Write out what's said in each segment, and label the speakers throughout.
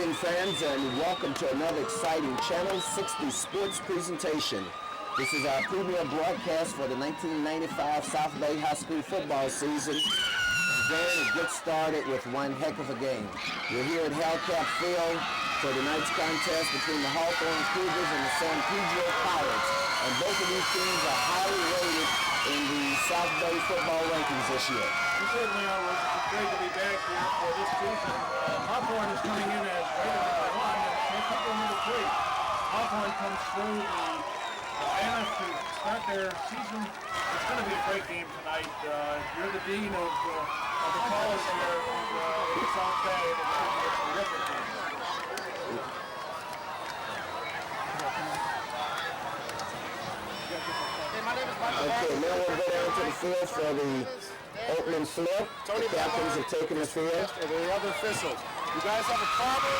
Speaker 1: evening, fans, and welcome to another exciting Channel 60 sports presentation. This is our premier broadcast for the 1995 South Bay High School football season. And then it gets started with one heck of a game. We're here at Hellcat Field for tonight's contest between the Hawthorne Cougars and the San Pedro Pirates. And both of these teams are highly rated in the South Bay football rankings this year.
Speaker 2: We certainly are. It's great to be back here for this season. Hawthorne is coming in as rated number 1 and San Pedro number 3. Hawthorne comes through the Atlanta to start their season. It's going to be a great game tonight. You're the dean of the college here in South Bay. It's going to be a terrific game.
Speaker 1: Okay, now we'll go down to the field for the opening flip. The captains have taken the field.
Speaker 3: And the other officials. You guys have a problem?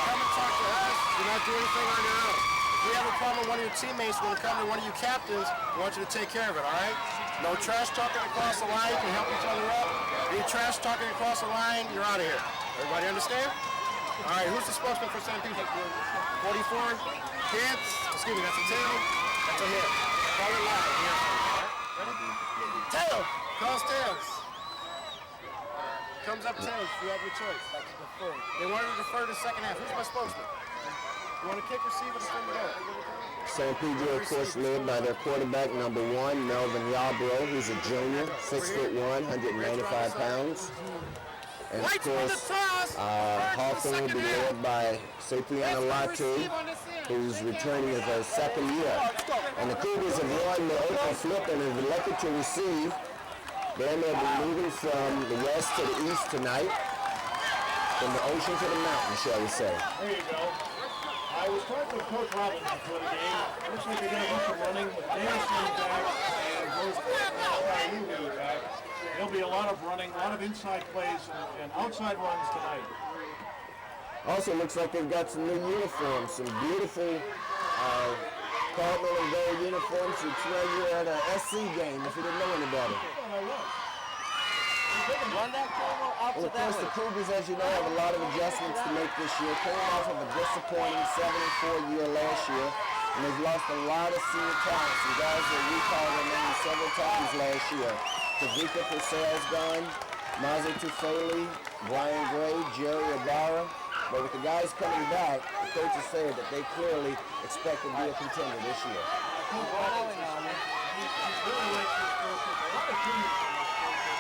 Speaker 3: Come and talk to us. Do not do anything on your own. If you have a problem with one of your teammates, when you come to one of you captains, we want you to take care of it, all right? No trash talking across the line. You can help each other up. Any trash talking across the line, you're out of here. Everybody understand? All right, who's the spokesman for San Pedro? 44? Kids? Excuse me, that's a tail. That's a hit. Call it live. Here. Ready? Tail! Calls tails. Comes up tails. You have your choice. They wanted to defer to the second half. Who's my spokesman? You want to kick, receive, or defend the goal?
Speaker 1: San Pedro, of course, led by their quarterback, number 1, Melvin Yarbrough, who's a junior, 6'1", 195 pounds. And of course, Hawthorne will be led by Cipriano Latu, who's returning as a second year. And the Cougars have won the open flip and have elected to receive. Then they'll be moving from the west to the east tonight, from the ocean to the mountain, shall we say.
Speaker 2: There you go. I was talking with Coach Robbins before the game. Looks like they're going to do some running with Danielson back and Rose back. There'll be a lot of running, a lot of inside plays and outside runs tonight.
Speaker 1: Also looks like they've got some new uniforms, some beautiful cardinal and gold uniforms. It's like you're at an SC game if you didn't know any better.
Speaker 3: Run that camera out
Speaker 1: Well, of course, the Cougars, as you know, have a lot of adjustments to make this year. Came off of a disappointing 7-4 year last year, and they've lost a lot of senior talent. Some guys that we called their names several times last year. Kavika Purcell's gone, Mazi Tufeli, Brian Gray, Jerry Ibarra. But with the guys coming back, the coaches said that they clearly expect to be a contender this year.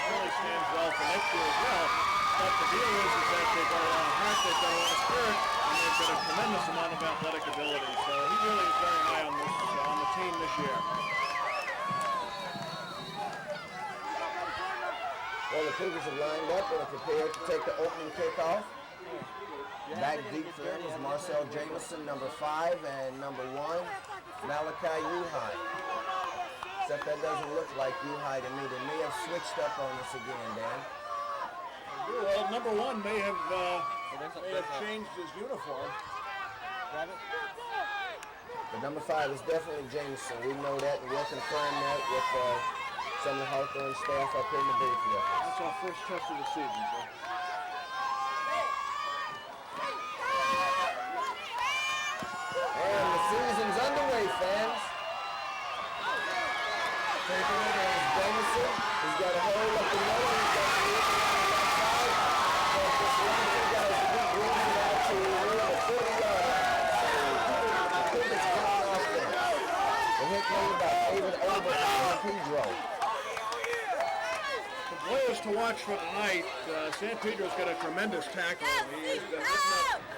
Speaker 2: Really stands well for next year as well. But the deal is that they've got a lot of heart, they've got a lot of spirit, and they've got a tremendous amount of athletic ability. So he really is very high on the team this year.
Speaker 1: Well, the Cougars have lined up and are prepared to take the opening kickoff. Back deep for them is Marcel Jameson, number 5, and number 1, Malachi Uhai. Except that doesn't look like Uhai to me. They may have switched up on us again, Dan.
Speaker 2: Well, number 1 may have changed his uniform.
Speaker 1: But number 5 is definitely Jameson. We know that, and we'll confirm that with some of the Hawthorne staff up in the booth here.
Speaker 2: That's our first test of the season, sir.
Speaker 1: And the season's underway, fans. Taking it is Jameson. He's got a hole up the nose. He's got to look around the left side. So this one, you guys will be bringing it out to the 40-yard line. The Cougars coming off there. The hit made by David over San Pedro.
Speaker 2: The players to watch for tonight, San Pedro's got a tremendous tackle. He's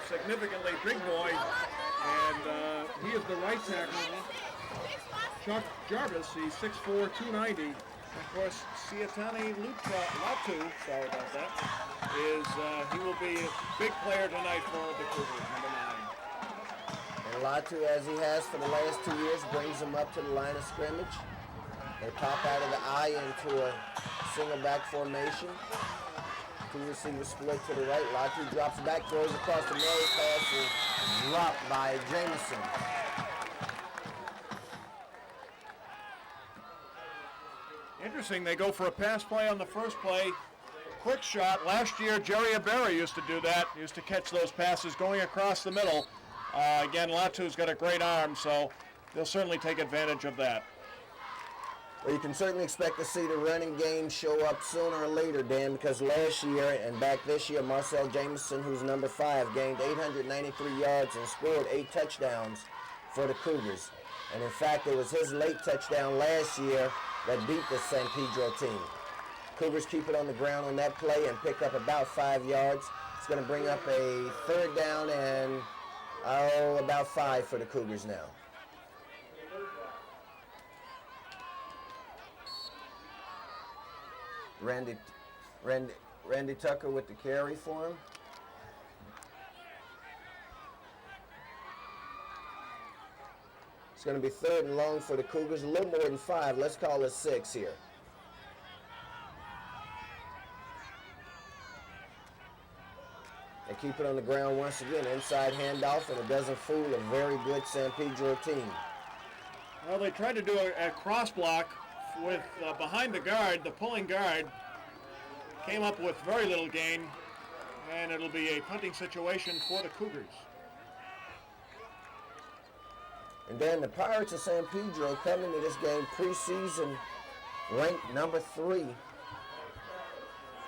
Speaker 2: significantly big boy, and he is the right tackle. Chuck Jarvis, he's 6'4", 290. Of course, Siatani Latu, sorry about that, he will be a big player tonight for the Cougars, number 9.
Speaker 1: And Latu, as he has for the last 2 years, brings them up to the line of scrimmage. They pop out of the eye into a single back formation. 2 receivers split to the right. Latu drops back, throws across the nose. Pass is dropped by Jameson.
Speaker 2: Interesting, they go for a pass play on the first play. quick shot. Last year, Jerry Ibarra used to do that. He used to catch those passes going across the middle. Again, Latu's got a great arm, so they'll certainly take advantage of that.
Speaker 1: Well, you can certainly expect to see the running game show up sooner or later, Dan, because last year and back this year, Marcel Jameson, who's number 5, gained 893 yards and scored 8 touchdowns for the Cougars. And in fact, it was his late touchdown last year that beat the San Pedro team. Cougars keep it on the ground on that play and pick up about 5 yards. It's going to bring up a 3rd down and about 5 for the Cougars now. Randy Tucker with the carry for him. It's going to be 3rd and long for the Cougars, a little more than 5. Let's call it 6 here. They keep it on the ground once again, inside handoff, and it doesn't fool a very good San Pedro team.
Speaker 2: Well, they tried to do a cross block with behind the guard. The pulling guard came up with very little gain, and it'll be a punting situation for the Cougars.
Speaker 1: And then the Pirates of San Pedro come into this game preseason ranked number 3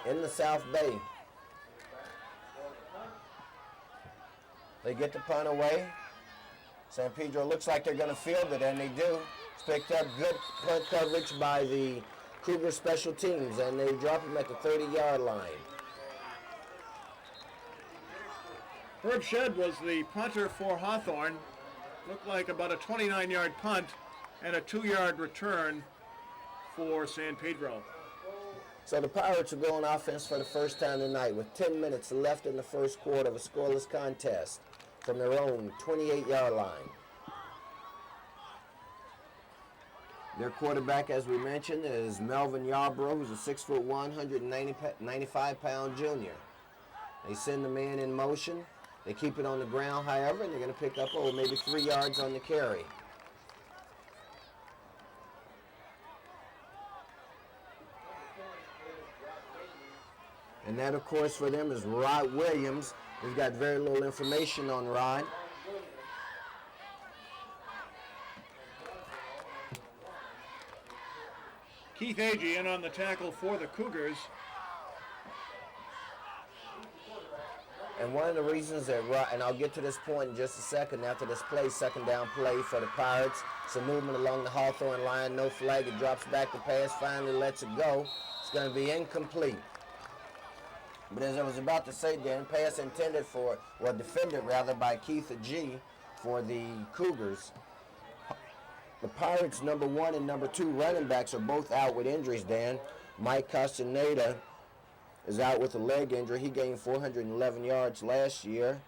Speaker 1: in the South Bay. They get the punt away. San Pedro looks like they're going to field it, and they do. It's picked up good punt coverage by the Cougar special teams, and they drop him at the 30-yard line.
Speaker 2: Herb Shedd was the punter for Hawthorne. Looked like about a 29-yard punt and a 2-yard return for San Pedro.
Speaker 1: So the Pirates are going offense for the first time tonight with 10 minutes left in the first quarter of a scoreless contest from their own 28-yard line. Their quarterback, as we mentioned, is Melvin Yarbrough, who's a 6'1", 195-pound junior. They send the man in motion. They keep it on the ground, however, and they're going to pick up, maybe 3 yards on the carry. And that, of course, for them is Rod Williams. We've got very little information on Rod.
Speaker 2: Keith Agee in on the tackle for the Cougars.
Speaker 1: And one of the reasons that Rod, and I'll get to this point in just a second after this play, 2nd down play for the Pirates. Some movement along the Hawthorne line, no flag. It drops back the pass, finally lets it go. It's going to be incomplete. But as I was about to say, Dan, pass intended for, well, defended rather by Keith Agee for the Cougars. The Pirates' number 1 and number 2 running backs are both out with injuries, Dan. Mike Castaneda is out with a leg injury. He gained 411 yards last year.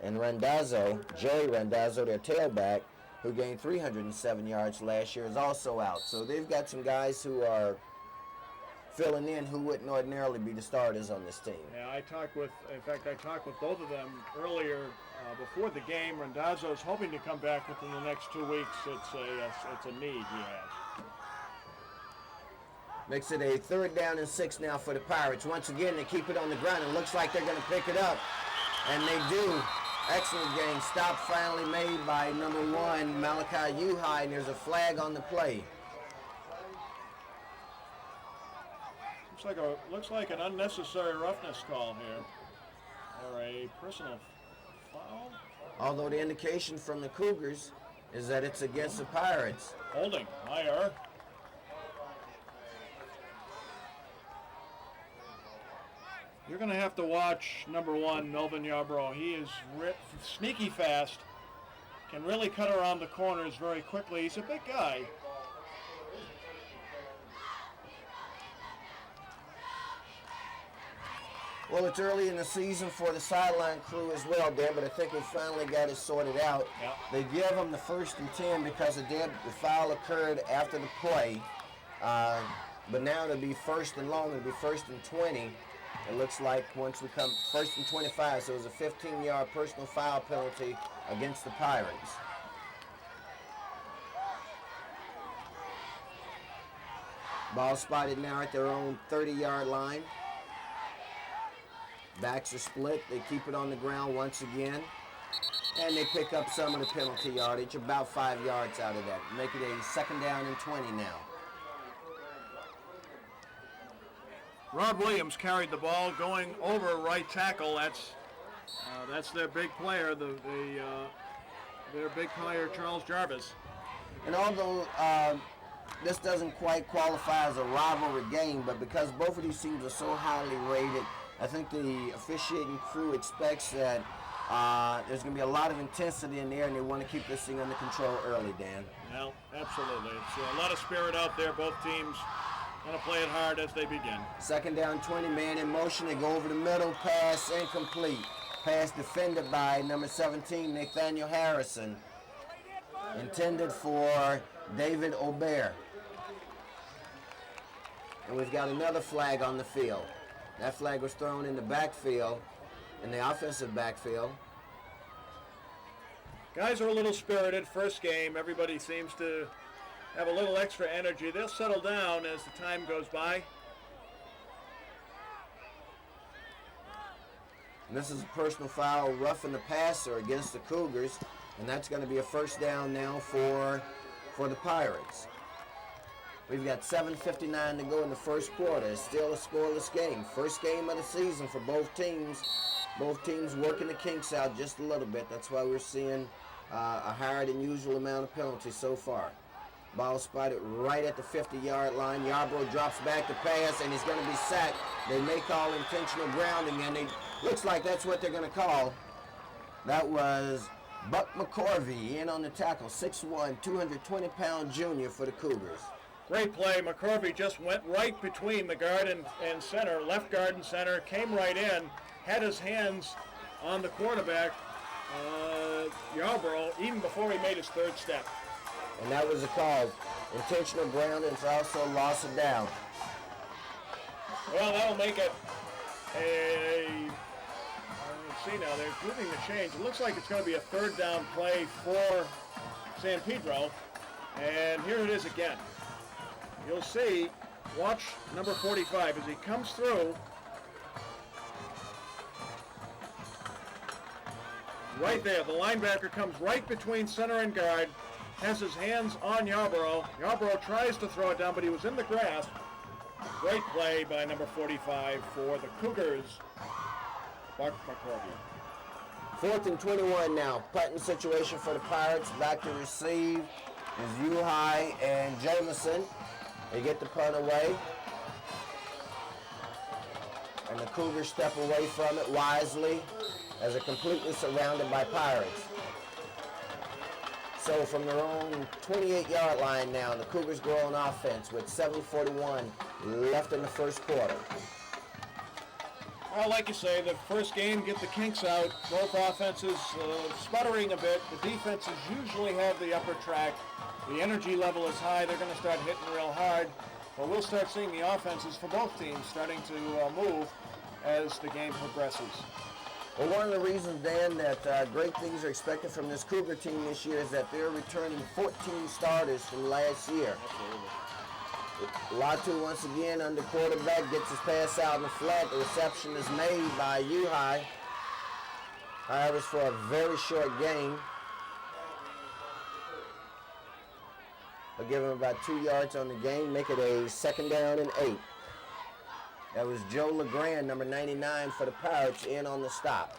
Speaker 1: And Jerry Randazzo, their tailback, who gained 307 yards last year, is also out. So they've got some guys who are filling in who wouldn't ordinarily be the starters on this team.
Speaker 2: Yeah, I talked with both of them earlier before the game. Randazzo's hoping to come back within the next 2 weeks. It's a need he has.
Speaker 1: Makes it a 3rd down and 6 now for the Pirates. Once again, they keep it on the ground. It looks like they're going to pick it up, and they do. Excellent game. Stop finally made by number 1, Malachi Uhai, and there's a flag on the play.
Speaker 2: Looks like an unnecessary roughness call here, or a personal foul.
Speaker 1: Although the indication from the Cougars is that it's against the Pirates.
Speaker 2: Holding, higher. You're going to have to watch number 1, Melvin Yarbrough. He is sneaky fast, can really cut around the corners very quickly. He's a big guy.
Speaker 1: Well, it's early in the season for the sideline crew as well, Dan, but I think they finally got it sorted out.
Speaker 2: Yep.
Speaker 1: They give them the 1st and 10 because the foul occurred after the play. But now it'll be 1st and long. It'll be 1st and 20. It looks like once we come 1st and 25, so it was a 15-yard personal foul penalty against the Pirates. Ball spotted now at their own 30-yard line. Backs are split. They keep it on the ground once again. And they pick up some of the penalty yardage, about 5 yards out of that. Make it a 2nd down and 20 now.
Speaker 2: Rod Williams carried the ball going over right tackle. That's their big player, their big player, Charles Jarvis.
Speaker 1: And although this doesn't quite qualify as a rivalry game, but because both of these teams are so highly rated, I think the officiating crew expects that there's going to be a lot of intensity in there, and they want to keep this thing under control early, Dan.
Speaker 2: Well, absolutely. It's a lot of spirit out there. Both teams going to play it hard as they begin. 2nd
Speaker 1: down, 20, man in motion. They go over the middle, pass incomplete. Pass defended by number 17, Nathaniel Harrison. Intended for David Aubert. And we've got another flag on the field. That flag was thrown in the backfield, in the offensive backfield.
Speaker 2: Guys are a little spirited. First game, everybody seems to have a little extra energy. They'll settle down as the time goes by.
Speaker 1: And this is a personal foul, roughing the passer against the Cougars, and that's going to be a 1st down now for the Pirates. We've got 7:59 to go in the first quarter. It's still a scoreless game. First game of the season for both teams. Both teams working the kinks out just a little bit. That's why we're seeing a higher than usual amount of penalties so far. Ball spotted right at the 50-yard line. Yarbrough drops back to pass, and he's going to be sacked. They may call intentional grounding, and looks like that's what they're going to call. That was Buck McCorvey in on the tackle, 6'1", 220-pound junior for the Cougars.
Speaker 2: Great play. McCorvey just went right between the guard and center, left guard and center, came right in, had his hands on the quarterback, Yarbrough, even before he made his 3rd step.
Speaker 1: And that was a call. Intentional grounding is also loss of down.
Speaker 2: Well, that'll make it let's see now, they're moving the change. It looks like it's going to be a 3rd down play for San Pedro. And here it is again. You'll see, watch number 45 as he comes through. Right there, the linebacker comes right between center and guard, has his hands on Yarbrough. Yarbrough tries to throw it down, but he was in the grass. Great play by number 45 for the Cougars, Buck McCorvey.
Speaker 1: 4th and 21 now. Punting situation for the Pirates. Back to receive is Uhai and Jameson. They get the punt away. And the Cougars step away from it wisely as they're completely surrounded by Pirates. So from their own 28-yard line now, the Cougars go on offense with 7:41 left in the first quarter.
Speaker 2: Well, like you say, the first game, get the kinks out. Both offenses sputtering a bit. The defenses usually have the upper track. The energy level is high. They're going to start hitting real hard. But we'll start seeing the offenses for both teams starting to move as the game progresses.
Speaker 1: Well, one of the reasons, Dan, that great things are expected from this Cougar team this year is that they're returning 14 starters from last year. Latu once again under quarterback, gets his pass out in the flat. The reception is made by Uhai. However, it's for a very short gain. They'll give him about 2 yards on the game, make it a 2nd down and 8. That was Joe LeGrand, number 99 for the Pirates, in on the stop.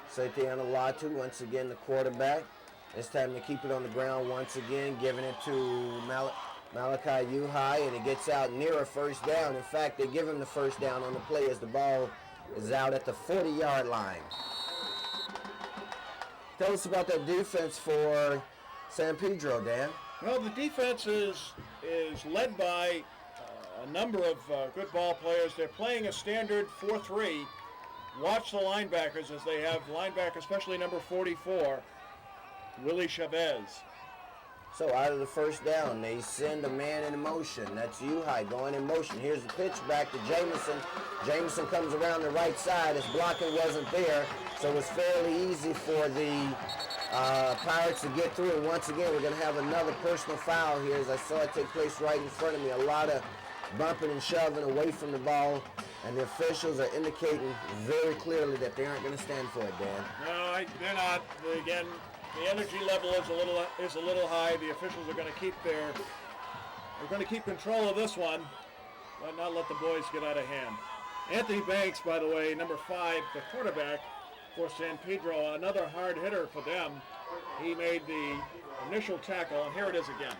Speaker 1: Satiana Latu, once again the quarterback. This time they keep it on the ground once again, giving it to Malachi Uhai, and it gets out near a 1st down. In fact, they give him the 1st down on the play as the ball is out at the 40-yard line. Tell us about that defense for San Pedro, Dan.
Speaker 2: Well, the defense is led by a number of good ball players. They're playing a standard 4-3. Watch the linebackers as they have linebacker, especially number 44, Willie Chavez.
Speaker 1: So out of the first down, they send a man in motion. That's Uhai going in motion. Here's the pitch back to Jamison. Jamison comes around the right side. His blocking wasn't there, so it was fairly easy for the Pirates to get through. And once again, we're going to have another personal foul here, as I saw it take place right in front of me. A lot of bumping and shoving away from the ball, and the officials are indicating very clearly that they aren't going to stand for it, Dan.
Speaker 2: No, they're not. Again, the energy level is a little high. The officials are going to keep control of this one, but not let the boys get out of hand. Anthony Banks, by the way, number 5, the quarterback for San Pedro, another hard hitter for them. He made the initial tackle, and here it is again.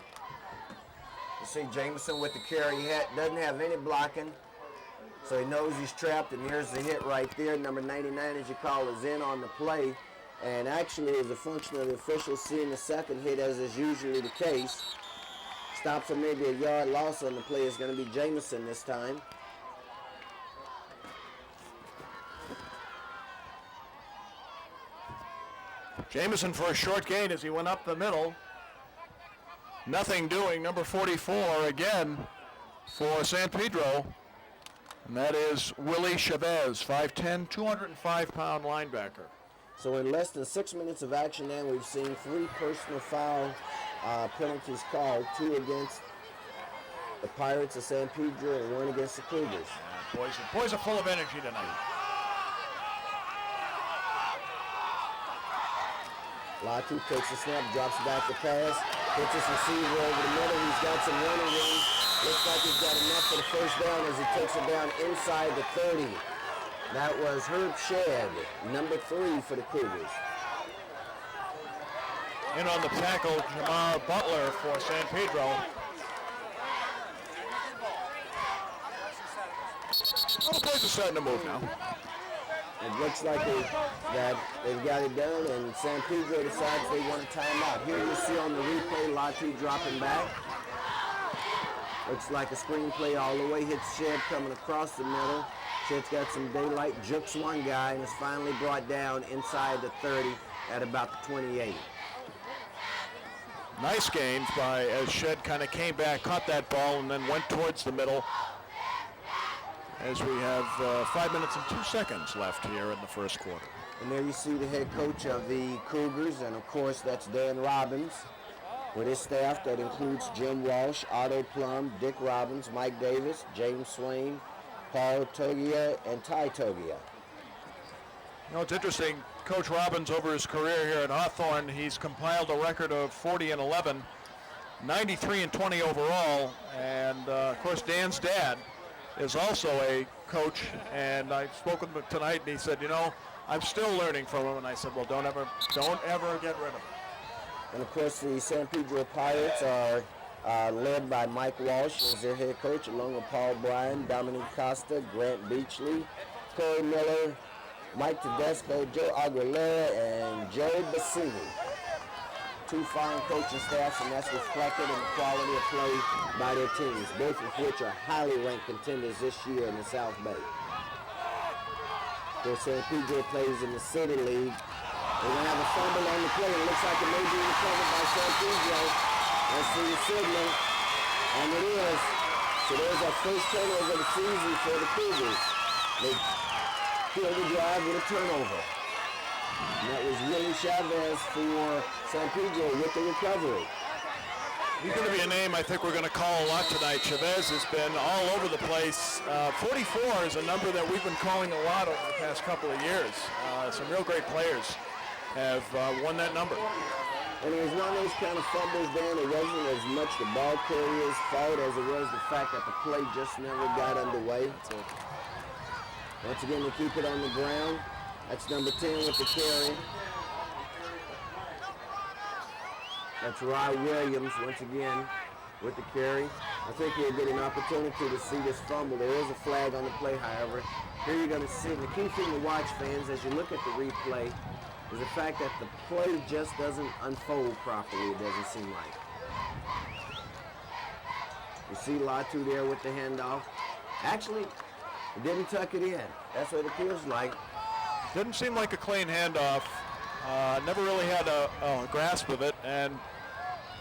Speaker 1: You see Jameson with the carry. He doesn't have any blocking, so he knows he's trapped, and here's the hit right there. Number 99, as you call, is in on the play. And actually, as a function of the officials seeing the second hit, as is usually the case, stop for maybe a yard loss on the play is going to be Jameson this time.
Speaker 2: Jameson for a short gain as he went up the middle. Nothing doing, number 44 again for San Pedro. And that is Willie Chavez, 5'10", 205-pound linebacker.
Speaker 1: So in less than 6 minutes of action now, we've seen 3 personal foul penalties called, 2 against the Pirates of San Pedro and 1 against the Cougars.
Speaker 2: Yeah, boys are full of energy tonight.
Speaker 1: Latu takes the snap, drops back the pass, hits his receiver over the middle. He's got some running room. Looks like he's got enough for the first down as he takes it down inside the 30. That was Herb Shedd, number 3 for the Cougars.
Speaker 2: In on the tackle, Jamar Butler for San Pedro. All the boys are starting to move now.
Speaker 1: It looks like that they've got it done, and San Pedro decides they want a timeout. Here you see on the replay, Latu dropping back. Looks like a screen play all the way, hits Shedd coming across the middle. Shedd's got some daylight, jukes one guy, and is finally brought down inside the 30 at about the 28.
Speaker 2: Nice gains as Shedd kind of came back, caught that ball, and then went towards the middle. As we have 5 minutes and 2 seconds left here in the first quarter.
Speaker 1: And there you see the head coach of the Cougars, and of course that's Dan Robbins, with his staff that includes Jim Walsh, Otto Plum, Dick Robbins, Mike Davis, James Swain, Paul Togia, and Ty Togia.
Speaker 2: You know, it's interesting, Coach Robbins over his career here at Hawthorne, he's compiled a record of 40-11, 93-20 overall, and of course Dan's dad is also a coach, and I spoke with him tonight, and he said, you know, I'm still learning from him, and I said, well, don't ever get rid of him.
Speaker 1: And of course, the San Pedro Pirates are led by Mike Walsh as their head coach, along with Paul Bryan, Dominic Costa, Grant Beachley, Corey Miller, Mike Tedesco, Joe Aguilera, and Joe Bassini. 2 fine coaching staffs, and that's reflected in the quality of play by their teams, both of which are highly ranked contenders this year in the South Bay. Of course, San Pedro plays in the City League. They're going to have a fumble on the play, and it looks like it may be recovered by San Pedro. Let's see the signal, and it is. So there's our first turnover of the season for the Cougars. They kill the drive with a turnover. And that was Willie Chavez for San Pedro with the recovery.
Speaker 2: He's going to be a name I think we're going to call a lot tonight. Chavez has been all over the place. 44 is a number that we've been calling a lot over the past couple of years. Some real great players have won that number.
Speaker 1: And it was not those kind of fumbles, Dan. It wasn't as much the ball carrier's fault as it was the fact that the play just never got underway. So once again, they keep it on the ground. That's number 10 with the carry. That's Rye Williams once again with the carry. I think he'll get an opportunity to see this fumble. There is a flag on the play, however. Here you're going to see, the key thing to watch, fans, as you look at the replay, is the fact that the play just doesn't unfold properly, it doesn't seem like. You see Latu there with the handoff. Actually, it didn't tuck it in. That's what it feels like.
Speaker 2: Didn't seem like a clean handoff. Never really had a grasp of it, and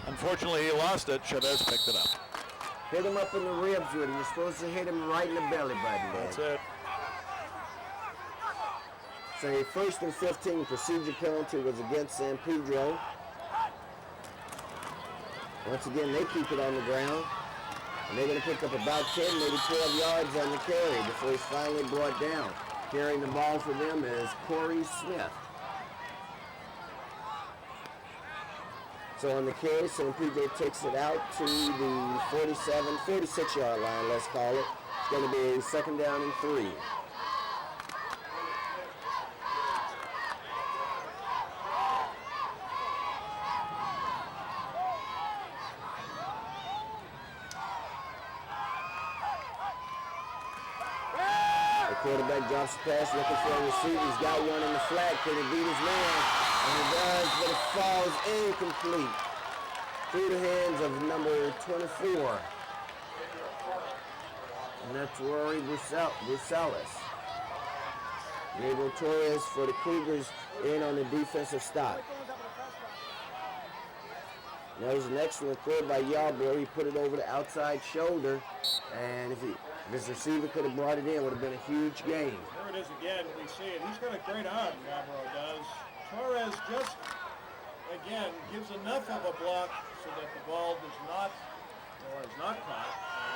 Speaker 2: Unfortunately, he lost it. Chavez picked it up.
Speaker 1: Hit him up in the ribs with it. You're supposed to hit him right in the belly button, man.
Speaker 2: That's it.
Speaker 1: So a 1st and 15 procedure penalty was against San Pedro. Once again, they keep it on the ground. And they're going to pick up about 10, maybe 12 yards on the carry before he's finally brought down. Carrying the ball for them is Corey Smith. So on the carry, San Pedro takes it out to the 46-yard line, let's call it. It's going to be a 2nd down and 3. Quarterback drops the pass, looking for a receiver. He's got one in the flat. Can he beat his man? And he does, but it falls incomplete through the hands of number 24. And that's Rory Brusalis. Gabriel Torres for the Cougars in on the defensive stop. That was an excellent throw by Yarbrough. He put it over the outside shoulder, and if his receiver could have brought it in, it would have been a huge gain.
Speaker 2: There it is again. We see it. He's got a great arm, Yarbrough does. Torres just, again, gives enough of a block so that the ball does not, or is not caught.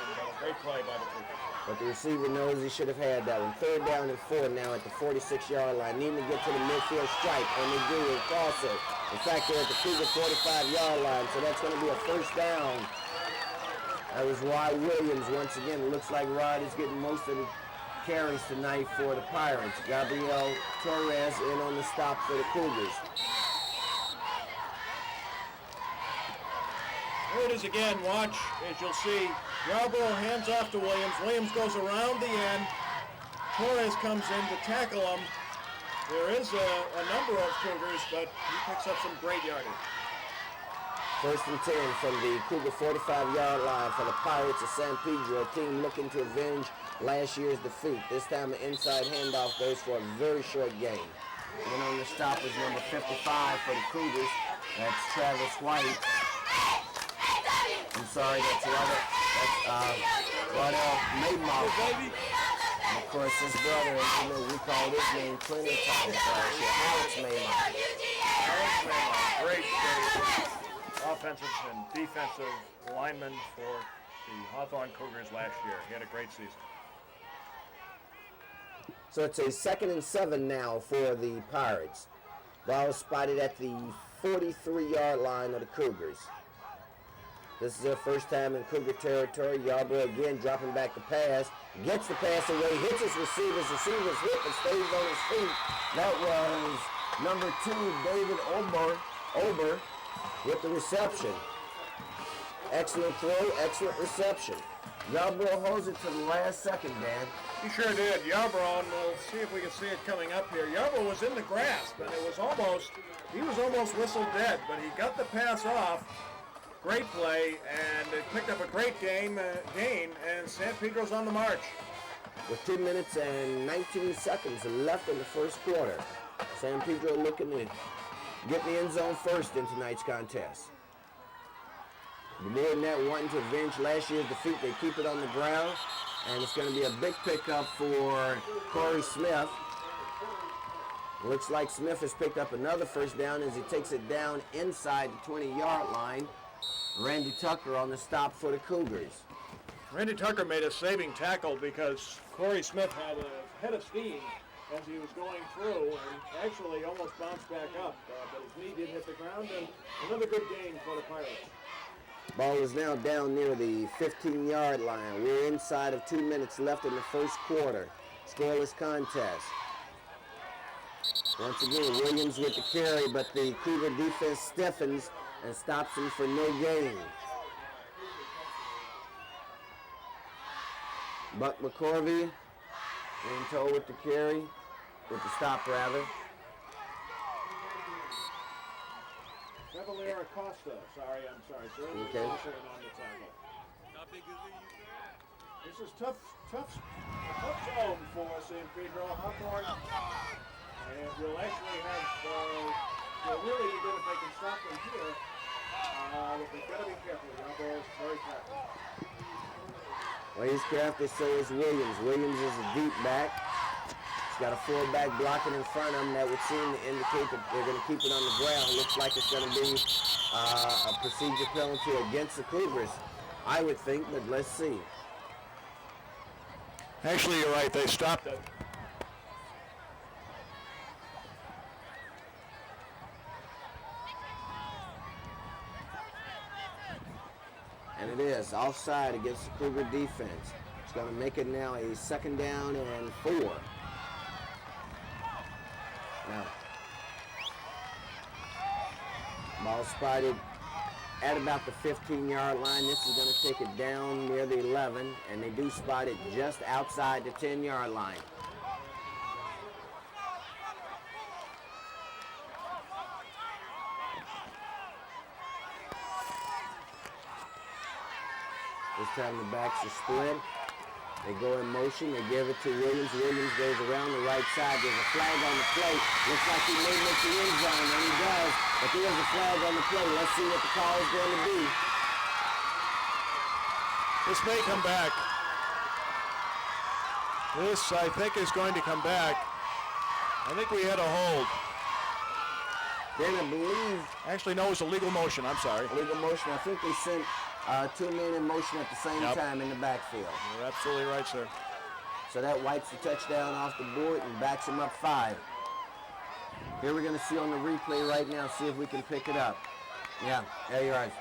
Speaker 2: And a great play by the Cougars.
Speaker 1: But the receiver knows he should have had that one. 3rd down and 4 now at the 46-yard line. Needing to get to the midfield stripe, and they do it also. In fact, they're at the Cougar 45-yard line, so that's going to be a 1st down. That was Rod Williams once again. It looks like Rod is getting most of the carries tonight for the Pirates. Gabriel Torres in on the stop for the Cougars.
Speaker 2: There it is again. Watch, as you'll see, Yarbrough hands off to Williams. Williams goes around the end. Torres comes in to tackle him. There is a number of Cougars, but he picks up some great yardage.
Speaker 1: 1st and 10 from the Cougar 45-yard line for the Pirates of San Pedro, a team looking to avenge last year's defeat. This time an inside handoff goes for a very short gain. And on the stop is number 55 for the Cougars. That's Travis White. I'm sorry, that's Waddell Maymouth. And of course, his brother, as you know, we call his name plenty of times last year, Alex Maymouth.
Speaker 2: Alex Maymouth, great offensive and defensive lineman for the Hawthorne Cougars last year. He had a great season.
Speaker 1: So it's a 2nd and 7 now for the Pirates. Ball spotted at the 43-yard line of the Cougars. This is their first time in Cougar territory. Yarbrough again dropping back the pass. Gets the pass away, hits his receivers. Receiver's hit but stays on his feet. That was number 2, David Ober with the reception. Excellent throw, excellent reception. Yarbrough holds it to the last second, Dan.
Speaker 2: He sure did. Yarbrough, and we'll see if we can see it coming up here. Yarbrough was in the grasp, and he was almost whistled dead, but he got the pass off. Great play, and it picked up a great gain, and San Pedro's on the march.
Speaker 1: With 2 minutes and 19 seconds left in the first quarter, San Pedro looking to get in the end zone first in tonight's contest. The more than that, wanting to avenge last year's defeat, they keep it on the ground, and it's going to be a big pickup for Corey Smith. Looks like Smith has picked up another 1st down as he takes it down inside the 20-yard line. Randy Tucker on the stop for the Cougars.
Speaker 2: Randy Tucker made a saving tackle because Corey Smith had a head of steam as he was going through and actually almost bounced back up, but his knee did hit the ground, and another good gain for the Pirates.
Speaker 1: Ball is now down near the 15-yard line. We're inside of 2 minutes left in the first quarter. Scoreless contest. Once again, Williams with the carry, but the Cougar defense stiffens and stops him for no gain. Buck McCorvey in tow with the carry, with the stop rather.
Speaker 2: Cavalier Acosta, I'm sorry, sir.
Speaker 1: Okay.
Speaker 2: On the tackle. This is tough zone for San Pedro. Hawthorne, and we'll actually have, they'll really be good if they can stop them here. With the
Speaker 1: Well, he's crafty, so is Williams. Williams is a deep back. He's got a fullback blocking in front of him. That would seem to indicate that they're going to keep it on the ground. Looks like it's going to be a procedure penalty against the Cougars, I would think, but let's see.
Speaker 2: Actually, you're right. They stopped it.
Speaker 1: And it is offside against the Cougar defense. It's going to make it now a 2nd down and 4. Now, ball spotted at about the 15-yard line. This is going to take it down near the 11, and they do spot it just outside the 10-yard line. This time the backs are split. They go in motion. They give it to Williams. Williams goes around the right side. There's a flag on the play. Looks like he may make the end zone, and he does. But there is a flag on the play. Let's see what the call is going to be.
Speaker 2: This may come back. This, I think, is going to come back. I think we had a hold.
Speaker 1: Then I believe...
Speaker 2: Actually, no, it was a legal motion. I'm sorry.
Speaker 1: Legal motion. I think they sent 2 men in motion at the same time in the backfield.
Speaker 2: You're absolutely right, sir.
Speaker 1: So that wipes the touchdown off the board and backs him up 5. Here we're going to see on the replay right now, see if we can pick it up. Yeah, there you are.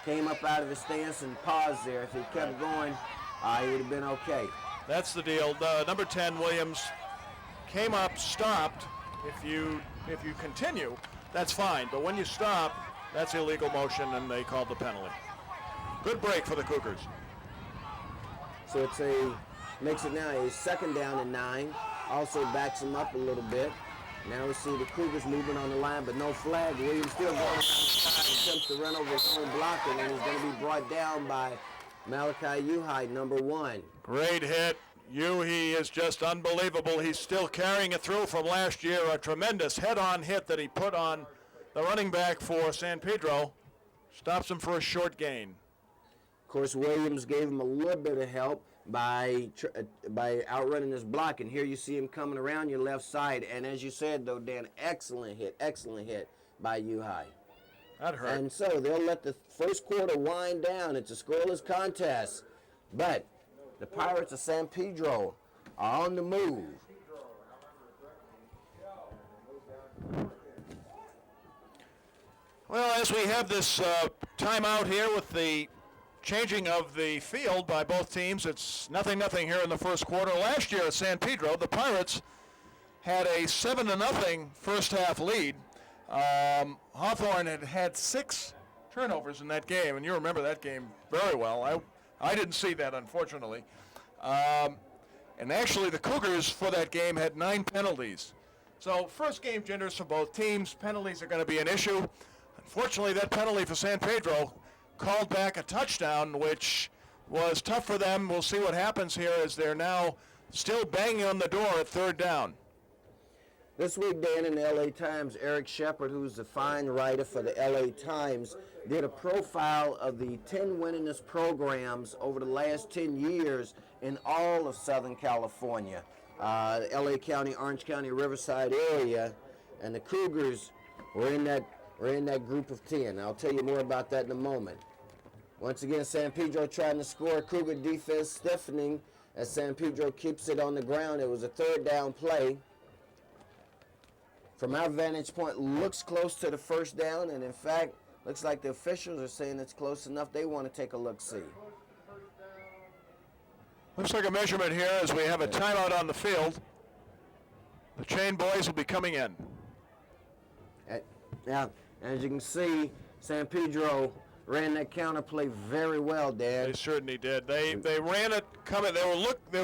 Speaker 1: Came up out of the stance and paused there. If he kept going, he would have been okay.
Speaker 2: That's the deal. Number 10, Williams, came up, stopped. If you continue, that's fine. But when you stop, that's illegal motion, and they called the penalty. Good break for the Cougars.
Speaker 1: So makes it now a 2nd down and 9. Also backs him up a little bit. Now we see the Cougars moving on the line, but no flag. Williams still going around the side, attempts to run over his own blocker, and he's going to be brought down by Malachi Uhide, number 1.
Speaker 2: Great hit. He is just unbelievable. He's still carrying it through from last year. A tremendous head-on hit that he put on the running back for San Pedro. Stops him for a short gain.
Speaker 1: Of course, Williams gave him a little bit of help by outrunning his block, and here you see him coming around your left side. And as you said, though, Dan, excellent hit by Uhide.
Speaker 2: That hurt.
Speaker 1: And so they'll let the first quarter wind down. It's a scoreless contest, but the Pirates of San Pedro are on the move.
Speaker 2: Well, as we have this timeout here with the changing of the field by both teams, it's 0-0 here in the first quarter. Last year at San Pedro, the Pirates had a 7-0 first half lead. Hawthorne had 6 turnovers in that game, and you remember that game very well. I didn't see that, unfortunately. And actually, the Cougars for that game had 9 penalties. So first game jitters for both teams. Penalties are going to be an issue. Unfortunately, that penalty for San Pedro called back a touchdown, which was tough for them. We'll see what happens here as they're now still banging on the door at 3rd down.
Speaker 1: This week, Dan, in the LA Times, Eric Shepard, who's the fine writer for the LA Times, did a profile of the 10 winningest programs over the last 10 years in all of Southern California, LA County, Orange County, Riverside area, and the Cougars were in that group of 10. I'll tell you more about that in a moment. Once again, San Pedro trying to score. Cougar defense stiffening as San Pedro keeps it on the ground. It was a 3rd down play. From our vantage point, looks close to the 1st down, and in fact, looks like the officials are saying it's close enough. They want to take a look-see.
Speaker 2: Looks like a measurement here as we have a timeout on the field. The chain boys will be coming in.
Speaker 1: Now, as you can see, San Pedro ran that counter play very well, Dad.
Speaker 2: They certainly did. They ran it coming. They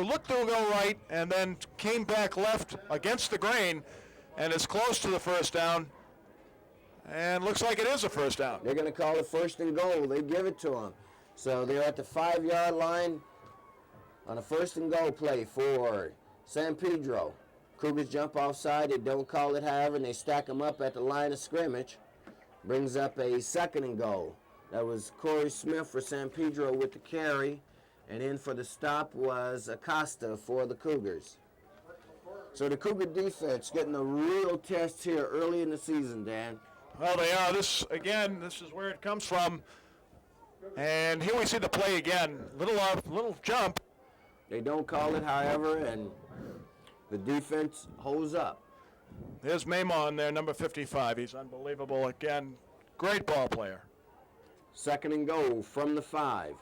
Speaker 2: looked to go right and then came back left against the grain, and it's close to the 1st down. And looks like it is a 1st down.
Speaker 1: They're going to call it 1st and goal. They give it to them. So they're at the 5-yard line on a 1st and goal play for San Pedro. Cougars jump offside. They don't call it, however, and they stack them up at the line of scrimmage. Brings up a 2nd and goal. That was Corey Smith for San Pedro with the carry. And in for the stop was Acosta for the Cougars. So the Cougar defense getting a real test here early in the season, Dan.
Speaker 2: Well, they are. This is where it comes from. And here we see the play again. Little jump.
Speaker 1: They don't call it, however, and the defense holds up.
Speaker 2: There's Maymon there, number 55. He's unbelievable again. Great ball player.
Speaker 1: 2nd and goal from the 5.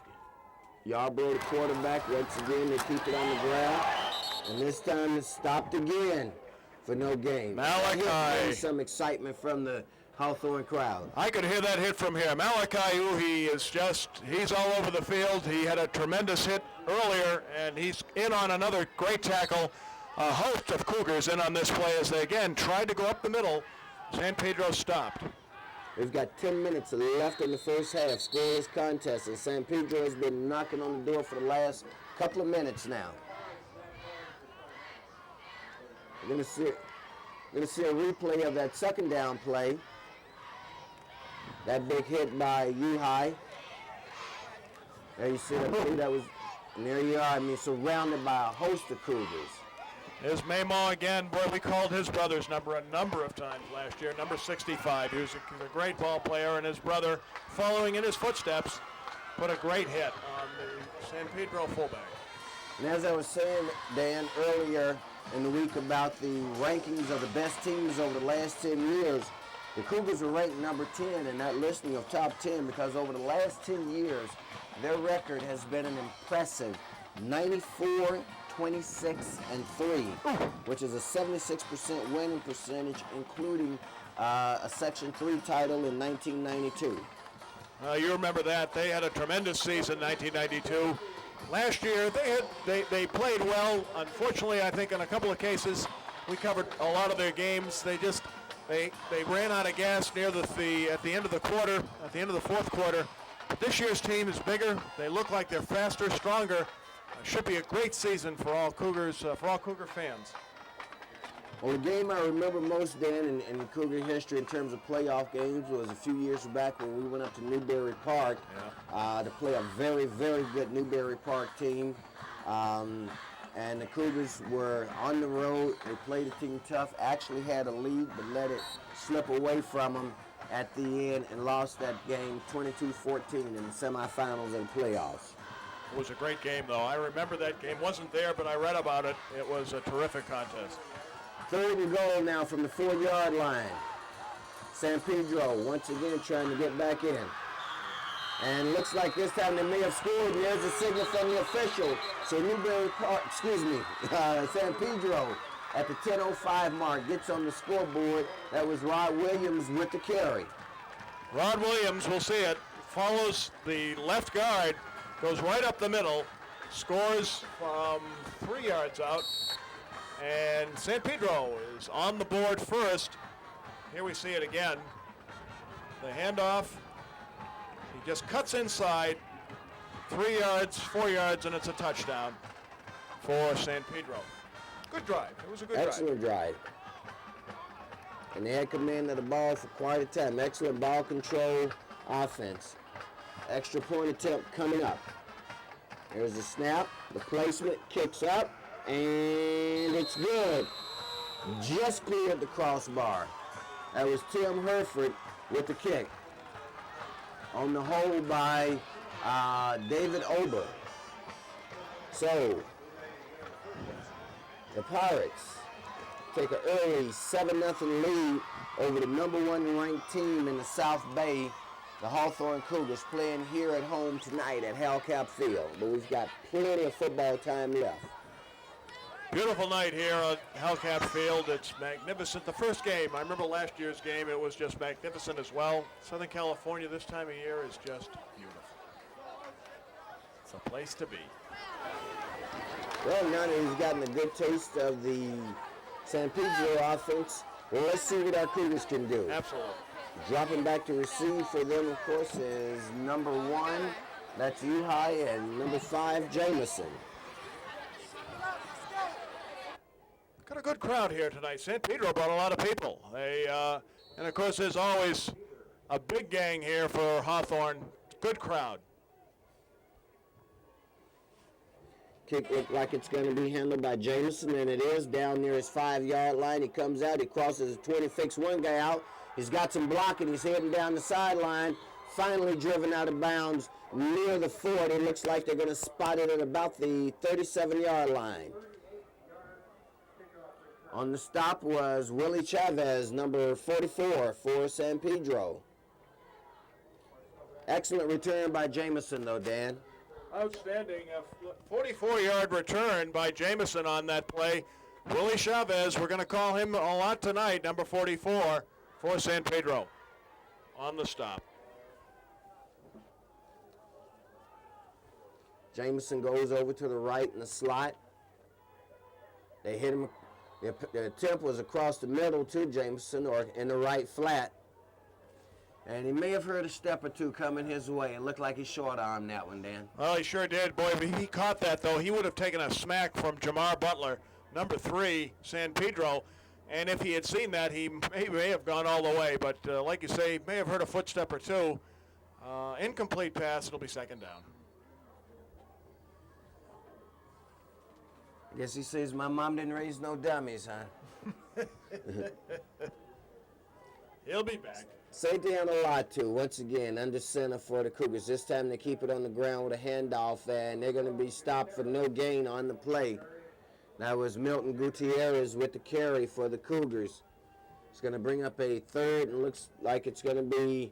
Speaker 1: Yarbrough, the quarterback, once again, they keep it on the ground. And this time it's stopped again for no gain.
Speaker 2: Malachi.
Speaker 1: Some excitement from the Hawthorne crowd.
Speaker 2: I could hear that hit from here. Malachi Uhi he's all over the field. He had a tremendous hit earlier, and he's in on another great tackle. A host of Cougars in on this play as they again tried to go up the middle. San Pedro stopped.
Speaker 1: We've got 10 minutes left in the first half, scoreless contest, and San Pedro has been knocking on the door for the last couple of minutes now. We're going to see a replay of that 2nd down play. That big hit by Uhi. There you see that was, and there you are. I mean, surrounded by a host of Cougars.
Speaker 2: There's Maymon again. Boy, we called his brother's number a number of times last year, number 65. He was a great ball player, and his brother, following in his footsteps, put a great hit on the San Pedro fullback.
Speaker 1: And as I was saying, Dan, earlier in the week about the rankings of the best teams over the last 10 years, the Cougars are ranked number 10 in that listing of top 10 because over the last 10 years, their record has been an impressive 94, 26, and 3, which is a 76% winning percentage, including a Section 3 title in 1992.
Speaker 2: You remember that. They had a tremendous season in 1992. Last year, they played well. Unfortunately, I think in a couple of cases, we covered a lot of their games. They ran out of gas near at the end of the quarter, at the end of the 4th quarter. But this year's team is bigger. They look like they're faster, stronger. Should be a great season for all Cougars, for all Cougar fans.
Speaker 1: Well, the game I remember most, Dan, in Cougar history in terms of playoff games was a few years back when we went up to Newberry Park to play a very, very good Newberry Park team. And the Cougars were on the road. They played the team tough, actually had a lead, but let it slip away from them at the end and lost that game 22-14 in the semifinals and playoffs.
Speaker 2: It was a great game, though. I remember that game. Wasn't there, but I read about it. It was a terrific contest.
Speaker 1: 3rd and goal now from the 4-yard line. San Pedro once again trying to get back in. And looks like this time they may have scored. There's a signal from the official. So Newberry Park, San Pedro at the 10:05 mark gets on the scoreboard. That was Rod Williams with the carry.
Speaker 2: Rod Williams, we'll see it, follows the left guard, goes right up the middle, scores from 3 yards out, and San Pedro is on the board first. Here we see it again. The handoff, he just cuts inside, 3 yards, 4 yards, and it's a touchdown for San Pedro. Good drive. It was a good
Speaker 1: Excellent drive. And they had command of the ball for quite a time. Excellent ball control offense. Extra point attempt coming up. There's the snap, the placement, kicks up, and it's good. Just cleared the crossbar. That was Tim Herford with the kick. On the hole by David Ober. So, the Pirates take an early 7-0 lead over the #1 ranked team in the South Bay, the Hawthorne Cougars, playing here at home tonight at Hellcat Field. But we've got plenty of football time left.
Speaker 2: Beautiful night here at Hellcat Field. It's magnificent. The first game, I remember last year's game, it was just magnificent as well. Southern California this time of year is just beautiful. It's a place to be.
Speaker 1: Well, now that he's gotten a good taste of the San Pedro offense, well, let's see what our Cougars can do.
Speaker 2: Absolutely.
Speaker 1: Dropping back to receive for them, of course, is #1. That's Uhi, and #5, Jameson.
Speaker 2: Got a good crowd here tonight. San Pedro brought a lot of people. And of course, there's always a big gang here for Hawthorne. Good crowd.
Speaker 1: Kick looked like it's going to be handled by Jameson, and it is down near his 5-yard line. He comes out, he crosses the 20, fakes one guy out. He's got some blocking. He's heading down the sideline. Finally driven out of bounds near the 40. It looks like they're going to spot it at about the 37-yard line. On the stop was Willie Chavez, number 44 for San Pedro. Excellent return by Jameson, though, Dan.
Speaker 2: Outstanding. A 44-yard return by Jameson on that play. Willie Chavez, we're going to call him a lot tonight, number 44 for San Pedro on the stop.
Speaker 1: Jameson goes over to the right in the slot. They hit him. The attempt was across the middle to Jameson, or in the right flat. And he may have heard a step or two coming his way. It looked like he short-armed that one, Dan.
Speaker 2: Well, he sure did, boy. If he caught that, though, he would have taken a smack from Jamar Butler, number 3, San Pedro. And if he had seen that, he may have gone all the way. But like you say, may have heard a footstep or two. Incomplete pass. It'll be second down.
Speaker 1: Guess he says, my mom didn't raise no dummies, huh?
Speaker 2: He'll be back.
Speaker 1: Satan a lot too. Once again, under center for the Cougars. This time they keep it on the ground with a handoff, and they're going to be stopped for no gain on the play. That was Milton Gutierrez with the carry for the Cougars. It's going to bring up a third, and looks like it's going to be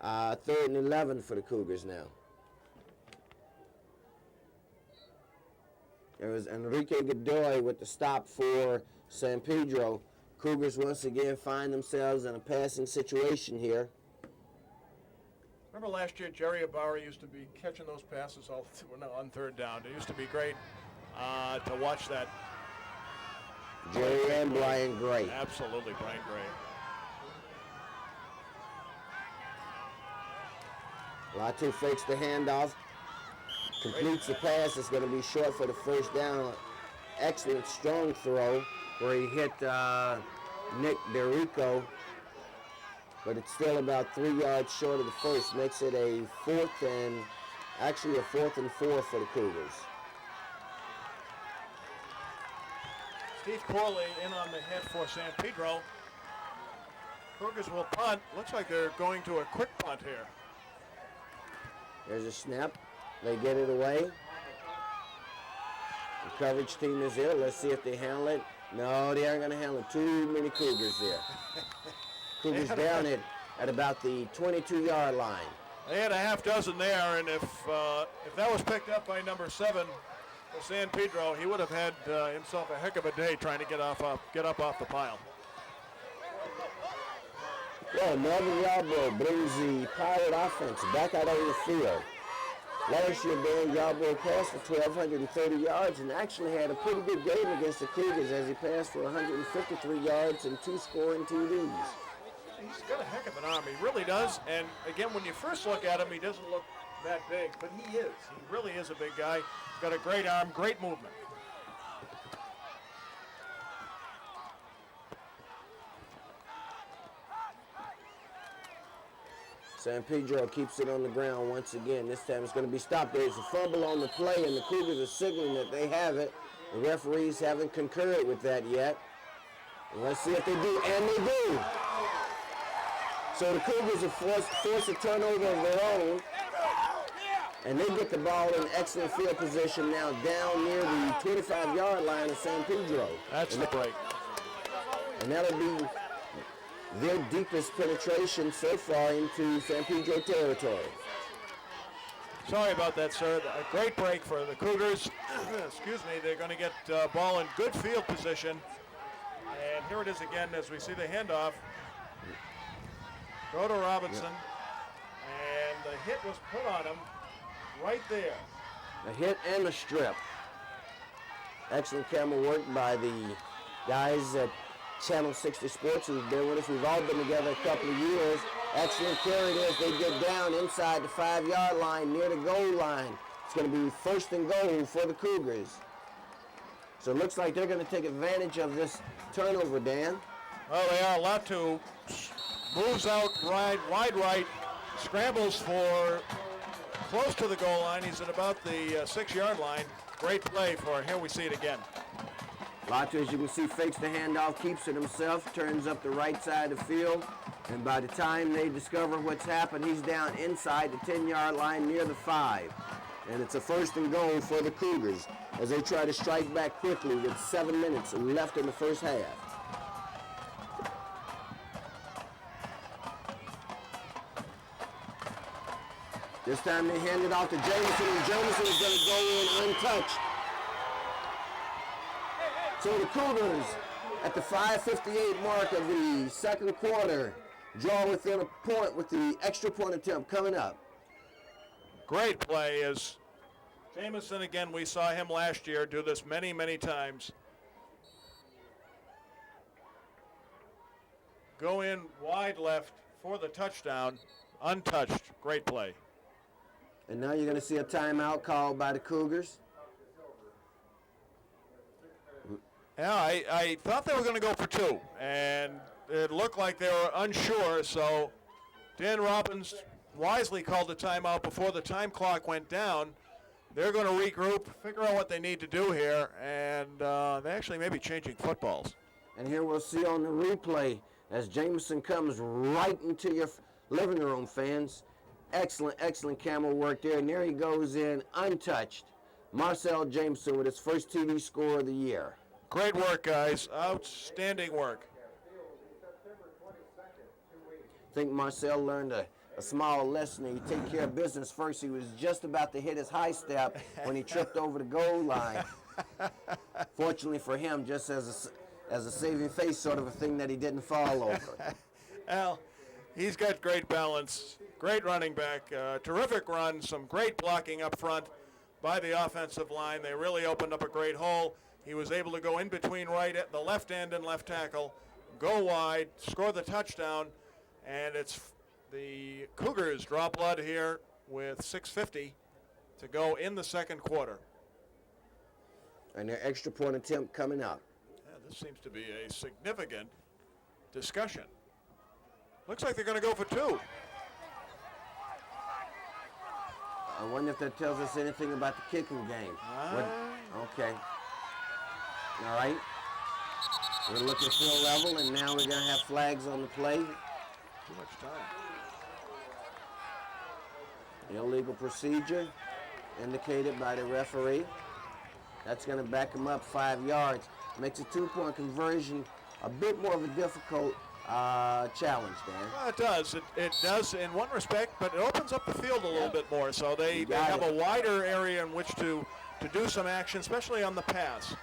Speaker 1: 3rd and 11 for the Cougars now. There was Enrique Godoy with the stop for San Pedro. Cougars once again find themselves in a passing situation here.
Speaker 2: Remember last year, Jerry Abara used to be catching those passes all on 3rd down. It used to be great to watch that.
Speaker 1: Jerry and Brian Gray.
Speaker 2: Absolutely, Brian Gray.
Speaker 1: Latu fakes the handoff, completes the pass. It's going to be short for the first down. Excellent strong throw where he hit Nick Derico, but it's still about 3 yards short of the first. Makes it a 4th and 4 for the Cougars.
Speaker 2: Steve Corley in on the hit for San Pedro. Cougars will punt. Looks like they're going to a quick punt here.
Speaker 1: There's a snap. They get it away. The coverage team is here. Let's see if they handle it. No, they aren't going to handle it. Too many Cougars there. Cougars down at about the 22-yard line.
Speaker 2: They had a half dozen there, and if that was picked up by number 7 for San Pedro, he would have had himself a heck of a day trying to get up off the pile.
Speaker 1: Well, Melvin Yarbrough brings the Pirate offense back out on the field. Last year, Dan Yarbrough passed for 1,230 yards and actually had a pretty good game against the Cougars as he passed for 153 yards and 2 scoring TDs.
Speaker 2: He's got a heck of an arm. He really does. And again, when you first look at him, he doesn't look that big, but he is. He really is a big guy. He's got a great arm, great movement.
Speaker 1: San Pedro keeps it on the ground once again. This time it's going to be stopped. There's a fumble on the play, and the Cougars are signaling that they have it. The referees haven't concurred with that yet. And let's see if they do, and they do. So the Cougars are forced a turnover of their own, and they get the ball in excellent field position now down near the 25-yard line of San Pedro.
Speaker 2: That's the break.
Speaker 1: And that'll be their deepest penetration so far into San Pedro territory.
Speaker 2: Sorry about that, sir. A great break for the Cougars. Excuse me. They're going to get ball in good field position. And here it is again as we see the handoff. Go to Robinson. And the hit was put on him right there.
Speaker 1: A hit and a strip. Excellent camera work by the guys at Channel 60 Sports who've been with us. We've all been together a couple of years. Excellent carry as they get down inside the 5-yard line near the goal line. It's going to be 1st and goal for the Cougars. So it looks like they're going to take advantage of this turnover, Dan.
Speaker 2: Well, they are. Latu moves out wide right, scrambles for close to the goal line. He's at about the 6-yard line. Great play for, here we see it again.
Speaker 1: Lato, as you can see, fakes the handoff, keeps it himself, turns up the right side of the field, and by the time they discover what's happened, he's down inside the 10-yard line near the 5. And it's a 1st and goal for the Cougars as they try to strike back quickly with 7 minutes left in the first half. This time they hand it off to Jameson, and Jameson is going to go in untouched. So the Cougars, at the 5:58 mark of the second quarter, draw within a point with the extra point attempt coming up.
Speaker 2: Great play is Jameson again. We saw him last year do this many, many times. Go in wide left for the touchdown, untouched. Great play.
Speaker 1: And now you're going to see a timeout called by the Cougars.
Speaker 2: Yeah, I thought they were going to go for 2, and it looked like they were unsure, so Dan Robbins wisely called a timeout before the time clock went down. They're going to regroup, figure out what they need to do here, and they actually may be changing footballs.
Speaker 1: And here we'll see on the replay as Jameson comes right into your living room, fans. Excellent, excellent camera work there, and there he goes in untouched. Marcel Jameson with his first TV score of the year.
Speaker 2: Great work, guys. Outstanding work.
Speaker 1: I think Marcel learned a small lesson. You take care of business first. He was just about to hit his high step when he tripped over the goal line. Fortunately for him, just as a saving face sort of a thing that he didn't fall over.
Speaker 2: Well, he's got great balance, great running back, terrific run, some great blocking up front by the offensive line. They really opened up a great hole. He was able to go in between right at the left end and left tackle, go wide, score the touchdown, and it's the Cougars draw blood here with 6:50 to go in the second quarter.
Speaker 1: And their extra point attempt coming up.
Speaker 2: Yeah, this seems to be a significant discussion. Looks like they're going to go for 2.
Speaker 1: I wonder if that tells us anything about the kicking game. Okay. All right. We're looking full level, and now we're going to have flags on the play.
Speaker 2: Too much time.
Speaker 1: Illegal procedure indicated by the referee. That's going to back him up 5 yards. Makes a 2-point conversion a bit more of a difficult challenge, Dan.
Speaker 2: Well, it does. It does in one respect, but it opens up the field a little bit more. So they have a wider area in which to do some action, especially on the pass.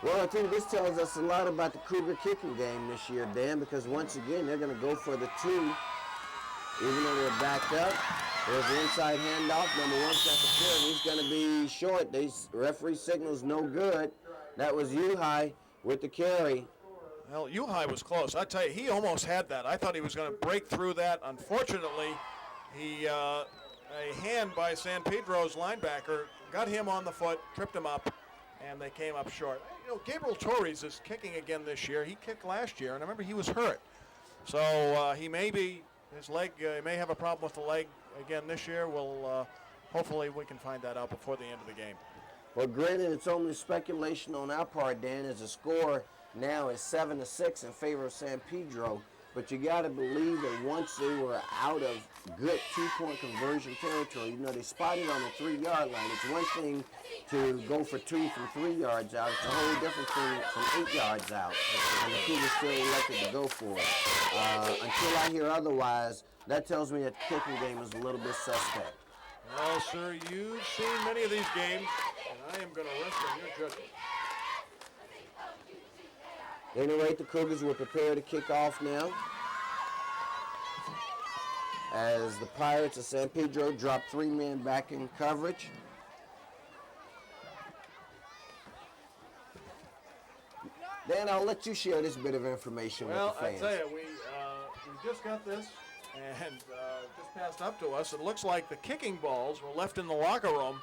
Speaker 1: Well, I think this tells us a lot about the Cougar kicking game this year, Dan, because once again, they're going to go for the 2, even though they're backed up. There's the inside handoff. Number 1's got the field. He's going to be short. The referee signals no good. That was Uhai with the carry.
Speaker 2: Well, Uhai was close. I tell you, he almost had that. I thought he was going to break through that. Unfortunately, a hand by San Pedro's linebacker got him on the foot, tripped him up, and they came up short. You know, Gabriel Torres is kicking again this year. He kicked last year, and I remember he was hurt. So he may be, his leg, he may have a problem with the leg again this year. We'll, hopefully we can find that out before the end of the game.
Speaker 1: Well, granted, it's only speculation on our part, Dan, as the score now is 7-6 in favor of San Pedro. But you got to believe that once they were out of good 2-point conversion territory, you know, they spotted on the 3-yard line. It's one thing to go for 2 from 3 yards out. It's a whole different thing from 8 yards out. And the Cougars still elected to go for it. Until I hear otherwise, that tells me that the kicking game is a little bit suspect.
Speaker 2: Well, sir, you've seen many of these games, and I am going to rest on your judgment.
Speaker 1: At any rate, the Cougars will prepare to kick off now, as the Pirates of San Pedro drop 3 men back in coverage. Dan, I'll let you share this bit of information with the fans.
Speaker 2: Well, I tell you, we just got this, and just passed up to us. It looks like the kicking balls were left in the locker room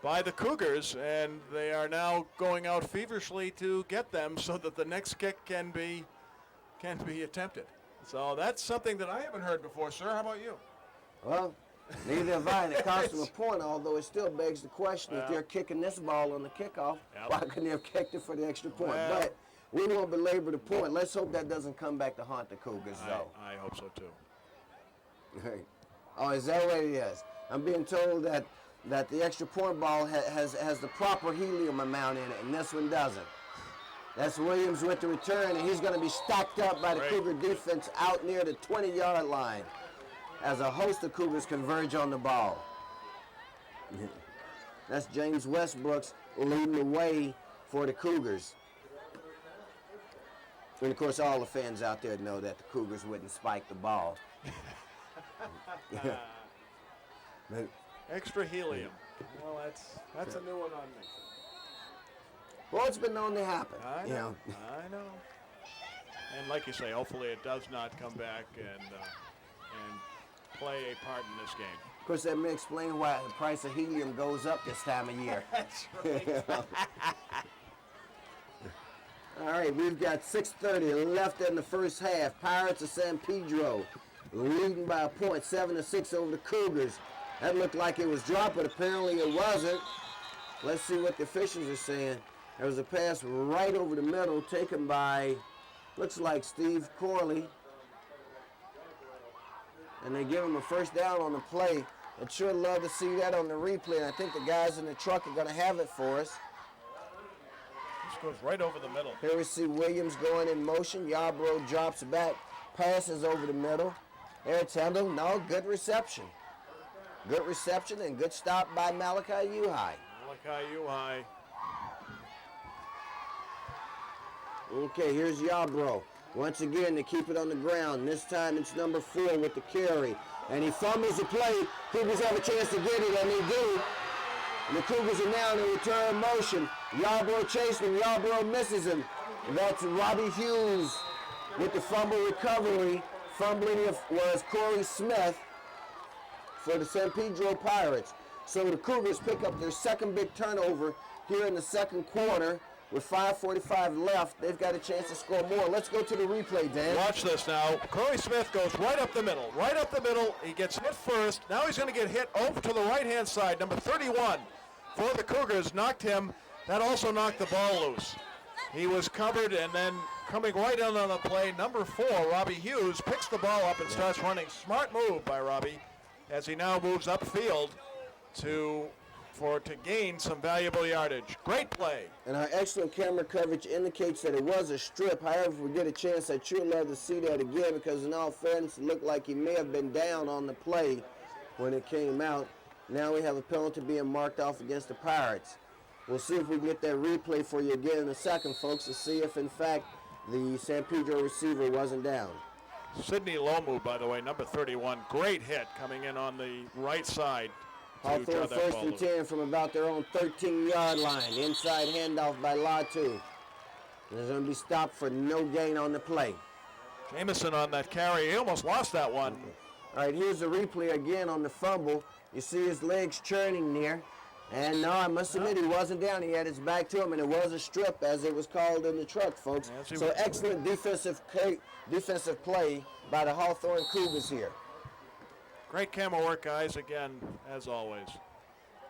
Speaker 2: by the Cougars, and they are now going out feverishly to get them so that the next kick can be attempted. So that's something that I haven't heard before, sir. How about you?
Speaker 1: Well, Neither have I, and it cost them a point, although it still begs the question, if they're kicking this ball on the kickoff, why couldn't they have kicked it for the extra point? But we won't belabor the point. Let's hope that doesn't come back to haunt the Cougars, though.
Speaker 2: I hope so, too.
Speaker 1: Oh, is that what it is? I'm being told that the extra point ball has the proper helium amount in it, and this one doesn't. That's Williams with the return, and he's going to be stacked up by the Cougar defense out near the 20-yard line as a host of Cougars converge on the ball. That's James Westbrooks leading the way for the Cougars. And, of course, all the fans out there know that the Cougars wouldn't spike the ball.
Speaker 2: Extra helium. Well, that's a new one on me.
Speaker 1: Well, it's been known to happen.
Speaker 2: I know. And like you say, hopefully it does not come back and play a part in this game.
Speaker 1: Of course, that may explain why the price of helium goes up this time of year.
Speaker 2: That's right.
Speaker 1: All right, we've got 6:30 left in the first half. Pirates of San Pedro leading by a point, 7-6 over the Cougars. That looked like it was dropped, but apparently it wasn't. Let's see what the officials are saying. There was a pass right over the middle taken by, looks like Steve Corley. And they give him a first down on the play. I'd sure love to see that on the replay, and I think the guys in the truck are going to have it for us.
Speaker 2: This goes right over the middle.
Speaker 1: Here we see Williams going in motion. Yarbrough drops back, passes over the middle. There it's handled. No, good reception. Good reception and good stop by Malachi Uhai.
Speaker 2: Malachi Uhai.
Speaker 1: Okay, here's Yarbrough. Once again, to keep it on the ground. This time it's number 4 with the carry. And he fumbles the play. Cougars have a chance to get it, and they do. And the Cougars are now in a return motion. Yarbrough chasing him. Yarbrough misses him. That's Robbie Hughes with the fumble recovery. Fumbling was Corey Smith for the San Pedro Pirates. So the Cougars pick up their second big turnover here in the second quarter. With 5:45 left, they've got a chance to score more. Let's go to the replay, Dan.
Speaker 2: Watch this now. Corey Smith goes right up the middle. Right up the middle. He gets hit first. Now he's going to get hit over to the right-hand side. Number 31 for the Cougars knocked him. That also knocked the ball loose. He was covered, and then coming right in on the play, number 4, Robbie Hughes, picks the ball up and starts running. Smart move by Robbie as he now moves upfield to gain some valuable yardage. Great play.
Speaker 1: And our excellent camera coverage indicates that it was a strip. However, if we get a chance, I'd sure love to see that again because in all fairness, it looked like he may have been down on the play when it came out. Now we have a penalty being marked off against the Pirates. We'll see if we can get that replay for you again in a second, folks, to see if, in fact, the San Pedro receiver wasn't down.
Speaker 2: Sidney Lomu, by the way, number 31. Great hit coming in on the right side.
Speaker 1: Hawthorne first and 10 from about their own 13-yard line. Inside handoff by Latu. There's going to be stopped for no gain on the play.
Speaker 2: Jamison on that carry. He almost lost that one.
Speaker 1: Okay. All right, here's the replay again on the fumble. You see his legs churning there. And no, I must admit he wasn't down. He had his back to him, and it was a strip as it was called in the truck, folks. Yeah, so excellent defensive play by the Hawthorne Cougars here.
Speaker 2: Great camera work, guys, again, as always.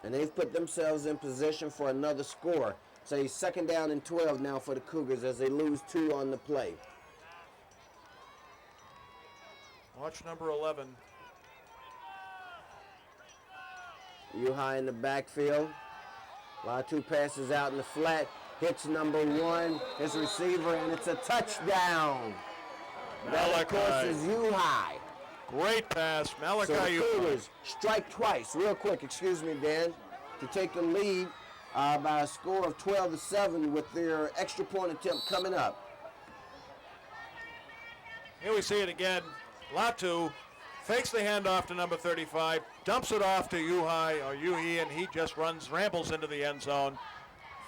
Speaker 1: And they've put themselves in position for another score. So it's second down and 12 now for the Cougars as they lose 2 on the play.
Speaker 2: Watch number 11.
Speaker 1: Uhai in the backfield. Latu passes out in the flat. Hits number 1, his receiver, and it's a touchdown. That, of course, is Uhai.
Speaker 2: Great pass, Malachi.
Speaker 1: So the Cougars strike twice, real quick, excuse me, Dan, to take the lead by a score of 12-7 with their extra point attempt coming up.
Speaker 2: Here we see it again. Latu fakes the handoff to number 35, dumps it off to Uhi, and he just rambles into the end zone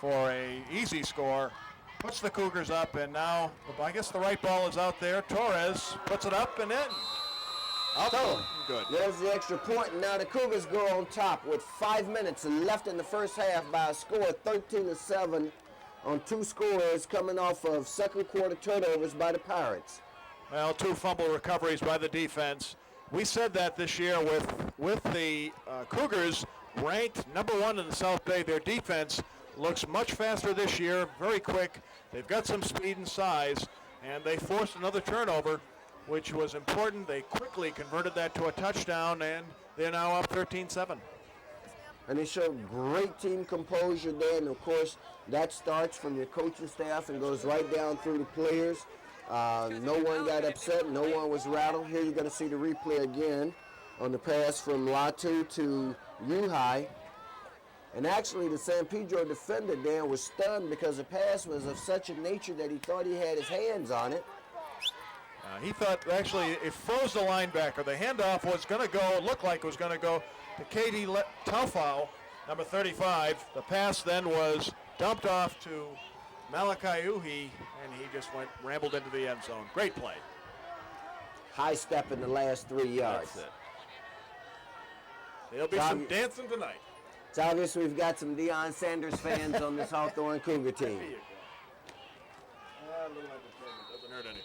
Speaker 2: for a easy score. Puts the Cougars up, and now I guess the right ball is out there. Torres puts it up and in.
Speaker 1: So,
Speaker 2: good.
Speaker 1: There's the extra point, and now the Cougars go on top with 5 minutes left in the first half by a score of 13-7 on 2 scores coming off of second quarter turnovers by the Pirates.
Speaker 2: Well, 2 fumble recoveries by the defense. We said that this year with the Cougars ranked #1 in the South Bay. Their defense looks much faster this year, very quick. They've got some speed and size, and they forced another turnover, which was important. They quickly converted that to a touchdown, and they're now up 13-7.
Speaker 1: And they showed great team composure there, and of course, that starts from your coaching staff and goes right down through the players. No one got upset, no one was rattled. Here you're going to see the replay again on the pass from Latu to Uhi. And actually, the San Pedro defender there was stunned because the pass was of such a nature that he thought he had his hands on it.
Speaker 2: He thought, actually, it froze the linebacker. The handoff was going to go, looked like it was going to go to K.D. Taufau, number 35. The pass then was dumped off to Malachi Uhi, and he just rambled into the end zone. Great play.
Speaker 1: High step in the last 3 yards.
Speaker 2: That's it. There'll be some dancing tonight.
Speaker 1: It's obvious we've got some Deion Sanders fans on this Hawthorne Cougar team.
Speaker 2: A little entertainment doesn't hurt anyone.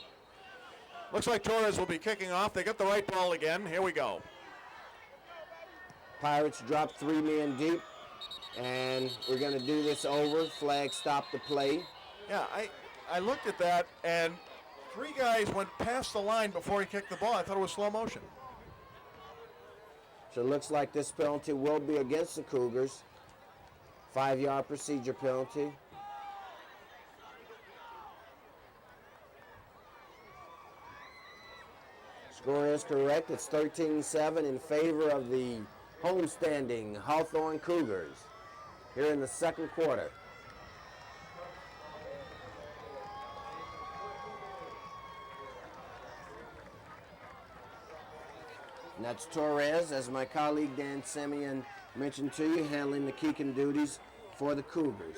Speaker 2: Looks like Torres will be kicking off. They got the right ball again. Here we go.
Speaker 1: Pirates dropped 3 men deep, and we're going to do this over. Flag stopped the play.
Speaker 2: Yeah, I looked at that, and 3 guys went past the line before he kicked the ball. I thought it was slow motion.
Speaker 1: So it looks like this penalty will be against the Cougars. 5-yard procedure penalty. Score is correct. It's 13-7 in favor of the homestanding Hawthorne Cougars here in the second quarter. And that's Torres, as my colleague Dan Semyon mentioned to you, handling the kicking duties for the Cougars.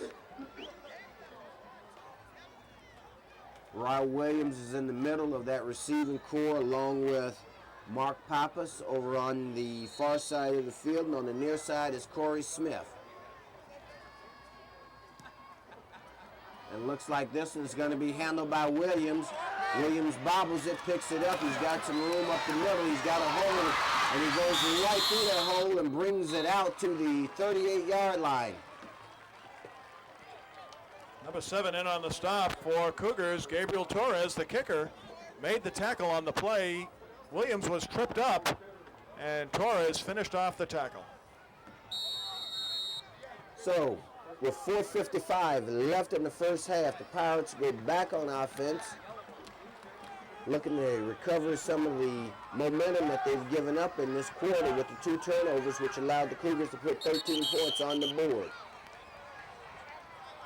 Speaker 1: Ryle Williams is in the middle of that receiving core along with Mark Pappas over on the far side of the field, and on the near side is Corey Smith. And looks like this one's going to be handled by Williams. Williams bobbles it, picks it up. He's got some room up the middle. He's got a hole, and he goes right through that hole and brings it out to the 38-yard line.
Speaker 2: Number 7 in on the stop for Cougars. Gabriel Torres, the kicker, made the tackle on the play. Williams was tripped up, and Torres finished off the tackle.
Speaker 1: So, with 4:55 left in the first half, the Pirates go back on offense, looking to recover some of the momentum that they've given up in this quarter with the 2 turnovers, which allowed the Cougars to put 13 points on the board.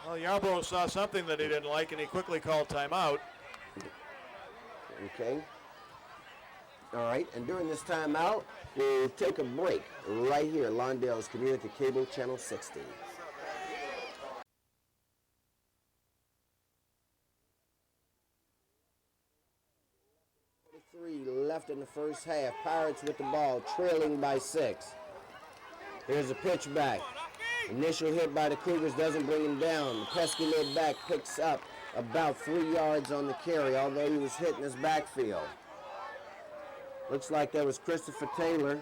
Speaker 2: Well, Yarbrough saw something that he didn't like, and he quickly called timeout.
Speaker 1: Okay. All right, and during this timeout, we'll take a break right here, Lawndale's Community Cable Channel 60. Left in the first half. Pirates with the ball, trailing by 6. Here's a pitch back. Initial hit by the Cougars doesn't bring him down. The pesky little back picks up about 3 yards on the carry, although he was hitting his backfield. Looks like that was Christopher Taylor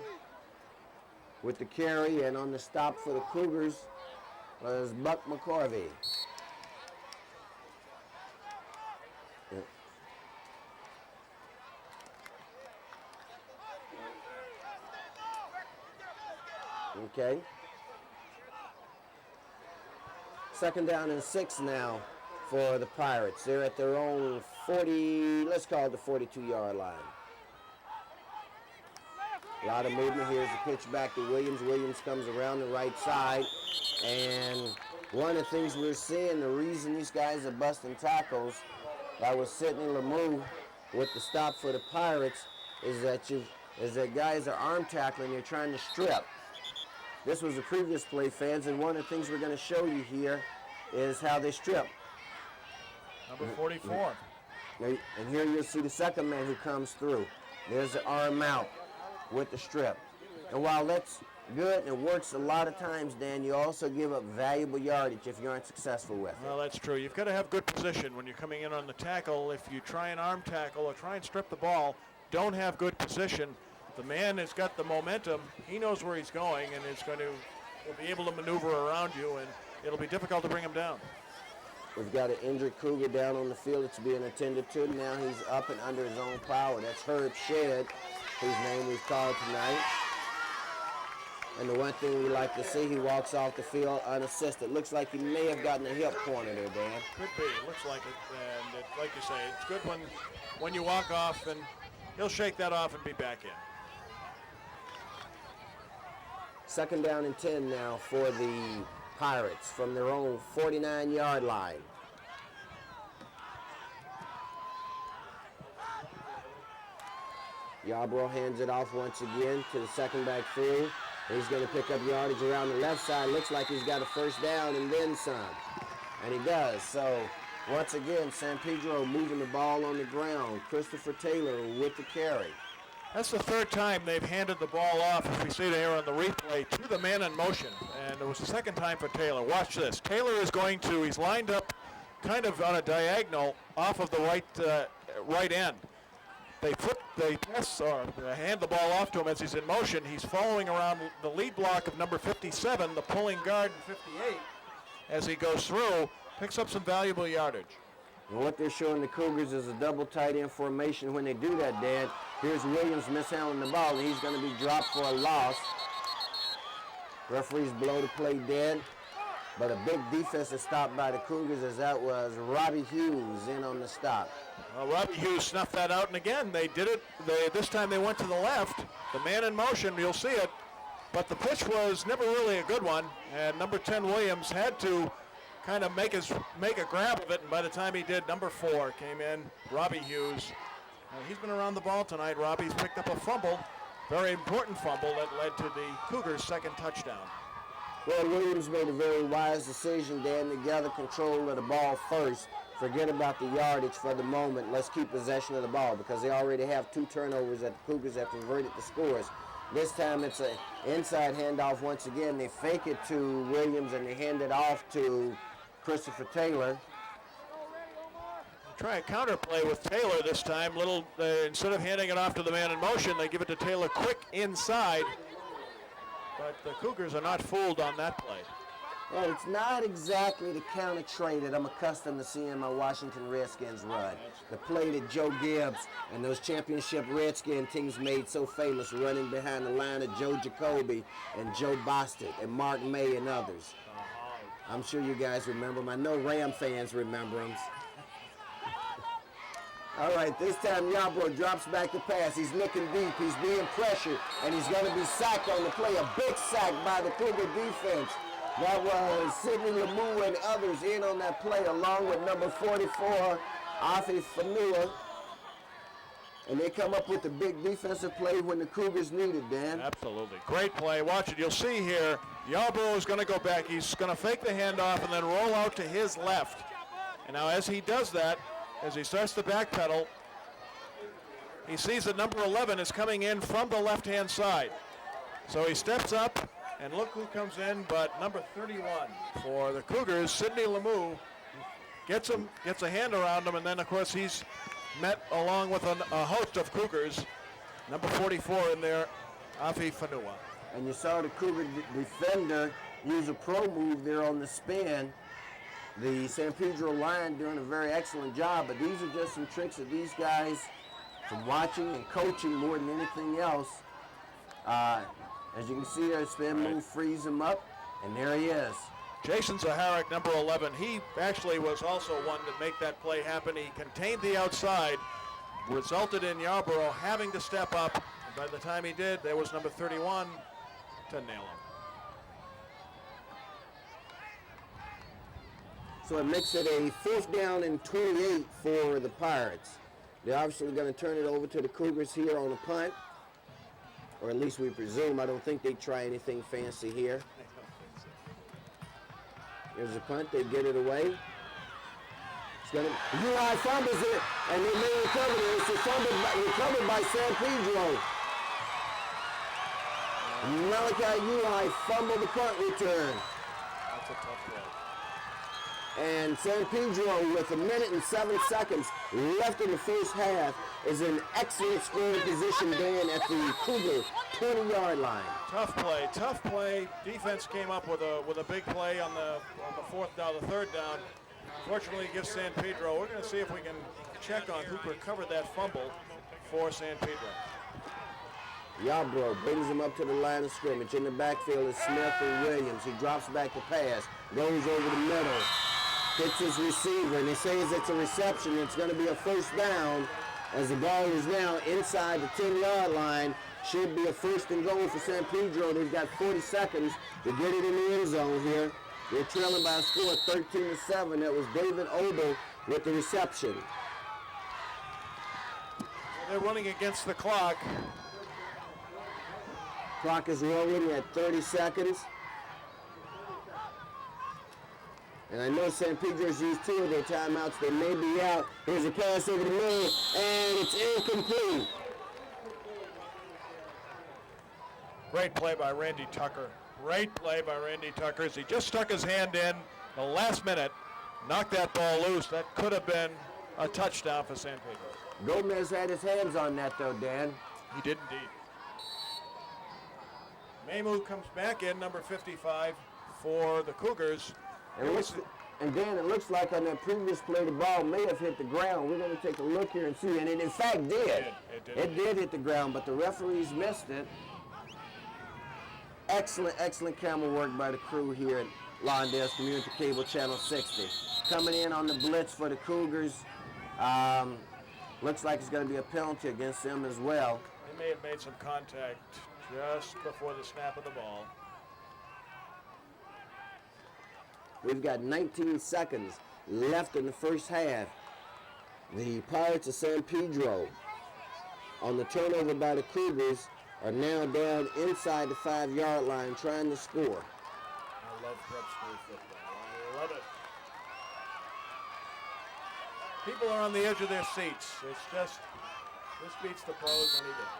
Speaker 1: with the carry, and on the stop for the Cougars was Buck McCorvey. Okay. Second down and 6 now for the Pirates. They're at their own 40, let's call it the 42-yard line. A lot of movement. Here's the pitch back to Williams. Williams comes around the right side. And one of the things we're seeing, the reason these guys are busting tackles, that was Sidney Lemieux with the stop for the Pirates, is that guys are arm tackling. They're trying to strip. This was a previous play, fans, and one of the things we're going to show you here is how they strip.
Speaker 2: Number 44.
Speaker 1: And here you'll see the second man who comes through. There's the arm out with the strip. And while that's good and it works a lot of times, Dan, you also give up valuable yardage if you aren't successful with it.
Speaker 2: Well, that's true. You've got to have good position when you're coming in on the tackle. If you try and arm tackle or try and strip the ball, don't have good position, the man has got the momentum. He knows where he's going and will be able to maneuver around you, and it'll be difficult to bring him down.
Speaker 1: We've got an injured Cougar down on the field that's being attended to. Now he's up and under his own power. That's Herb Shedd, whose name we've called tonight. And the one thing we like to see, he walks off the field unassisted. Looks like he may have gotten a hip corner there, Dan.
Speaker 2: Could be. It looks like it. And like you say, it's good when you walk off, and he'll shake that off and be back in.
Speaker 1: Second down and 10 now for the Pirates from their own 49-yard line. Yarbrough hands it off once again to the second backfield. He's going to pick up yardage around the left side. Looks like he's got a first down and then some. And he does. So, once again, San Pedro moving the ball on the ground. Christopher Taylor with the carry.
Speaker 2: That's the third time they've handed the ball off, if we see it here on the replay, to the man in motion. And it was the second time for Taylor. Watch this. Taylor is he's lined up kind of on a diagonal off of the right end. They hand the ball off to him as he's in motion. He's following around the lead block of number 57, the pulling guard in 58, as he goes through, picks up some valuable yardage.
Speaker 1: And what they're showing the Cougars is a double tight end formation when they do that, Dan. Here's Williams mishandling the ball, and he's going to be dropped for a loss. Referees blow the play dead, but a big defensive stop by the Cougars, as that was Robbie Hughes in on the stop.
Speaker 2: Robbie Hughes snuffed that out, and again, they did it. This time they went to the left. The man in motion, you'll see it, but the pitch was never really a good one, and number 10 Williams had to kind of make a grab of it, and by the time he did, number 4 came in, Robbie Hughes. He's been around the ball tonight. Robbie's picked up a fumble, very important fumble that led to the Cougars' second touchdown.
Speaker 1: Well, Williams made a very wise decision, Dan, to gather control of the ball first. Forget about the yardage for the moment. Let's keep possession of the ball, because they already have 2 turnovers that the Cougars have converted to scores. This time it's an inside handoff once again. They fake it to Williams, and they hand it off to Christopher Taylor.
Speaker 2: Try a counterplay with Taylor this time. Instead of handing it off to the man in motion, they give it to Taylor quick inside. But the Cougars are not fooled on that play.
Speaker 1: Well, it's not exactly the counter trade that I'm accustomed to seeing my Washington Redskins run. The play that Joe Gibbs and those championship Redskin teams made so famous, running behind the line of Joe Jacoby and Joe Bostic and Mark May and others. I'm sure you guys remember them. I know Ram fans remember them. All right, this time Yarbrough drops back the pass. He's looking deep. He's being pressured, and he's going to be sacked on the play. A big sack by the Cougar defense. That was Sidney Lemieux and others in on that play, along with number 44, Afi Fanua. And they come up with the big defensive play when the Cougars need it, Dan.
Speaker 2: Absolutely. Great play. Watch it. You'll see here, Yarbrough is going to go back. He's going to fake the handoff and then roll out to his left. And now as he does that, as he starts to backpedal, he sees that number 11 is coming in from the left-hand side. So he steps up, and look who comes in, but number 31 for the Cougars, Sidney Lemieux, gets a hand around him, and then, of course, he's met along with a host of Cougars. Number 44 in there, Afi Fanua.
Speaker 1: And you saw the Cougar defender use a pro move there on the spin. The San Pedro line doing a very excellent job, but these are just some tricks that these guys, from watching and coaching more than anything else, as you can see there, spin move frees him up, and there he is.
Speaker 2: Jason Zaharik, number 11, he actually was also one to make that play happen. He contained the outside, resulted in Yarbrough having to step up. And by the time he did, there was number 31 to nail him.
Speaker 1: So it makes it a 4th down and 28 for the Pirates. They're obviously going to turn it over to the Cougars here on a punt, or at least we presume. I don't think they try anything fancy here. There's a punt. They get it away. It's going to. UI fumbles it, and they may recover it. It's recovered by San Pedro. Malachi UI fumbled the punt return.
Speaker 2: That's a tough play.
Speaker 1: And San Pedro, with 1 minute and 7 seconds left in the first half, is in excellent scoring position, Dan, at the Cougar 20-yard line.
Speaker 2: Tough play. Defense came up with a big play on the fourth down, the third down. Fortunately, it gives San Pedro. We're going to see if we can check on who recovered that fumble for San Pedro.
Speaker 1: Yarbrough brings him up to the line of scrimmage. In the backfield is Smith and Williams. He drops back the pass, goes over the middle, hits his receiver, and he says it's a reception. It's going to be a first down as the ball is now inside the 10-yard line. Should be a first and goal for San Pedro. They've got 40 seconds to get it in the end zone here. They're trailing by a score of 13-7. That was David Obel with the reception.
Speaker 2: They're running against the clock.
Speaker 1: Clock is rolling at 30 seconds. And I know San Pedro's used 2 of their timeouts. They may be out. Here's a pass over the middle, and it's incomplete.
Speaker 2: Great play by Randy Tucker. As he just stuck his hand in the last minute, knocked that ball loose. That could have been a touchdown for San Pedro.
Speaker 1: Gomez had his hands on that, though, Dan.
Speaker 2: He did indeed. Mamu comes back in, number 55, for the Cougars.
Speaker 1: And Dan, it looks like on that previous play, the ball may have hit the ground. We're going to take a look here and see. And it, in fact, did. It did hit the ground, but the referees missed it. Excellent camera work by the crew here at Lawndale's Community Cable Channel 60. Coming in on the blitz for the Cougars. Looks like it's going to be a penalty against them as well.
Speaker 2: They may have made some contact just before the snap of the ball.
Speaker 1: We've got 19 seconds left in the first half. The Pirates of San Pedro, on the turnover by the Cougars, are now down inside the 5-yard line trying to score.
Speaker 2: I love prep school football. I love it. People are on the edge of their seats. It's just, this beats the pros any day.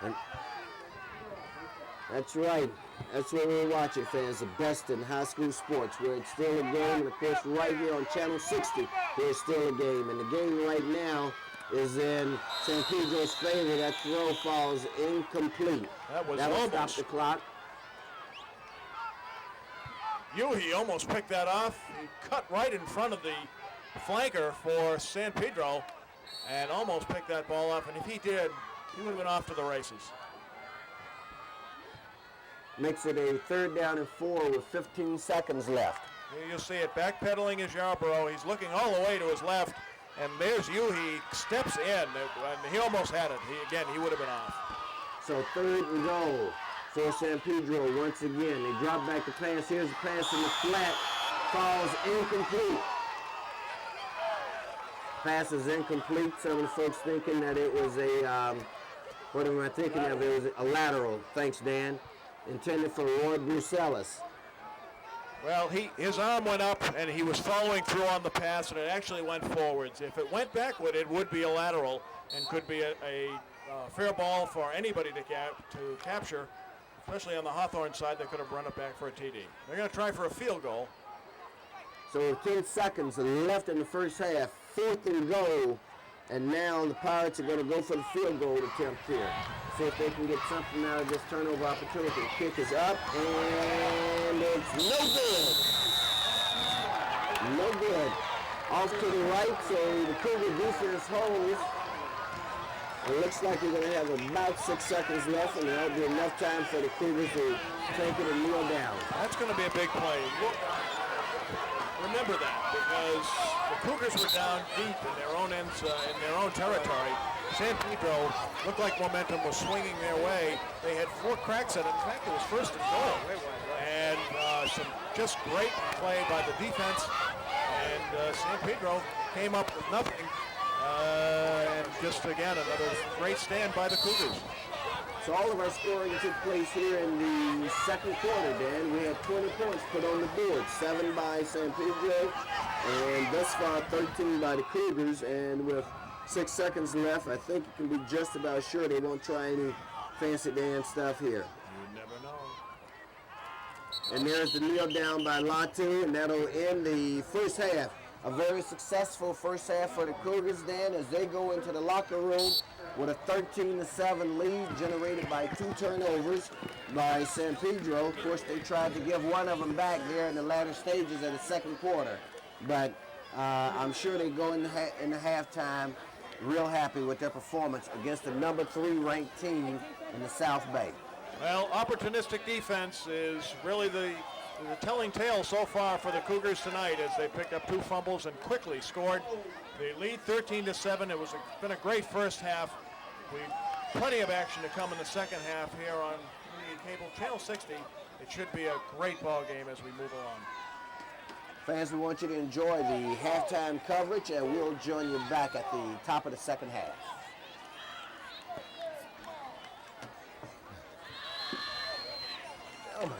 Speaker 1: And that's right. That's what we're watching, fans. The best in high school sports, where it's still a game. And, of course, right here on Channel 60, there's still a game. And the game right now is in San Pedro's favor. That throw falls incomplete.
Speaker 2: That will
Speaker 1: stop the clock.
Speaker 2: He almost picked that off. He cut right in front of the flanker for San Pedro and almost picked that ball off. And if he did, he would have been off to the races.
Speaker 1: Makes it a 3rd down and 4 with 15 seconds left.
Speaker 2: Here you'll see it. Backpedaling is Yarbrough. He's looking all the way to his left. And there's He steps in. And he almost had it. He would have been off.
Speaker 1: So 3rd and goal for San Pedro once again. They drop back the pass. Here's the pass in the flat. Falls incomplete. Pass is incomplete. Some of the folks thinking that it was a, what am I thinking of? It was a lateral. Thanks, Dan. Intended for Roy Brucelis.
Speaker 2: Well, his arm went up, and he was following through on the pass, and it actually went forwards. If it went backward, it would be a lateral and could be a fair ball for anybody to capture, especially on the Hawthorne side. They could have run it back for a TD. They're going to try for a field goal.
Speaker 1: So 10 seconds left in the first half. 4th and goal. And now the Pirates are going to go for the field goal attempt here. See if they can get something out of this turnover opportunity. The kick is up, and it's no good. No good. Off to the right, so the Cougar defense holds. It looks like we're going to have about 6 seconds left, and that'll be enough time for the Cougars to take it and kneel down.
Speaker 2: That's going to be a big play. Remember that, because the Cougars were down deep in their own territory. San Pedro looked like momentum was swinging their way. They had 4 cracks at it. In fact, it was 1st and goal. And some just great play by the defense. And San Pedro came up with nothing. And just, again, another great stand by the Cougars.
Speaker 1: So all of our scoring took place here in the 2nd quarter, Dan. We had 20 points put on the board, 7 by San Pedro, and thus far 13 by the Cougars. And with 6 seconds left, I think you can be just about sure they won't try any fancy Dan stuff here.
Speaker 2: You never
Speaker 1: And there's the kneel down by Latu, and that'll end the first half. A very successful first half for the Cougars then as they go into the locker room with a 13-7 lead generated by 2 turnovers by San Pedro. Of course, they tried to give one of them back there in the latter stages of the second quarter. But I'm sure they go in the halftime real happy with their performance against the number 3 ranked team in the South Bay.
Speaker 2: Well, opportunistic defense is really the telling tale so far for the Cougars tonight as they picked up 2 fumbles and quickly scored. They lead 13-7. It was been a great first half. Plenty of action to come in the second half here on cable channel 60. It should be a great ball game as we move along.
Speaker 1: Fans, we want you to enjoy the halftime coverage, and we'll join you back at the top of the second half. Oh my.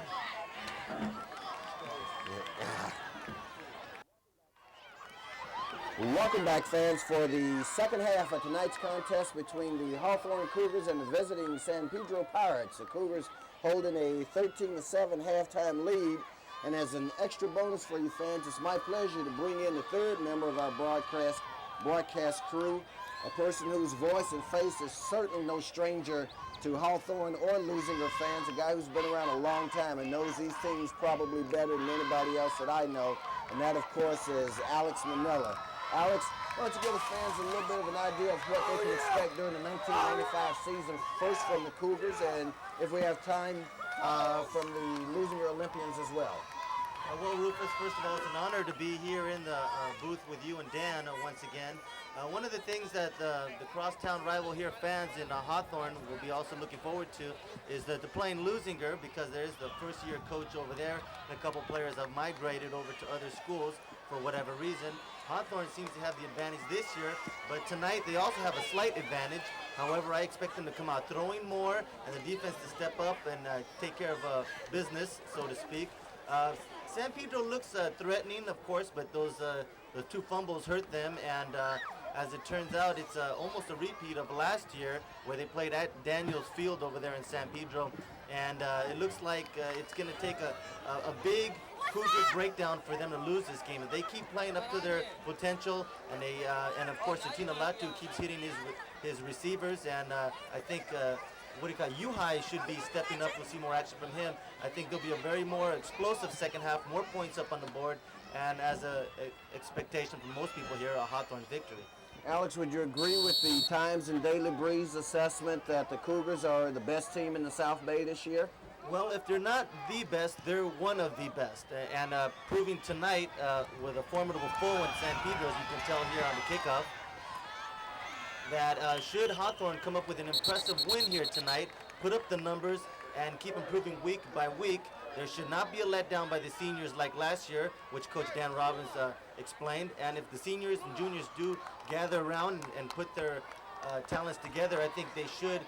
Speaker 1: Welcome back, fans, for the second half of tonight's contest between the Hawthorne Cougars and the visiting San Pedro Pirates. The Cougars holding a 13-7 halftime lead. And as an extra bonus for you fans, it's my pleasure to bring in the third member of our broadcast crew, a person whose voice and face is certainly no stranger to Hawthorne or Lusinger fans, a guy who's been around a long time and knows these teams probably better than anybody else that I know, and that, of course, is Alex Manila. Alex, why don't you give the fans a little bit of an idea of what they can expect during the 1995 season, first from the Cougars, and if we have time, from the Lusinger Olympians as well.
Speaker 4: Well, Rufus, first of all, it's an honor to be here in the booth with you and Dan once again. One of the things that the crosstown rival here fans in Hawthorne will be also looking forward to is to playing Lusinger, because there's the first-year coach over there, and a couple players have migrated over to other schools for whatever reason. Hawthorne seems to have the advantage this year, but tonight they also have a slight advantage. However, I expect them to come out throwing more and the defense to step up and take care of business, so to speak. San Pedro looks threatening, of course, but the 2 fumbles hurt them, and as it turns out, it's almost a repeat of last year where they played at Daniels Field over there in San Pedro, and it looks like it's going to take a big Cougar breakdown for them to lose this game. If they keep playing up to their potential, and of course, Tina Latu keeps hitting his receivers, and I think Yuhai should be stepping up. We'll see more action from him. I think there'll be a very more explosive second half, more points up on the board, and as a expectation from most people here, a Hawthorne victory.
Speaker 1: Alex, would you agree with the Times and Daily Breeze assessment that the Cougars are the best team in the South Bay this year?
Speaker 4: Well, if they're not the best, they're one of the best. And proving tonight with a formidable foe in San Pedro, as you can tell here on the kickoff, that should Hawthorne come up with an impressive win here tonight, put up the numbers, and keep improving week by week, there should not be a letdown by the seniors like last year, which Coach Dan Robbins explained. And if the seniors and juniors do gather around and put their talents together, I think they should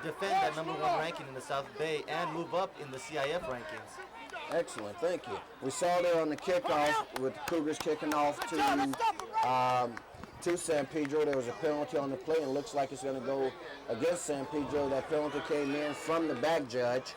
Speaker 4: defend that number 1 ranking in the South Bay and move up in the CIF rankings.
Speaker 1: Excellent, thank you. We saw there on the kickoff with the Cougars kicking off to San Pedro. There was a penalty on the play, and it looks like it's going to go against San Pedro. That penalty came in from the back judge.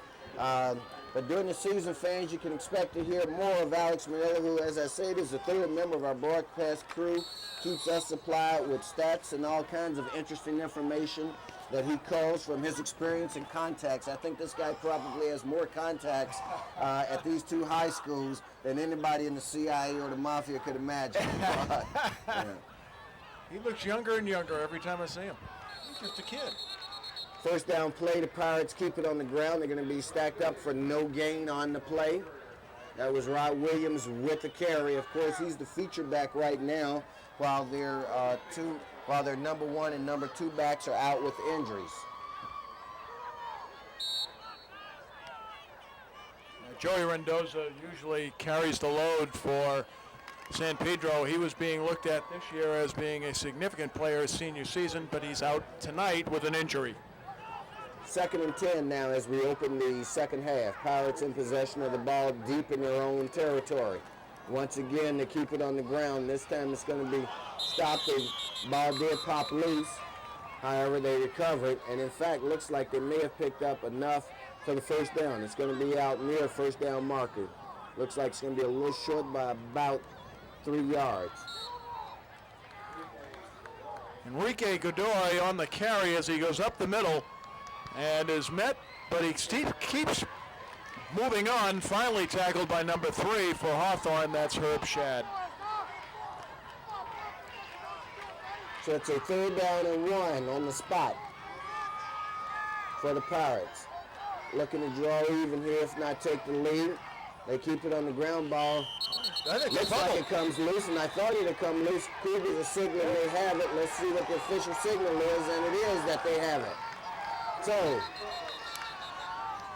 Speaker 1: But during the season, fans, you can expect to hear more of Alex Manila, who, as I said, is the third member of our broadcast crew, keeps us supplied with stats and all kinds of interesting information that he calls from his experience and contacts. I think this guy probably has more contacts at these 2 high schools than anybody in the CIA or the Mafia could imagine. Yeah.
Speaker 2: He looks younger and younger every time I see him. He's just a kid.
Speaker 1: First down play, the Pirates keep it on the ground. They're going to be stacked up for no gain on the play. That was Rod Williams with the carry. Of course, he's the feature back right now while their number 1 and number 2 backs are out with injuries.
Speaker 2: Joey Rendoza usually carries the load for San Pedro. He was being looked at this year as being a significant player his senior season, but he's out tonight with an injury.
Speaker 1: 2nd and 10 now as we open the second half. Pirates in possession of the ball deep in their own territory. Once again, they keep it on the ground. This time it's going to be stopped. The ball did pop loose. However, they recovered, and in fact, looks like they may have picked up enough for the first down. It's going to be out near first down marker. Looks like it's going to be a little short by about 3 yards.
Speaker 5: Enrique Godoy on the carry as he goes up the middle and is met, but he keeps moving on. Finally tackled by number 3 for Hawthorne. That's Herb Shad.
Speaker 1: So it's a 3rd down and 1 on the spot for the Pirates. Looking to draw even here, if not take the lead. They keep it on the ground ball. Looks like it comes loose, and I thought it had come loose. Cougars are signaling they have it. Let's see what the official signal is, and it is that they have it. So,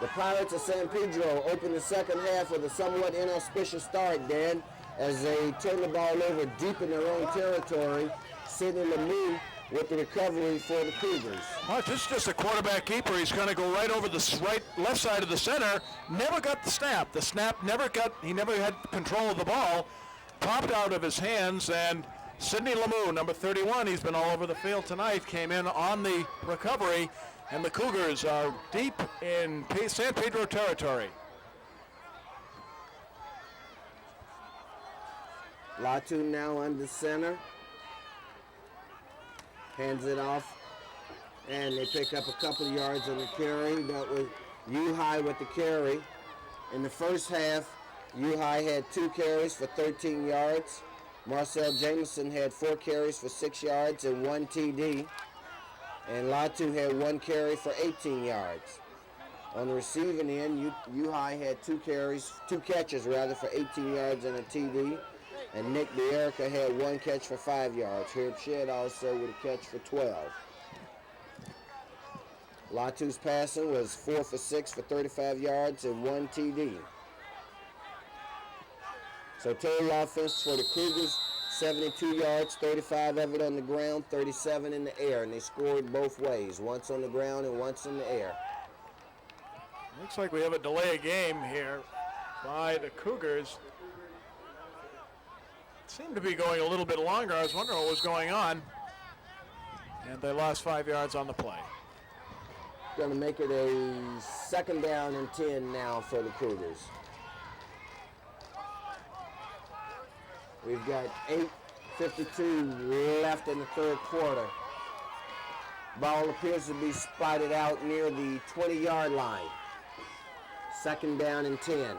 Speaker 1: the Pirates of San Pedro open the second half with a somewhat inauspicious start, Dan, as they turn the ball over deep in their own territory. Sidney Lemieux with the recovery for the Cougars.
Speaker 5: Well, this is just a quarterback keeper. He's going to go right over the left side of the center. Never got the snap. The snap he never had control of the ball. Popped out of his hands, and Sidney Lemieux, number 31, he's been all over the field tonight, came in on the recovery, and the Cougars are deep in San Pedro territory.
Speaker 1: Latu now under center. Hands it off, and they pick up a couple of yards on the carry. That was U-High with the carry. In the first half, U-High had 2 carries for 13 yards. Marcel Jameson had 4 carries for 6 yards and 1 TD. And Latu had 1 carry for 18 yards. On the receiving end, U-High had 2 catches for 18 yards and a TD. And Nick DeErica had 1 catch for 5 yards. Herb Shedd also with a catch for 12. Latu's passing was 4 for 6 for 35 yards and 1 TD. So total offense for the Cougars, 72 yards, 35 of it on the ground, 37 in the air. And they scored both ways, once on the ground and once in the air.
Speaker 5: Looks like we have a delay of game here by the Cougars. Seemed to be going a little bit longer. I was wondering what was going on. And they lost 5 yards on the play.
Speaker 1: Going to make it a 2nd down and 10 now for the Cougars. We've got 8:52 left in the 3rd quarter. Ball appears to be spotted out near the 20-yard line. 2nd down and 10.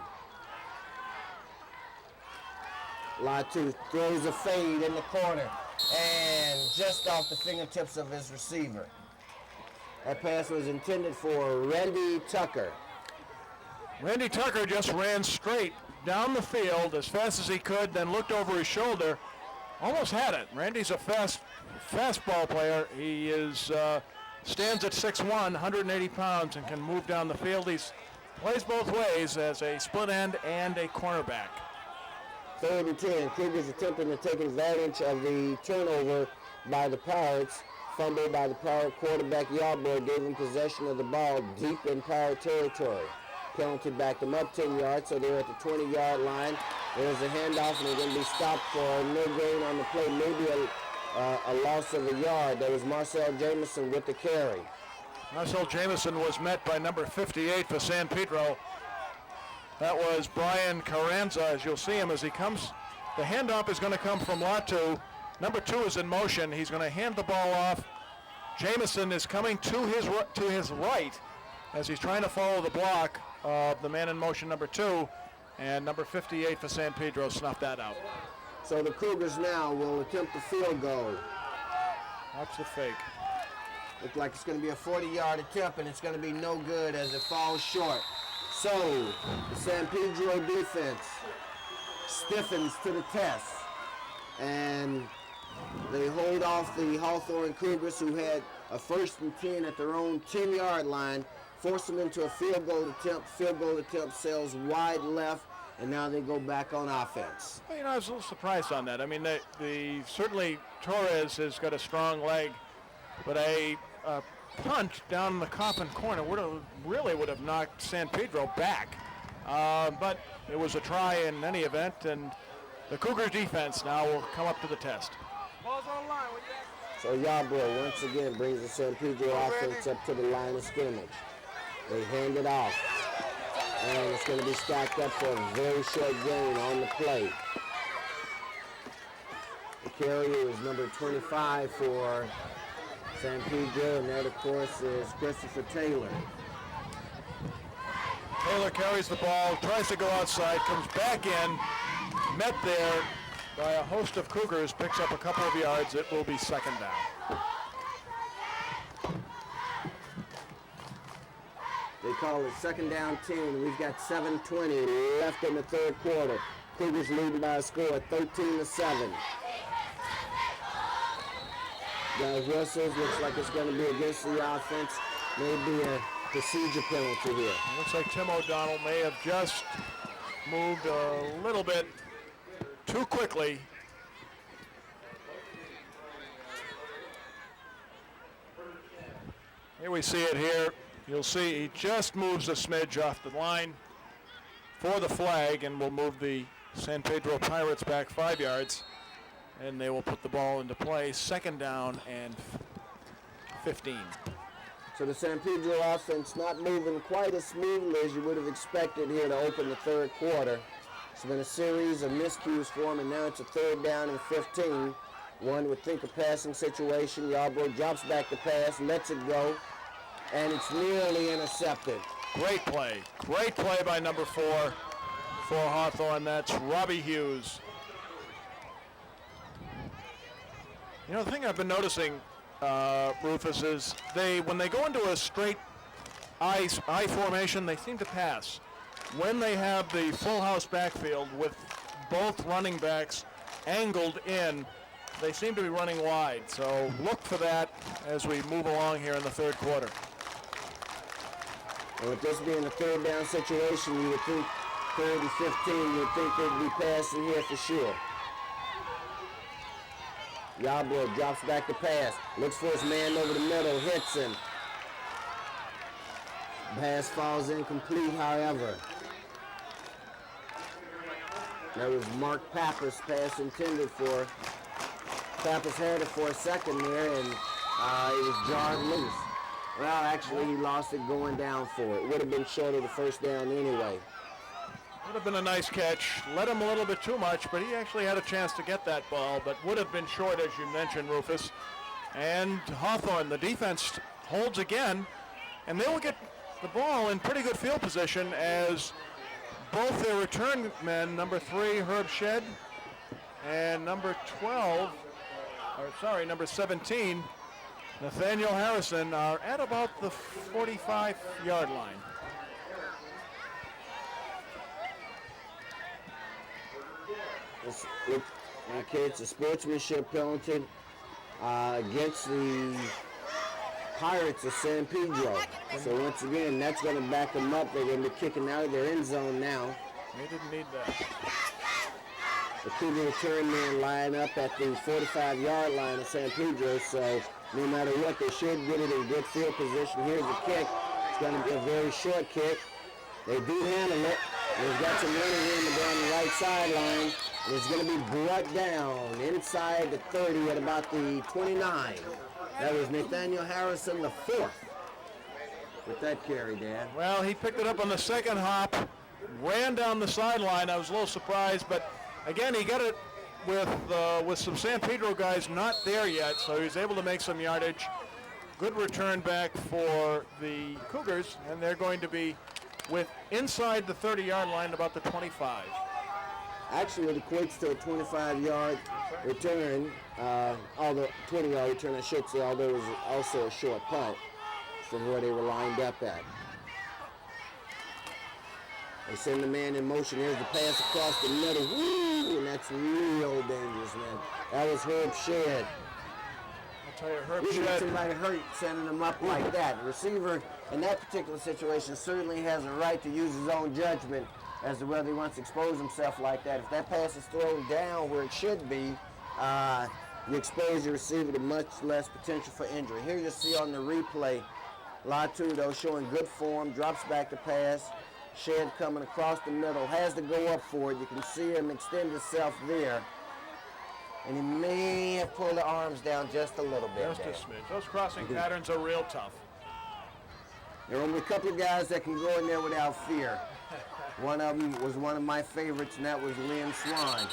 Speaker 1: Latu throws a fade in the corner and just off the fingertips of his receiver. That pass was intended for Randy Tucker.
Speaker 5: Randy Tucker just ran straight down the field as fast as he could, then looked over his shoulder, almost had it. Randy's a fast ball player. He stands at 6'1", 180 pounds, and can move down the field. He plays both ways as a split end and a cornerback.
Speaker 1: 3rd and 10. Cougars attempting to take advantage of the turnover by the Pirates. Fumble by the Pirate quarterback Yarbrough gave him possession of the ball deep in Pirate territory. Penalty backed them up 10 yards, so they're at the 20-yard line. There's a handoff, and they're going to be stopped for no gain on the play, maybe a loss of a yard. There was Marcel Jameson with the carry.
Speaker 5: Marcel Jameson was met by number 58 for San Pedro. That was Brian Carranza, as you'll see him as he comes. The handoff is going to come from Latu. Number 2 is in motion. He's going to hand the ball off. Jameson is coming to his right as he's trying to follow the block of the man in motion, number 2. And number 58 for San Pedro snuffed that out.
Speaker 1: So the Cougars now will attempt the field goal.
Speaker 5: Watch the fake.
Speaker 1: Looks like it's going to be a 40-yard attempt, and it's going to be no good as it falls short. So the San Pedro defense stiffens to the test, and they hold off the Hawthorne Cougars, who had a 1st and 10 at their own 10-yard line, force them into a field goal attempt. Field goal attempt sails wide left, and now they go back on offense.
Speaker 5: Well, I was a little surprised on that. I mean, certainly Torres has got a strong leg, but a punt down the Coffin corner would have knocked San Pedro back. But it was a try in any event, and the Cougars defense now will come up to the test.
Speaker 1: So Yarbrough once again brings the San Pedro offense up to the line of scrimmage. They hand it off. And it's going to be stacked up for a very short gain on the play. The carrier is number 25 for San Pedro, and that, of course, is Christopher Taylor.
Speaker 5: Taylor carries the ball, tries to go outside, comes back in, met there by a host of Cougars, picks up a couple of yards. It will be second down.
Speaker 1: They call it second down 10. We've got 7:20 left in the third quarter. Cougars leading by a score of 13-7. Guys, whistles, looks like it's going to be against the offense. Maybe a procedure penalty here.
Speaker 5: It looks like Tim O'Donnell may have just moved a little bit too quickly. Here we see it here. You'll see he just moves a smidge off the line for the flag, and will move the San Pedro Pirates back 5 yards, and they will put the ball into play. Second down and 15.
Speaker 1: So the San Pedro offense not moving quite as smoothly as you would have expected here to open the third quarter. It's been a series of miscues for them, and now it's a third down and 15. One would think a passing situation. Yarbrough drops back the pass, lets it go, and it's nearly intercepted.
Speaker 5: Great play by number 4 for Hawthorne. That's Robbie Hughes. You know, the thing I've been noticing, Rufus, is when they go into a straight I formation, they seem to pass. When they have the full house backfield with both running backs angled in, they seem to be running wide. So look for that as we move along here in the third quarter.
Speaker 1: And with this being a third down situation, you would think 3rd and 15, you would think they'd be passing here for sure. Yarbrough drops back the pass, looks for his man over the middle, hits him. Pass falls incomplete, however. That was Mark Pappas' pass intended for. Pappas had it for a second there, and it was jarred loose. Well, actually, he lost it going down for it. Would have been short of the first down anyway.
Speaker 5: Would have been a nice catch. Led him a little bit too much, but he actually had a chance to get that ball, but would have been short, as you mentioned, Rufus. And Hawthorne, the defense holds again, and they will get the ball in pretty good field position as both their return men, number 3, Herb Shedd, and number 17, Nathaniel Harrison, are at about the 45-yard line.
Speaker 1: Okay, it's a sportsmanship penalty against the Pirates of San Pedro. So once again, that's going to back them up. They're going to be kicking out of their end zone now.
Speaker 5: They didn't need that.
Speaker 1: The Cougar return men line up at the 45-yard line of San Pedro, so no matter what, they should get it in good field position. Here's the kick. It's going to be a very short kick. They do handle it. They've got some running room down the right sideline. It's going to be brought down inside the 30 at about the 29. That was Nathaniel Harrison, the 4th, with that carry, Dan.
Speaker 5: Well, he picked it up on the second hop, ran down the sideline. I was a little surprised, but again, he got it with some San Pedro guys not there yet, so he was able to make some yardage. Good return back for the Cougars, and they're going to be inside the 30-yard line, about the 25.
Speaker 1: Actually, it equates to a 25-yard return, although 20-yard return, I should say, although it was also a short punt from where they were lined up at. They send the man in motion. Here's the pass across the middle. Woo! And that's real dangerous, man. That was Herb Shedd.
Speaker 5: I'll tell you, Herb
Speaker 1: Shedd. Somebody hurt sending him up like that. The receiver in that particular situation certainly has a right to use his own judgment as to whether he wants to expose himself like that. If that pass is thrown down where it should be, you expose your receiver to much less potential for injury. Here you see on the replay, Latudo showing good form, drops back the pass. Shedd coming across the middle, has to go up for it. You can see him extend himself there. And he may have pulled the arms down just a little bit.
Speaker 5: Just a smidge. Those crossing patterns are real tough.
Speaker 1: There are only a couple of guys that can go in there without fear. One of them was one of my favorites, and that was Lynn Swan.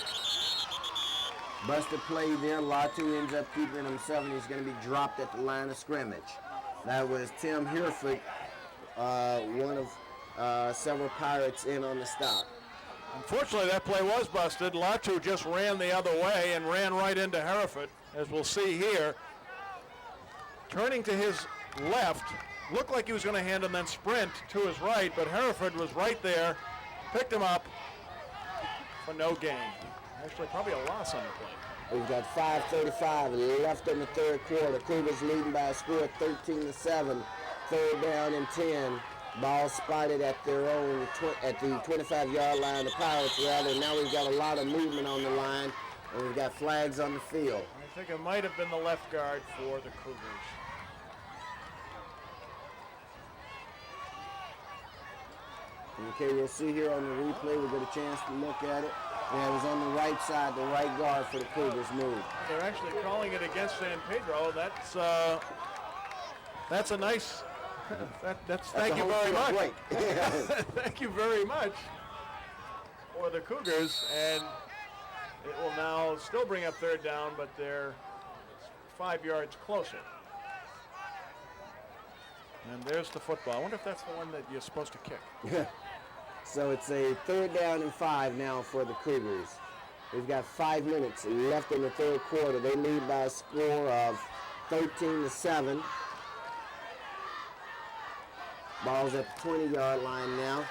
Speaker 1: Busted play there. Latu ends up keeping himself, and he's going to be dropped at the line of scrimmage. That was Tim Hereford, one of several Pirates in on the stop.
Speaker 5: Unfortunately, that play was busted. Latu just ran the other way and ran right into Hereford, as we'll see here. Turning to his left, looked like he was going to hand him then sprint to his right, but Hereford was right there, picked him up for no gain. Actually, probably a loss on the play.
Speaker 1: We've got 5:35 left in the third quarter. Cougars leading by a score of 13-7. Third down and 10. Ball spotted at their own, at the 25-yard line. The Pirates rather. Now we've got a lot of movement on the line, and we've got flags on the field.
Speaker 5: I think it might have been the left guard for the Cougars.
Speaker 1: Okay, we'll see here on the replay. We'll get a chance to look at it. Yeah, it was on the right side, the right guard for the Cougars move.
Speaker 5: They're actually calling it against San Pedro. That's a nice. Thank you very much. Thank you very much for the Cougars, and it will now still bring up third down, but they're 5 yards closer. And there's the football. I wonder if that's the one that you're supposed to kick.
Speaker 1: So it's a third down and 5 now for the Cougars. We've got 5 minutes left in the third quarter. They lead by a score of 13-7. Ball's at the 20-yard line now.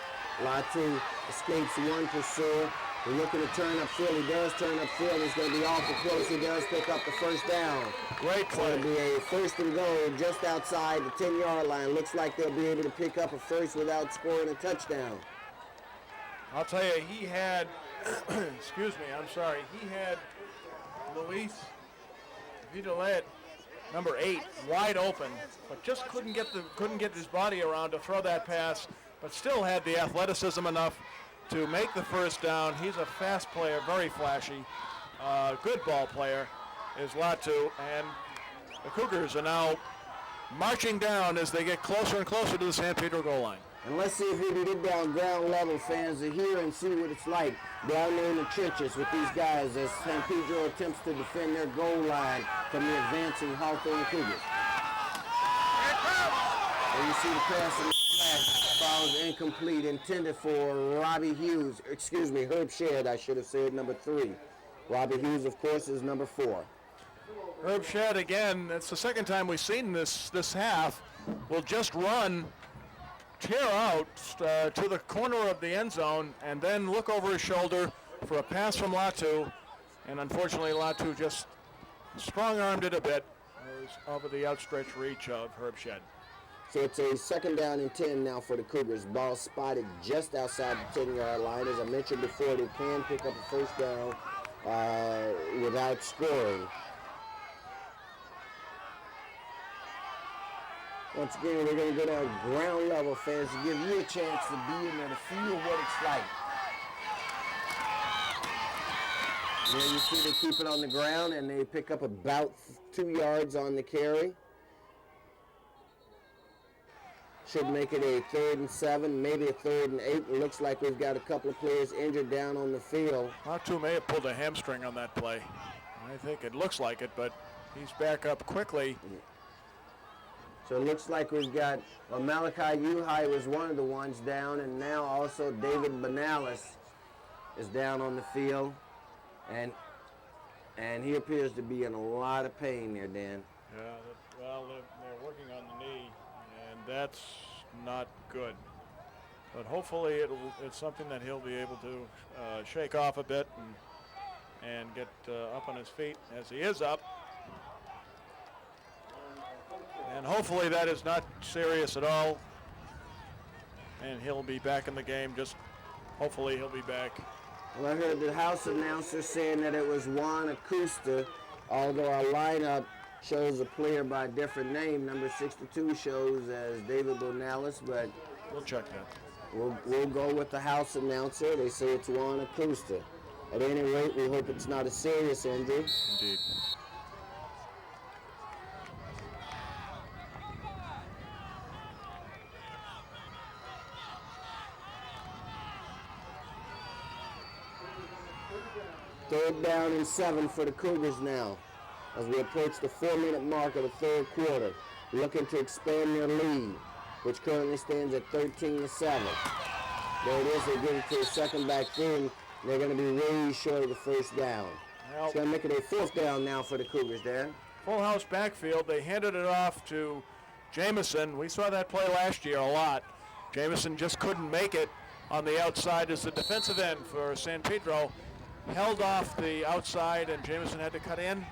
Speaker 1: Latu escapes one pursuer. We're looking to turn upfield. He does turn upfield. He's going to be awful close. He does pick up the first down.
Speaker 5: Great play.
Speaker 1: It's going to be a first and goal just outside the 10-yard line. Looks like they'll be able to pick up a first without scoring a touchdown.
Speaker 5: I'll tell you, he had, excuse me, I'm sorry, he had Luis Vidalette, number 8, wide open, but just couldn't get his body around to throw that pass, but still had the athleticism enough to make the first down. He's a fast player, very flashy, good ball player is Latu, and the Cougars are now marching down as they get closer and closer to the San Pedro goal line.
Speaker 1: And let's see if we can get down ground level, fans, to hear and see what it's like down there in the trenches with these guys as San Pedro attempts to defend their goal line from the advancing Hawthorne Cougars. And you see the pass in the flag falls incomplete, intended for Herb Shedd, I should have said, number 3. Robbie Hughes, of course, is number 4.
Speaker 5: Herb Shedd, again, it's the second time we've seen this half, will just run, tear out to the corner of the end zone, and then look over his shoulder for a pass from Latu. And unfortunately, Latu just strong-armed it a bit. It was over the outstretched reach of Herb Shedd.
Speaker 1: So it's a second down and 10 now for the Cougars. Ball spotted just outside the 10-yard line. As I mentioned before, they can pick up a first down without scoring. Once again, we're going to go down ground level, fans, to give you a chance to be in there to feel what it's like. There you see they keep it on the ground, and they pick up about 2 yards on the carry. Should make it a 3rd and 7, maybe a 3rd and 8. It looks like we've got a couple of players injured down on the field.
Speaker 5: Latu may have pulled a hamstring on that play. I think it looks like it, but he's back up quickly.
Speaker 1: So it looks like we've got Malachi Uhai was one of the ones down, and now also David Benalis is down on the field, and he appears to be in a lot of pain there, Dan.
Speaker 5: Yeah, well, they're working on the knee, and that's not good. But hopefully it's something that he'll be able to shake off a bit and get up on his feet as he is up. And hopefully that is not serious at all. And he'll be back in the game. Just hopefully he'll be back.
Speaker 1: Well, I heard the house announcer saying that it was Juan Acosta, although our lineup shows a player by a different name. Number 62 shows as David Bonalis, but
Speaker 5: we'll check that.
Speaker 1: We'll go with the house announcer. They say it's Juan Acosta. At any rate, we hope it's not a serious injury.
Speaker 5: Indeed.
Speaker 1: 3rd down and 7 for the Cougars now as we approach the 4-minute mark of the 3rd quarter, looking to expand their lead, which currently stands at 13-7. There it is. They get it to the second back in. They're going to be really short of the 1st down.
Speaker 5: Well,
Speaker 1: it's going to make it a 4th down now for the Cougars, Dan.
Speaker 5: Full house backfield. They handed it off to Jamison. We saw that play last year a lot. Jamison just couldn't make it on the outside as the defensive end for San Pedro held off the outside, and Jamison had to cut in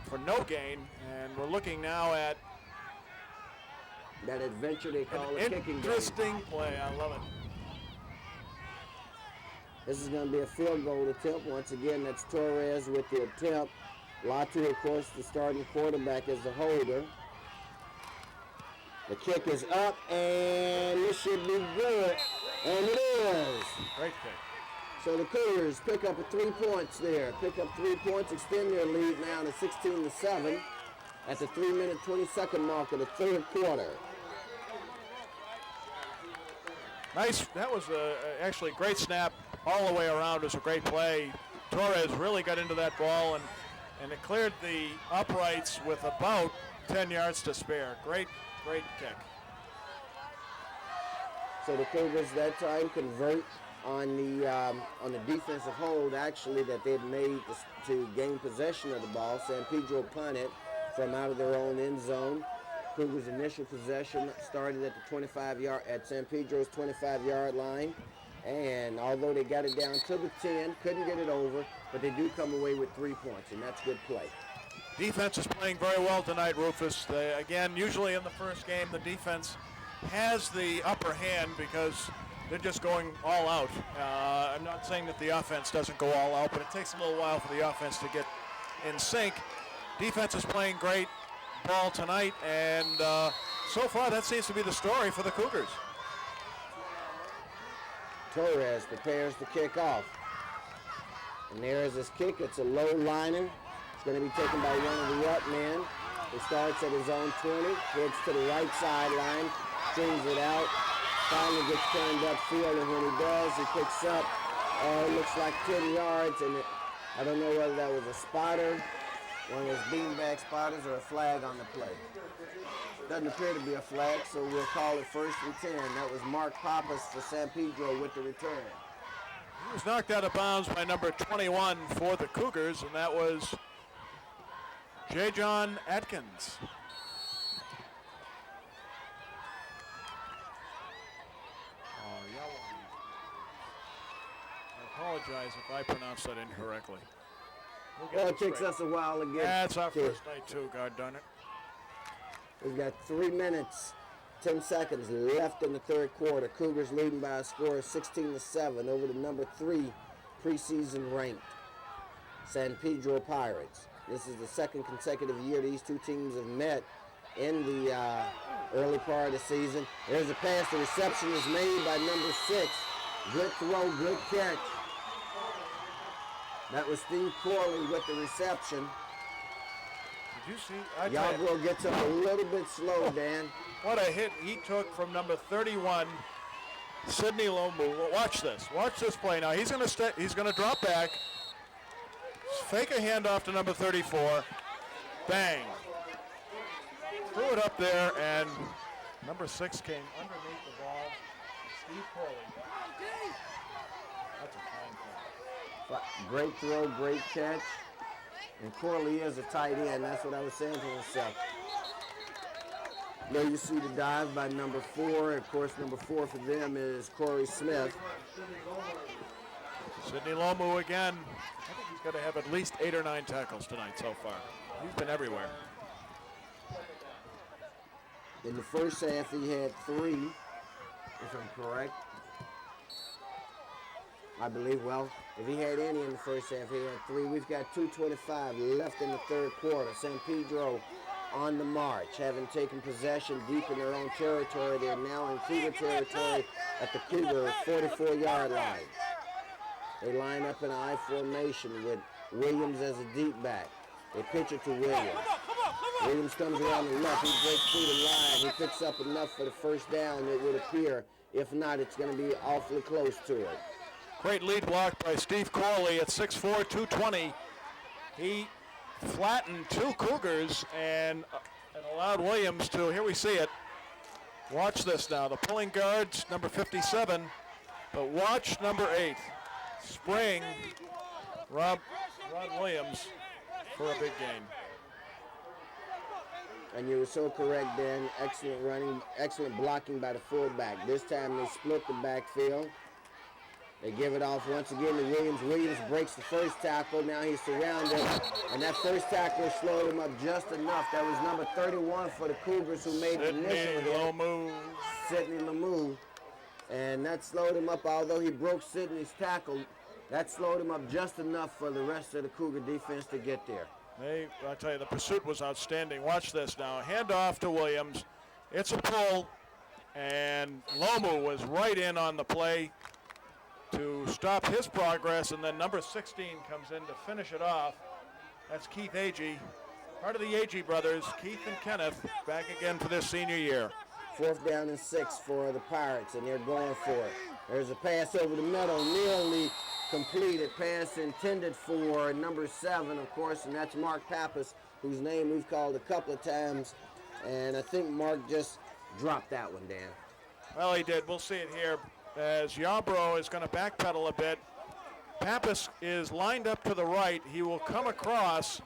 Speaker 5: for no gain. And we're looking now at
Speaker 1: that adventure they call a
Speaker 5: an
Speaker 1: kicking game.
Speaker 5: Interesting play. I love it.
Speaker 1: This is going to be a field goal attempt. Once again, that's Torres with the attempt. Latu, of course, the starting quarterback, is the holder. The kick is up, and this should be good. And it is.
Speaker 5: Great kick.
Speaker 1: So the Cougars pick up 3 points there. Pick up 3 points, extend their lead now to 16-7 at the 3-minute, 20-second mark of the 3rd quarter.
Speaker 5: Nice. That was actually a great snap all the way around. It was a great play. Torres really got into that ball, and it cleared the uprights with about 10 yards to spare. Great kick.
Speaker 1: So the Cougars that time convert on the defensive hold, actually, that they'd made to gain possession of the ball. San Pedro punted from out of their own end zone. Cougars' initial possession started at the 25-yard at San Pedro's 25-yard line, and although they got it down to the 10, couldn't get it over, but they do come away with 3 points, and that's good play.
Speaker 5: Defense is playing very well tonight, Rufus. Again, usually in the first game, the defense has the upper hand because they're just going all out. I'm not saying that the offense doesn't go all out, but it takes a little while for the offense to get in sync. Defense is playing great ball tonight, and so far that seems to be the story for the Cougars.
Speaker 1: Torres prepares to kick off. And there's his kick. It's a low liner. It's going to be taken by one of the up men. He starts at his own 20, heads to the right sideline, strings it out, finally gets turned upfield, and when he does, he picks up, it looks like 10 yards, and I don't know whether that was a spotter, one of those beanbag spotters, or a flag on the play. Doesn't appear to be a flag, so we'll call it 1st and 10. That was Mark Pappas for San Pedro with the return.
Speaker 5: He was knocked out of bounds by number 21 for the Cougars, and that was J. John Atkins. I apologize if I pronounced that incorrectly.
Speaker 1: Well, it takes us a while to get.
Speaker 5: That's our first night too, God darn it.
Speaker 1: We've got 3 minutes, 10 seconds left in the 3rd quarter. Cougars leading by a score of 16-7 over the number 3 preseason ranked San Pedro Pirates. This is the 2nd consecutive year these two teams have met in the early part of the season. There's a pass. The reception is made by number 6. Good throw, good catch. That was Steve Corley with the reception.
Speaker 5: Did you see?
Speaker 1: Yarbrough gets up a little bit slow, Dan.
Speaker 5: What a hit he took from number 31, Sidney Lomu. Watch this. Watch this play now. He's going to drop back, fake a handoff to number 34. Bang. Threw it up there, and number 6 came underneath the ball. Steve Corley. That's a fine play.
Speaker 1: Great throw, great catch. And Corley is a tight end. That's what I was saying to myself. There you see the dive by number 4. Of course, number 4 for them is Corey Smith.
Speaker 5: Sidney Lomu again. I think he's got to have at least 8 or 9 tackles tonight so far. He's been everywhere.
Speaker 1: In the first half, he had 3, if I'm correct. I believe, well, if he had any in the first half, he had 3. We've got 2:25 left in the 3rd quarter. San Pedro on the march, having taken possession deep in their own territory. They're now in Cougar territory at the Cougar 44-yard line. They line up in an I formation with Williams as a deep back. They pitch it to Williams. Williams comes around the left. He breaks through the line. He picks up enough for the 1st down, it would appear. If not, it's going to be awfully close to it.
Speaker 5: Great lead block by Steve Corley at 6'4", 220. He flattened two Cougars and allowed Williams to, here we see it. Watch this now, the pulling guards, number 57, but watch number 8, spraying Rod Williams for a big gain.
Speaker 1: And you were so correct, Dan. Excellent running, excellent blocking by the fullback. This time they split the backfield. They give it off once again to Williams. Williams breaks the first tackle. Now he's surrounded. And that first tackle slowed him up just enough. That was number 31 for the Cougars who made the initial hit. Sidney Lamu. And that slowed him up, although he broke Sidney's tackle. That slowed him up just enough for the rest of the Cougar defense to get there.
Speaker 5: I tell you, the pursuit was outstanding. Watch this now. Hand off to Williams. It's a pull. And Lomu was right in on the play to stop his progress, and then number 16 comes in to finish it off. That's Keith Agee, part of the Agee brothers, Keith and Kenneth, back again for this senior year.
Speaker 1: 4th down and 6 for the Pirates, and they're going for it. There's a pass over the middle, nearly completed. Pass intended for number 7, of course, and that's Mark Pappas, whose name we've called a couple of times, and I think Mark just dropped that one, Dan.
Speaker 5: Well, he did. We'll see it here as Yarbrough is going to backpedal a bit. Pappas is lined up to the right. He will come across,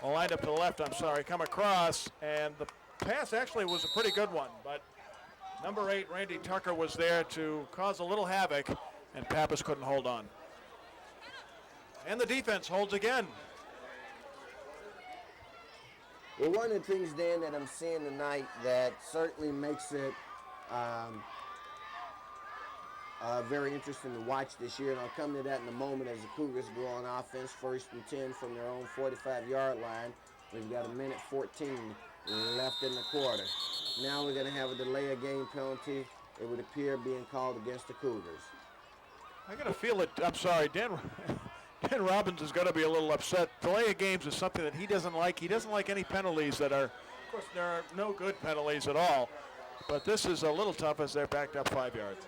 Speaker 5: lined up to the left, I'm sorry, come across, and the pass actually was a pretty good one, but number 8, Randy Tucker, was there to cause a little havoc, and Pappas couldn't hold on. And the defense holds again.
Speaker 1: Well, one of the things, Dan, that I'm seeing tonight that certainly makes it very interesting to watch this year, and I'll come to that in a moment as the Cougars go on offense, 1st and 10 from their own 45-yard line. We've got 1:14 left in the quarter. Now we're going to have a delay of game penalty, it would appear, being called against the Cougars.
Speaker 5: I got to feel that, I'm sorry, Dan Robbins is going to be a little upset. Delay of games is something that he doesn't like. He doesn't like any penalties that are, of course, there are no good penalties at all, but this is a little tough as they're backed up 5 yards.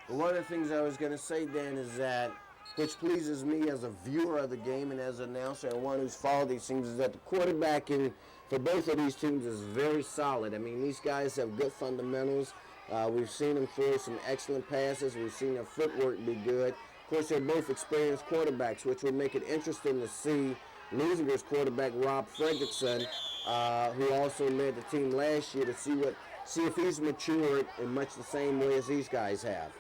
Speaker 1: One of the things I was going to say, Dan, is that, which pleases me as a viewer of the game and as an announcer and one who's followed these teams, is that the quarterbacking for both of these teams is very solid. I mean, these guys have good fundamentals. We've seen them throw some excellent passes. We've seen their footwork be good. Of course, they're both experienced quarterbacks, which will make it interesting to see Lusinger's quarterback, Rob Fredrickson, who also led the team last year, to see if he's matured in much the same way as these guys have.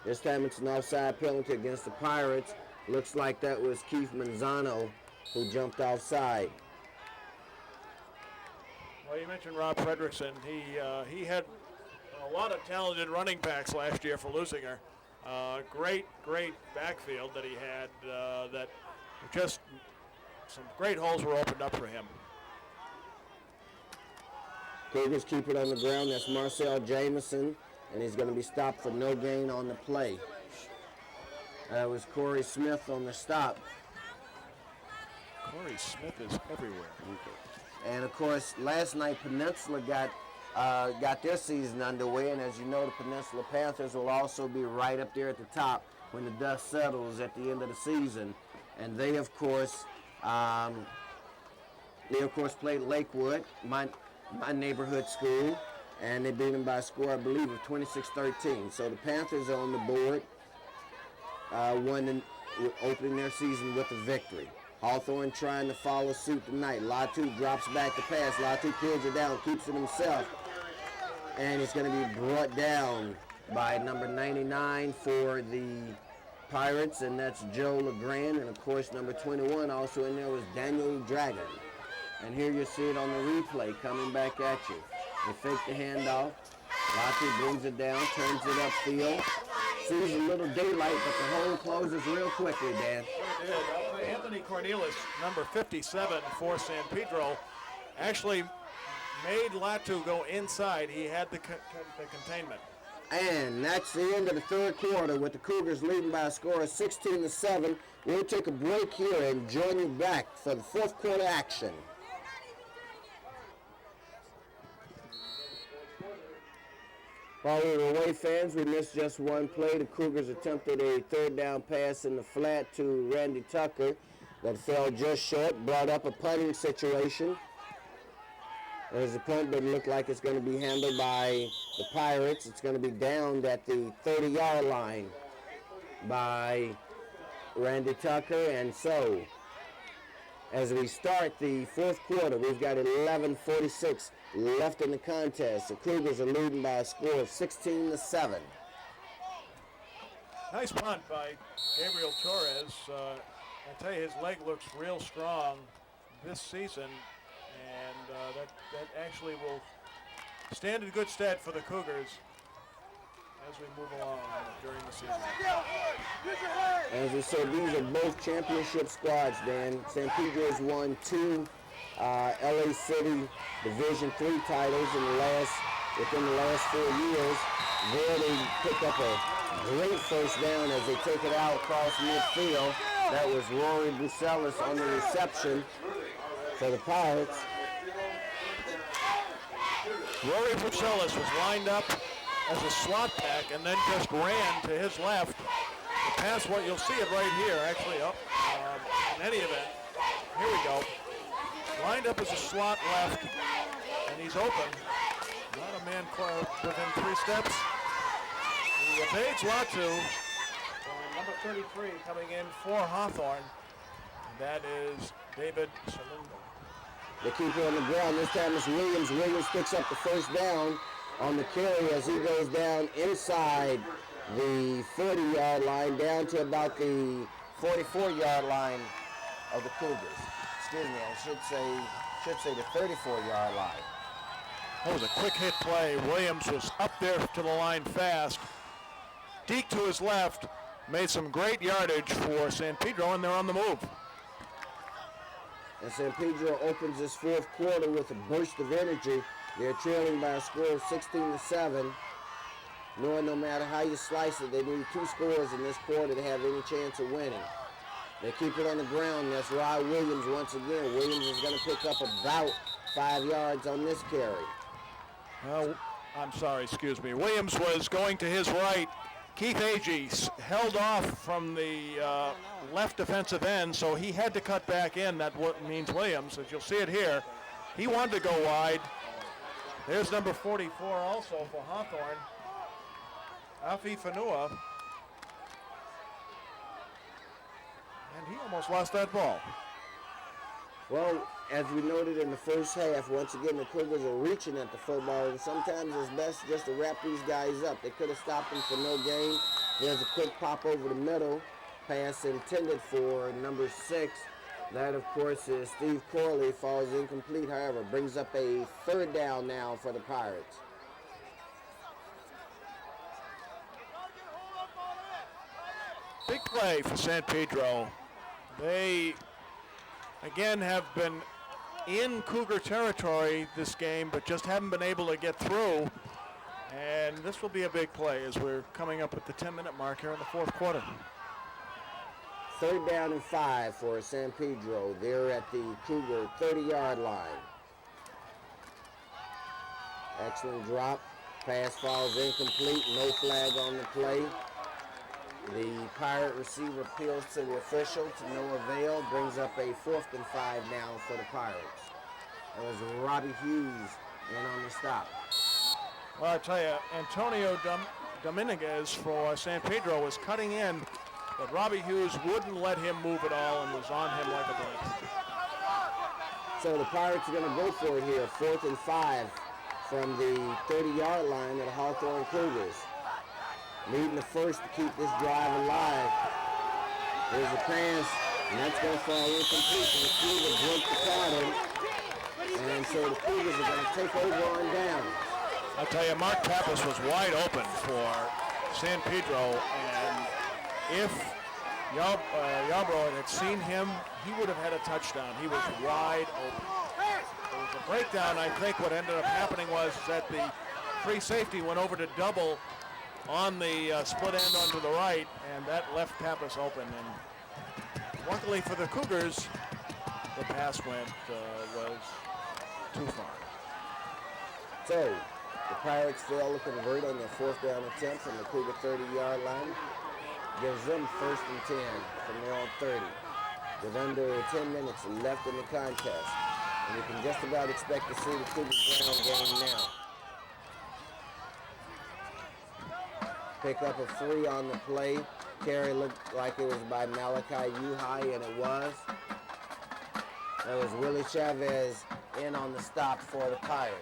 Speaker 1: This time it's an offside penalty against the Pirates. Looks like that was Keith Manzano who jumped offside.
Speaker 5: Well, you mentioned Rob Fredrickson. He had a lot of talented running backs last year for Lusinger. Great backfield that he had, that just some great holes were opened up for him.
Speaker 1: Cougars keep it on the ground. That's Marcel Jamison, and he's going to be stopped for no gain on the play. That was Corey Smith on the stop.
Speaker 5: Corey Smith is everywhere.
Speaker 1: And of course, last night Peninsula got their season underway, and as you know, the Peninsula Panthers will also be right up there at the top when the dust settles at the end of the season. And they of course played Lakewood, my neighborhood school, and they beat them by a score, I believe, of 26-13. So the Panthers are on the board, opening their season with a victory. Hawthorne trying to follow suit tonight. Latu drops back the pass. Latu pulls it down, keeps it himself, and it's going to be brought down by number 99 for the Pirates, and that's Joe LeGrand. And of course, number 21 also in there was Daniel Dragon. And here you see it on the replay coming back at you. They fake the handoff. Latu brings it down, turns it upfield. Sees a little daylight, but the hole closes real quickly, Dan.
Speaker 5: Anthony Cornelis, number 57 for San Pedro, actually made Latu go inside. He had the containment.
Speaker 1: And that's the end of the third quarter with the Cougars leading by a score of 16-7. We'll take a break here and join you back for the fourth quarter action. While we were away, fans, we missed just one play. The Cougars attempted a third down pass in the flat to Randy Tucker that fell just short, brought up a punting situation. There's a punt, but it looked like it's going to be handled by the Pirates. It's going to be downed at the 30-yard line by Randy Tucker. And so, as we start the fourth quarter, we've got 11:46 left in the contest. The Cougars are leading by a score of 16-7.
Speaker 5: Nice punt by Gabriel Torres. I tell you, his leg looks real strong this season, and that actually will stand in good stead for the Cougars as we move along during the season.
Speaker 1: As we said, these are both championship squads, Dan. San Pedro has won 2 LA City Division III titles within the last 4 years. There they pick up a great first down as they take it out across midfield. That was Rory Bucelis on the reception for the Pirates.
Speaker 5: Rory Bucelis was lined up as a slot back and then just ran to his left. The pass, what you'll see it right here, actually, in any event. Here we go. Lined up as a slot left, and he's open. Not a man within 3 steps. He evades Latu. Number 33 coming in for Hawthorne. That is David Salindo.
Speaker 1: They keep it on the ground. This time it's Williams. Williams picks up the first down on the carry as he goes down inside the 40-yard line down to about the 44-yard line of the Cougars. Excuse me, I should say the 34-yard line.
Speaker 5: That was a quick hit play. Williams was up there to the line fast. Deke to his left made some great yardage for San Pedro, and they're on the move.
Speaker 1: And San Pedro opens this fourth quarter with a burst of energy. They're trailing by a score of 16-7. Knowing no matter how you slice it, they need 2 scores in this quarter to have any chance of winning. They keep it on the ground. That's Rod Williams once again. Williams is going to pick up about 5 yards on this carry.
Speaker 5: I'm sorry, excuse me. Williams was going to his right. Keith Agee held off from the left defensive end, so he had to cut back in. That means Williams, as you'll see it here. He wanted to go wide. There's number 44 also for Hawthorne, Afi Fanua. And he almost lost that ball.
Speaker 1: Well, as we noted in the first half, once again, the Cougars are reaching at the football, and sometimes it's best just to wrap these guys up. They could have stopped them for no gain. There's a quick pop over the middle, pass intended for number 6. That, of course, is Steve Corley, falls incomplete, however, brings up a third down now for the Pirates.
Speaker 5: Big play for San Pedro. They, again, have been in Cougar territory this game, but just haven't been able to get through. And this will be a big play as we're coming up at the 10-minute mark here in the fourth quarter.
Speaker 1: Third down and 5 for San Pedro. They're at the Cougar 30-yard line. Excellent drop. Pass falls incomplete. No flag on the play. The Pirate receiver appeals to the official to no avail. Brings up a 4th and 5 now for the Pirates. That was Robbie Hughes in on the stop.
Speaker 5: Well, I tell you, Antonio Dominguez for San Pedro was cutting in, but Robbie Hughes wouldn't let him move at all and was on him like a blink.
Speaker 1: So the Pirates are going to go for it here. 4th and 5 from the 30-yard line of the Hawthorne Cougars. Leading the first to keep this drive alive. There's a pass, and that's going to fall incomplete. So the Cougars broke the pattern, and so the Cougars are going to take over on down.
Speaker 5: I'll tell you, Mark Pappas was wide open for San Pedro, and if Yarbrough had seen him, he would have had a touchdown. He was wide open. There was a breakdown. I think what ended up happening was that the free safety went over to double on the split end onto the right, and that left Pappas open. And luckily for the Cougars, the pass was too far.
Speaker 1: So The Pirates fail to convert on their 4th down attempt from the Cougar 30-yard line. Gives them 1st and 10 from their own 30. With under 10 minutes left in the contest. And you can just about expect to see the Cougars ground game now. Pick up a 3 on the play. Carry looked like it was by Malachi Uhai, and it was. That was Willie Chavez in on the stop for the Pirates.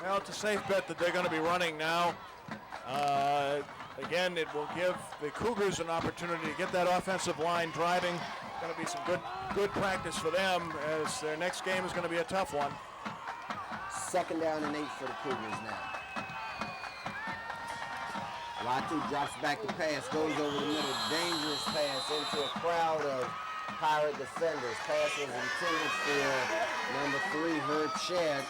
Speaker 5: Well, it's a safe bet that they're going to be running now. Again, it will give the Cougars an opportunity to get that offensive line driving. It's going to be some good practice for them, as their next game is going to be a tough one.
Speaker 1: 2nd down and 8 for the Cougars now. Latu drops back to pass, goes over the middle, dangerous pass into a crowd of Pirate defenders. Pass was intended for number 3, Herb Shedd.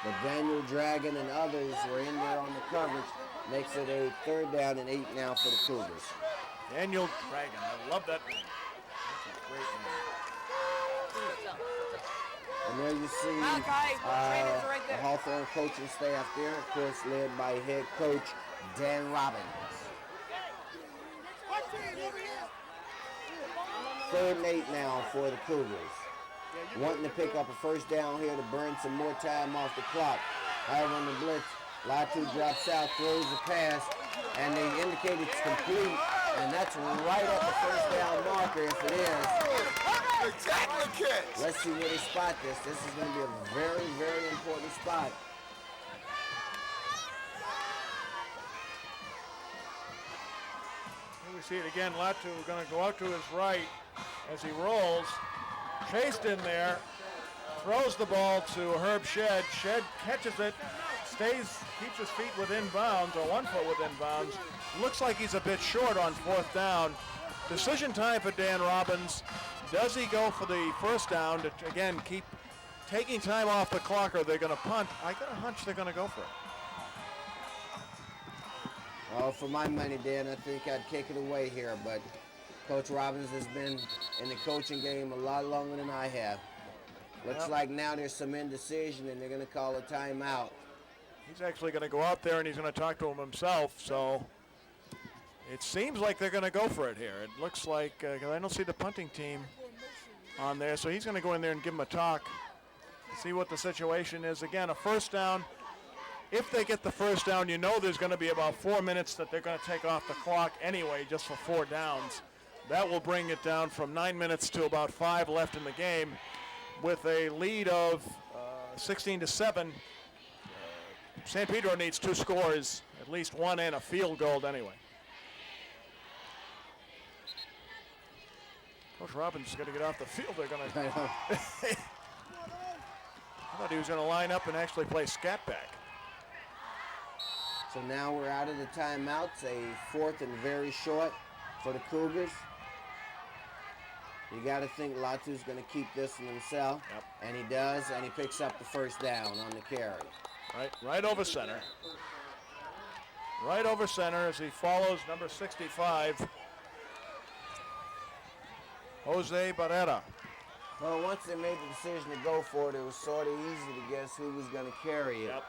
Speaker 1: But Daniel Dragon and others were in there on the coverage. Makes it a 3rd down and 8 now for the Cougars.
Speaker 5: Daniel Dragon, I love that name. That's a great name.
Speaker 1: And there you see the Hawthorne coaching staff there, of course led by head coach Dan Robbins. 3rd and 8 now for the Cougars. Wanting to pick up a 1st down here to burn some more time off the clock. However, on the blitz, Latu drops out, throws the pass, and they indicate it's complete, and that's right at the 1st down marker if it is.
Speaker 3: Exactly, kids.
Speaker 1: Let's see where they spot this. This is going to be a very, very important spot.
Speaker 5: Here we see it again. Latu going to go out to his right as he rolls. Chased in there. Throws the ball to Herb Shedd. Shedd catches it. Keeps his feet within bounds, or 1 foot within bounds. Looks like he's a bit short on 4th down. Decision time for Dan Robbins. Does he go for the 1st down to, again, keep taking time off the clock, or they're going to punt? I got a hunch they're going to go for it.
Speaker 1: Well, for my money, Dan, I think I'd kick it away here, but Coach Robbins has been in the coaching game a lot longer than I have. Looks like now there's some indecision, and they're going to call a timeout.
Speaker 5: He's actually going to go out there, and he's going to talk to him himself, so it seems like they're going to go for it here. It looks like, because I don't see the punting team on there, so he's going to go in there and give him a talk, see what the situation is. Again, a 1st down. If they get the 1st down, you know there's going to be about 4 minutes that they're going to take off the clock anyway, just for 4 downs. That will bring it down from 9 minutes to about 5 left in the game, with a lead of 16-7. San Pedro needs 2 scores, at least 1 and a field goal anyway. Coach Robbins is going to get off the field. They're going to. I thought he was going to line up and actually play scat back.
Speaker 1: So now we're out of the timeouts, a 4th and very short for the Cougars. You got to think Latu's going to keep this in himself, and he does, and he picks up the 1st down on the carry.
Speaker 5: Right over center. Right over center as he follows number 65, Jose Barrera.
Speaker 1: Well, once they made the decision to go for it, it was sort of easy to guess who was going to carry it.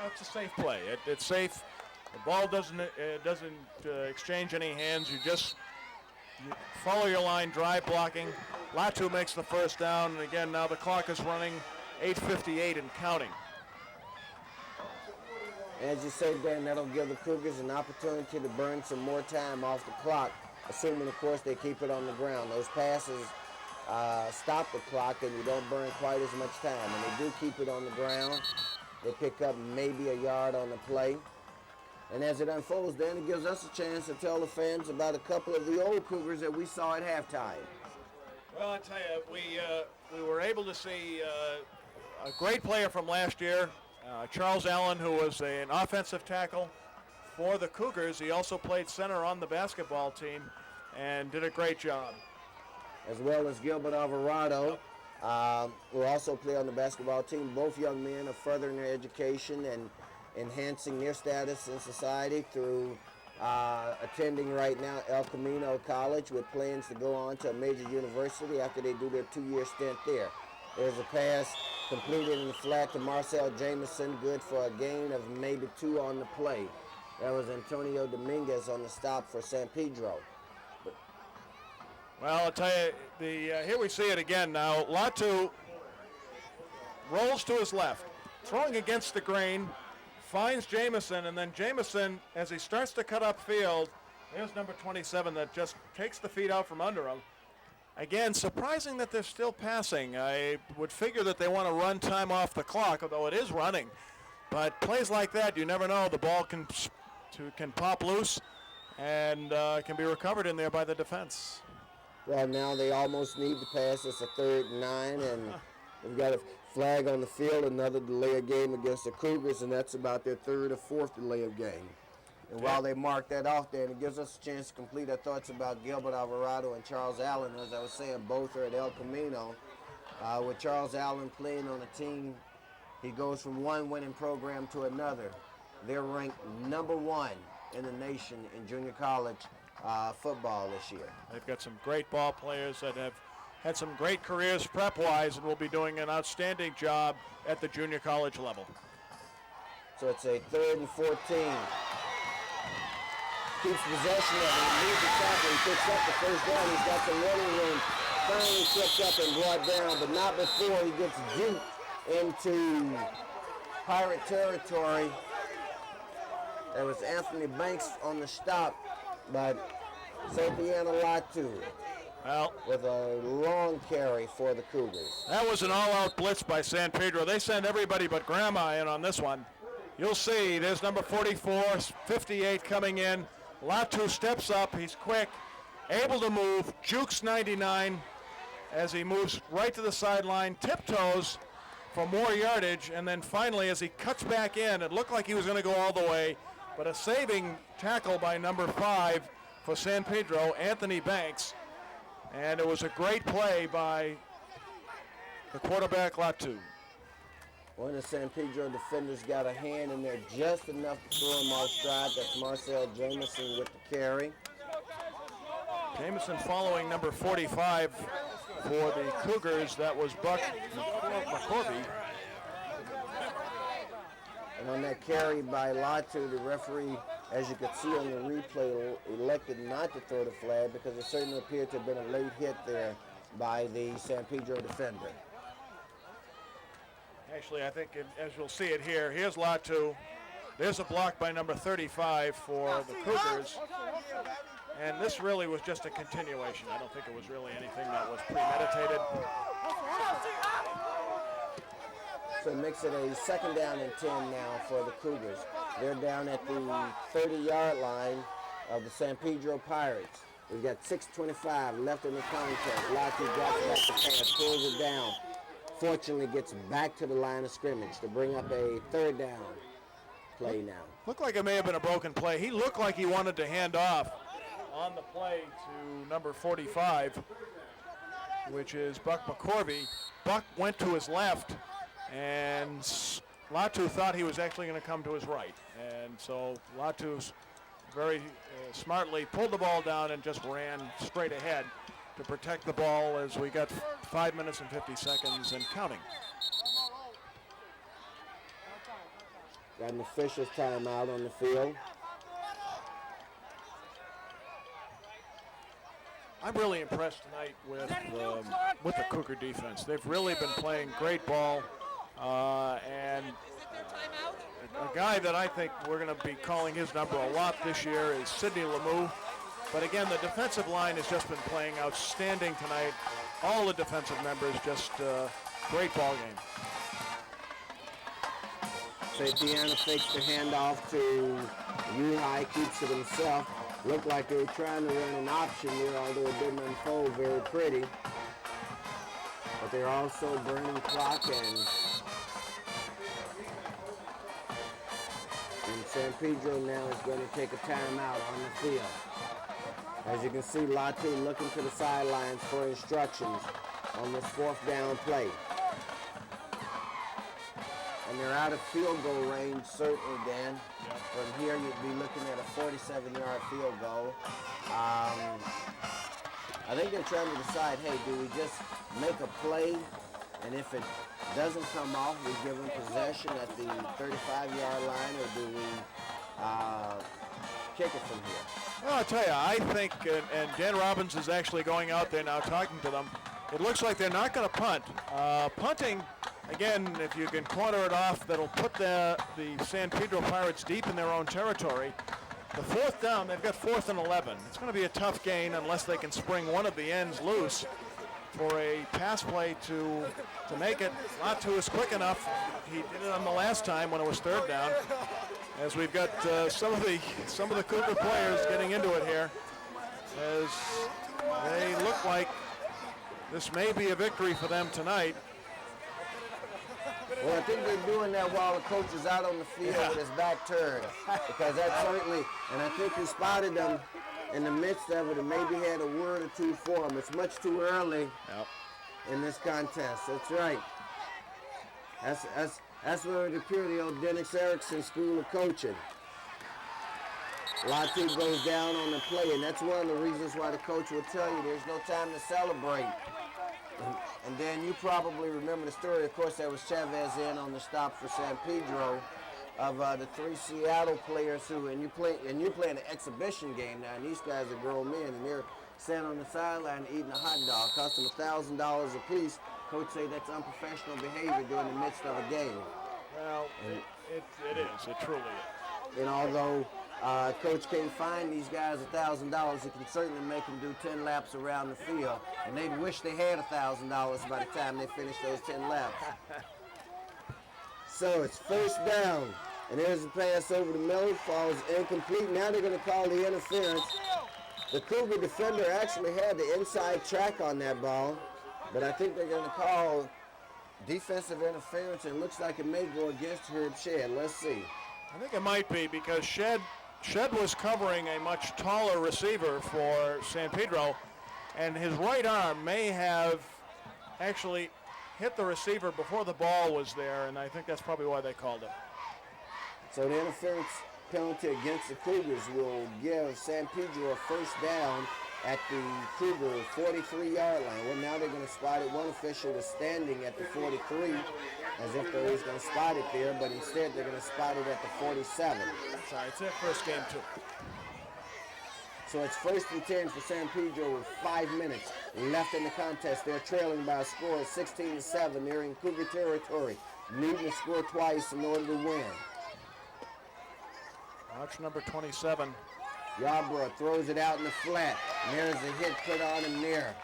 Speaker 5: That's a safe play. It's safe. The ball doesn't exchange any hands. You follow your line, drive blocking. Latu makes the 1st down, and again, now the clock is running, 8:58 and counting.
Speaker 1: As you say, Dan, that'll give the Cougars an opportunity to burn some more time off the clock, assuming, of course, they keep it on the ground. Those passes stop the clock, and you don't burn quite as much time. And they do keep it on the ground. They pick up maybe a yard on the play. And as it unfolds, then it gives us a chance to tell the fans about a couple of the old Cougars that we saw at halftime.
Speaker 5: Well, I tell you, we were able to see a great player from last year, Charles Allen, who was an offensive tackle for the Cougars. He also played center on the basketball team and did a great job.
Speaker 1: As well as Gilbert Alvarado, who also play on the basketball team. Both young men are furthering their education and enhancing their status in society through attending right now El Camino College, with plans to go on to a major university after they do their 2-year stint there. There's a pass completed in the flat to Marcel Jameson, good for a gain of maybe 2 on the play. That was Antonio Dominguez on the stop for San Pedro.
Speaker 5: Well, I'll tell you, here we see it again now. Latu rolls to his left, throwing against the grain, finds Jameson, and then Jameson, as he starts to cut upfield, there's number 27 that just takes the feet out from under him. Again, surprising that they're still passing. I would figure that they want to run time off the clock, although it is running. But plays like that, you never know. The ball can pop loose and can be recovered in there by the defense.
Speaker 1: Well, now they almost need to pass. It's a 3rd and 9, and they've got a flag on the field, another delay of game against the Cougars, and that's about their 3rd or 4th delay of game. And while they mark that off there, and it gives us a chance to complete our thoughts about Gilbert Alvarado and Charles Allen. As I was saying, both are at El Camino. With Charles Allen playing on a team, he goes from one winning program to another. They're ranked number 1 in the nation in junior college football this year.
Speaker 5: They've got some great ball players that have had some great careers prep-wise and will be doing an outstanding job at the junior college level.
Speaker 1: So it's a 3rd and 14. Keeps possession of it, and moves the tackle. He picks up the first down. He's got some running room. Finally tripped up and brought down, but not before he gets juked into Pirate territory. There was Anthony Banks on the stop, but Sopiano Latu with a long carry for the Cougars.
Speaker 5: That was an all-out blitz by San Pedro. They sent everybody but Grandma in on this one. You'll see, there's number 44, 58 coming in. Latu steps up, he's quick, able to move, jukes 99 as he moves right to the sideline, tiptoes for more yardage, and then finally as he cuts back in, it looked like he was going to go all the way, but a saving tackle by number 5 for San Pedro, Anthony Banks, and it was a great play by the quarterback Latu.
Speaker 1: One of the San Pedro defenders got a hand in there just enough to throw him off stride. That's Marcel Jameson with the carry.
Speaker 5: Jameson following number 45 for the Cougars. That was Buck McCorvey.
Speaker 1: And on that carry by Latu, the referee, as you could see on the replay, elected not to throw the flag because it certainly appeared to have been a late hit there by the San Pedro defender.
Speaker 5: Actually, I think as you'll see it here, here's Latu. There's a block by number 35 for the Cougars. And this really was just a continuation. I don't think it was really anything that was premeditated.
Speaker 1: So it makes it a 2nd down and 10 now for the Cougars. They're down at the 30-yard line of the San Pedro Pirates. We've got 6:25 left in the contest. Latu drops back the pass, pulls it down. Fortunately gets back to the line of scrimmage to bring up a 3rd down play now.
Speaker 5: Looked like it may have been a broken play. He looked like he wanted to hand off on the play to number 45, which is Buck McCorvey. Buck went to his left, and Latu thought he was actually going to come to his right. And so Latu very smartly pulled the ball down and just ran straight ahead to protect the ball as we got 5 minutes and 50 seconds and counting.
Speaker 1: Got an official's timeout on the field.
Speaker 5: I'm really impressed tonight with the Cougar defense. They've really been playing great ball, and a guy that I think we're going to be calling his number a lot this year is Sidney Lemieux. But again, the defensive line has just been playing outstanding tonight. All the defensive members, just great ball game.
Speaker 1: Sapiana fakes the handoff to Uhai, keeps it himself. Looked like they were trying to run an option there, although it didn't unfold very pretty. But they're also burning clock, and San Pedro now is going to take a timeout on the field. As you can see, Latu looking to the sidelines for instructions on this 4th down play. And they're out of field goal range, certainly, Dan. From here, you'd be looking at a 47-yard field goal. I think they're trying to decide, hey, do we just make a play? And if it doesn't come off, we give him possession at the 35-yard line, or do we kick it from here?
Speaker 5: Well, I'll tell you, I think, and Dan Robbins is actually going out there now talking to them. It looks like they're not going to punt. Punting, again, if you can corner it off, that'll put the San Pedro Pirates deep in their own territory. The fourth down, they've got 4th and 11. It's going to be a tough gain unless they can spring one of the ends loose for a pass play to make it. Latu is quick enough. He did it on the last time when it was 3rd down. As we've got some of the Cougar players getting into it here, as they look like this may be a victory for them tonight.
Speaker 1: Well, I think they're doing that while the coach is out on the field with his back turned, because that certainly, and I think he spotted them in the midst of it and maybe had a word or two for him. It's much too early in this contest. That's right. That's where it appeared, the old Dennis Erickson School of Coaching. Latu goes down on the play, and that's one of the reasons why the coach will tell you there's no time to celebrate. And then you probably remember the story. Of course, there was Chavez in on the stop for San Pedro of the 3 Seattle players who, and you're playing an exhibition game now, and these guys are grown men, and they're standing on the sideline eating a hot dog, cost them $1,000 a piece. Coach say that's unprofessional behavior during the midst of a game.
Speaker 5: Well, it is. It truly is.
Speaker 1: And although Coach can't find these guys $1,000, he can certainly make them do 10 laps around the field. And they'd wish they had $1,000 by the time they finish those 10 laps. So it's 1st down. And there's a pass over the middle, falls incomplete. Now they're going to call the interference. The Cougar defender actually had the inside track on that ball, but I think they're going to call defensive interference, and it looks like it may go against Herb Shedd. Let's see.
Speaker 5: I think it might be, because Shedd was covering a much taller receiver for San Pedro, and his right arm may have actually hit the receiver before the ball was there, and I think that's probably why they called it.
Speaker 1: So the interference penalty against the Cougars will give San Pedro a 1st down at the Cougar 43-yard line. Well, now they're going to spot it. One official was standing at the 43 as if they was going to spot it there, but instead they're going to spot it at the 47.
Speaker 5: Sorry, it's their first game too.
Speaker 1: So it's 1st and 10 for San Pedro with 5 minutes left in the contest. They're trailing by a score of 16-7. They're in Cougar territory, needing to score twice in order to win.
Speaker 5: Watch number 27.
Speaker 1: Yarbrough throws it out in the flat, and there's a hit put on him there.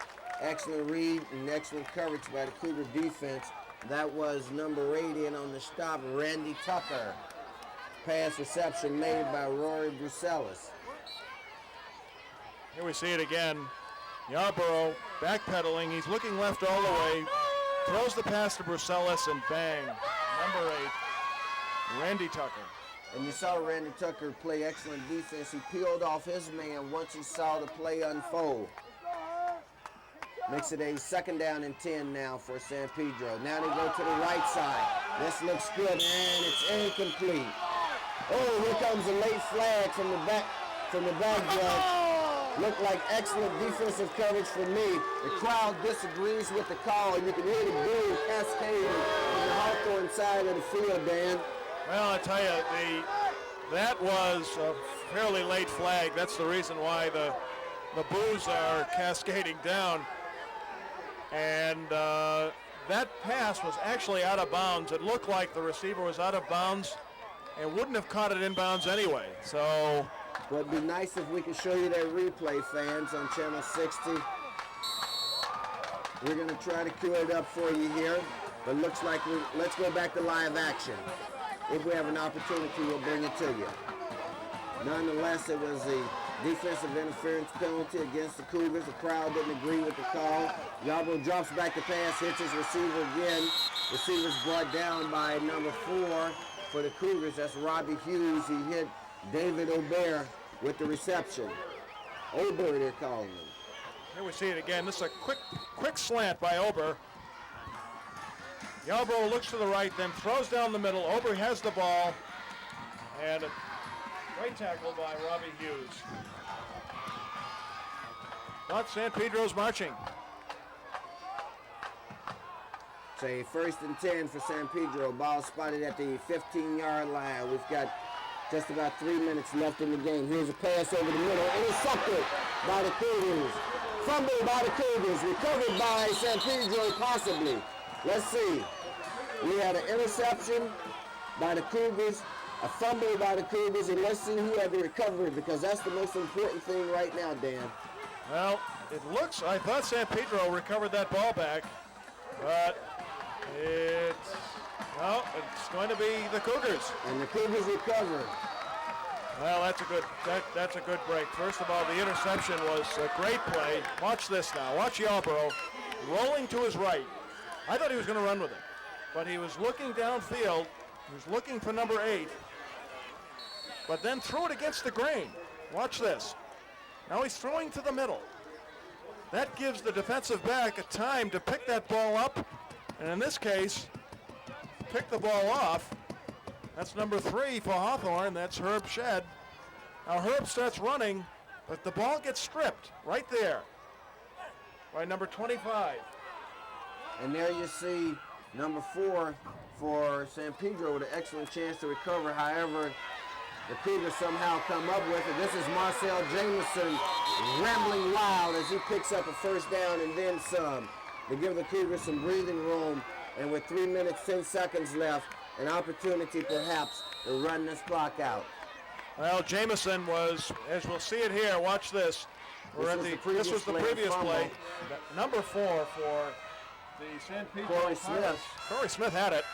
Speaker 1: Excellent read and excellent coverage by the Cougar defense. That was number 8 in on the stop, Randy Tucker. Pass reception made by Rory Bruselis.
Speaker 5: Here we see it again. Yarbrough backpedaling. He's looking left all the way. Throws the pass to Bruselis, and bang. Number 8, Randy Tucker.
Speaker 1: And you saw Randy Tucker play excellent defense. He peeled off his man once he saw the play unfold. Makes it a 2nd down and 10 now for San Pedro. Now they go to the right side. This looks good, and it's incomplete. Oh, here comes a late flag from the back judge. Looked like excellent defensive coverage for me. The crowd disagrees with the call. You can hear the boo cascading on the Hawthorne side of the field, Dan.
Speaker 5: Well, I tell you, that was a fairly late flag. That's the reason why the boos are cascading down. And that pass was actually out of bounds. It looked like the receiver was out of bounds and wouldn't have caught it in bounds anyway. So,
Speaker 1: well, it'd be nice if we could show you that replay, fans, on Channel 60. We're going to try to cue it up for you here, but looks like let's go back to live action. If we have an opportunity, we'll bring it to you. Nonetheless, it was a defensive interference penalty against the Cougars. The crowd didn't agree with the call. Yarbrough drops back the pass, hits his receiver again. Receiver's brought down by number 4 for the Cougars. That's Robbie Hughes. He hit David Obear with the reception. Obear, they're calling him.
Speaker 5: Here we see it again. This is a quick slant by Ober. Yarbrough looks to the right, then throws down the middle. Ober has the ball, and a great tackle by Robbie Hughes. But San Pedro's marching.
Speaker 1: Say first and 10 for San Pedro. Ball spotted at the 15-yard line. We've got just about 3 minutes left in the game. Here's a pass over the middle. Intercepted by the Cougars. Fumbled by the Cougars. Recovered by San Pedro possibly. Let's see. We had an interception by the Cougars, a fumble by the Cougars, and let's see who had the recovery, because that's the most important thing right now, Dan.
Speaker 5: Well, I thought San Pedro recovered that ball back, but it's going to be the Cougars.
Speaker 1: And the Cougars recovered.
Speaker 5: Well, that's a good break. First of all, the interception was a great play. Watch this now. Watch Yarborough rolling to his right. I thought he was going to run with it, but he was looking downfield. He was looking for number 8, but then threw it against the grain. Watch this. Now he's throwing to the middle. That gives the defensive back a time to pick that ball up, and in this case, pick the ball off. That's number 3 for Hawthorne. That's Herb Shedd. Now Herb starts running, but the ball gets stripped right there by number 25.
Speaker 1: And there you see number 4 for San Pedro with an excellent chance to recover. However, the Cougars somehow come up with it. This is Marcel Jameson rambling wild as he picks up a first down and then some. To give the Cougars some breathing room, and with 3 minutes, 10 seconds left, an opportunity perhaps to run this clock out.
Speaker 5: Well, Jameson was, as we'll see it here, watch this. This was the previous play. Number 4 for the San Pedro
Speaker 1: Corey Smith.
Speaker 5: Corey Smith had it.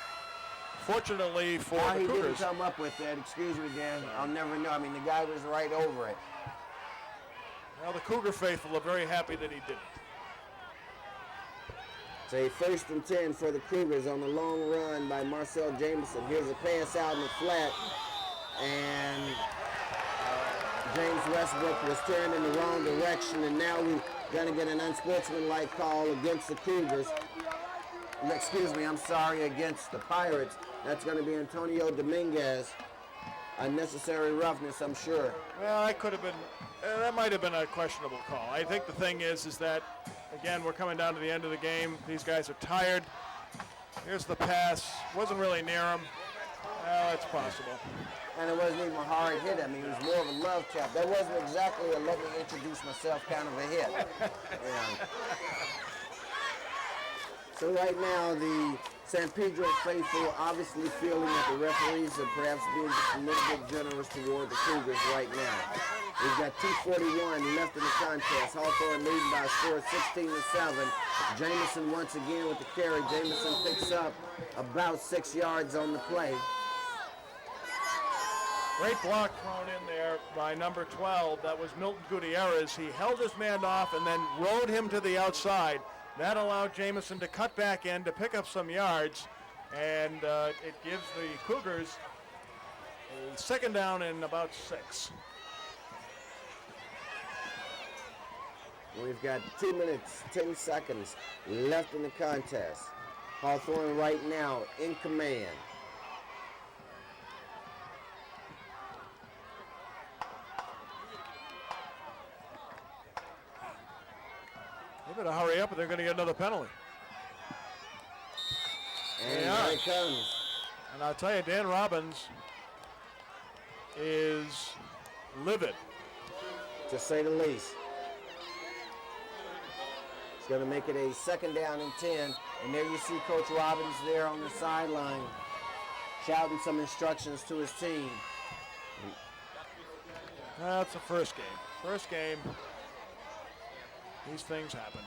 Speaker 5: Fortunately for
Speaker 1: How
Speaker 5: the
Speaker 1: he
Speaker 5: Cougars.
Speaker 1: didn't come up with that, excuse me, Dan, I'll never know. I mean, the guy was right over it.
Speaker 5: Well, the Cougar faithful are very happy that he didn't.
Speaker 1: It's a first and 10 for the Cougars on the long run by Marcel Jameson. Here's a pass out in the flat, and James Westbrook was turned in the wrong direction, and now we're going to get an unsportsmanlike call against the Cougars. Excuse me, I'm sorry, against the Pirates. That's going to be Antonio Dominguez. Unnecessary roughness, I'm sure.
Speaker 5: Well, that might have been a questionable call. I think the thing is that, again, we're coming down to the end of the game. These guys are tired. Here's the pass. Wasn't really near him. Well, it's possible.
Speaker 1: And it wasn't even a hard hit. I mean, it was more of a love tap. That wasn't exactly a let me introduce myself kind of a hit. Yeah. So right now, the San Pedro faithful obviously feeling that the referees are perhaps being just a little bit generous toward the Cougars right now. We've got 2:41 left in the contest. Hawthorne leading by a score of 16-7. Jameson once again with the carry. Jameson picks up about 6 yards on the play.
Speaker 5: Great block thrown in there by number 12. That was Milton Gutierrez. He held his man off and then rode him to the outside. That allowed Jameson to cut back in to pick up some yards, and it gives the Cougars a second down and about 6.
Speaker 1: We've got 2 minutes, 10 seconds left in the contest. Hawthorne right now in command.
Speaker 5: They better hurry up or they're going to get another penalty.
Speaker 1: And here it comes.
Speaker 5: And I'll tell you, Dan Robbins is livid,
Speaker 1: to say the least. It's going to make it a second down and 10. And there you see Coach Robbins there on the sideline shouting some instructions to his team.
Speaker 5: That's the first game. First game. These things happen.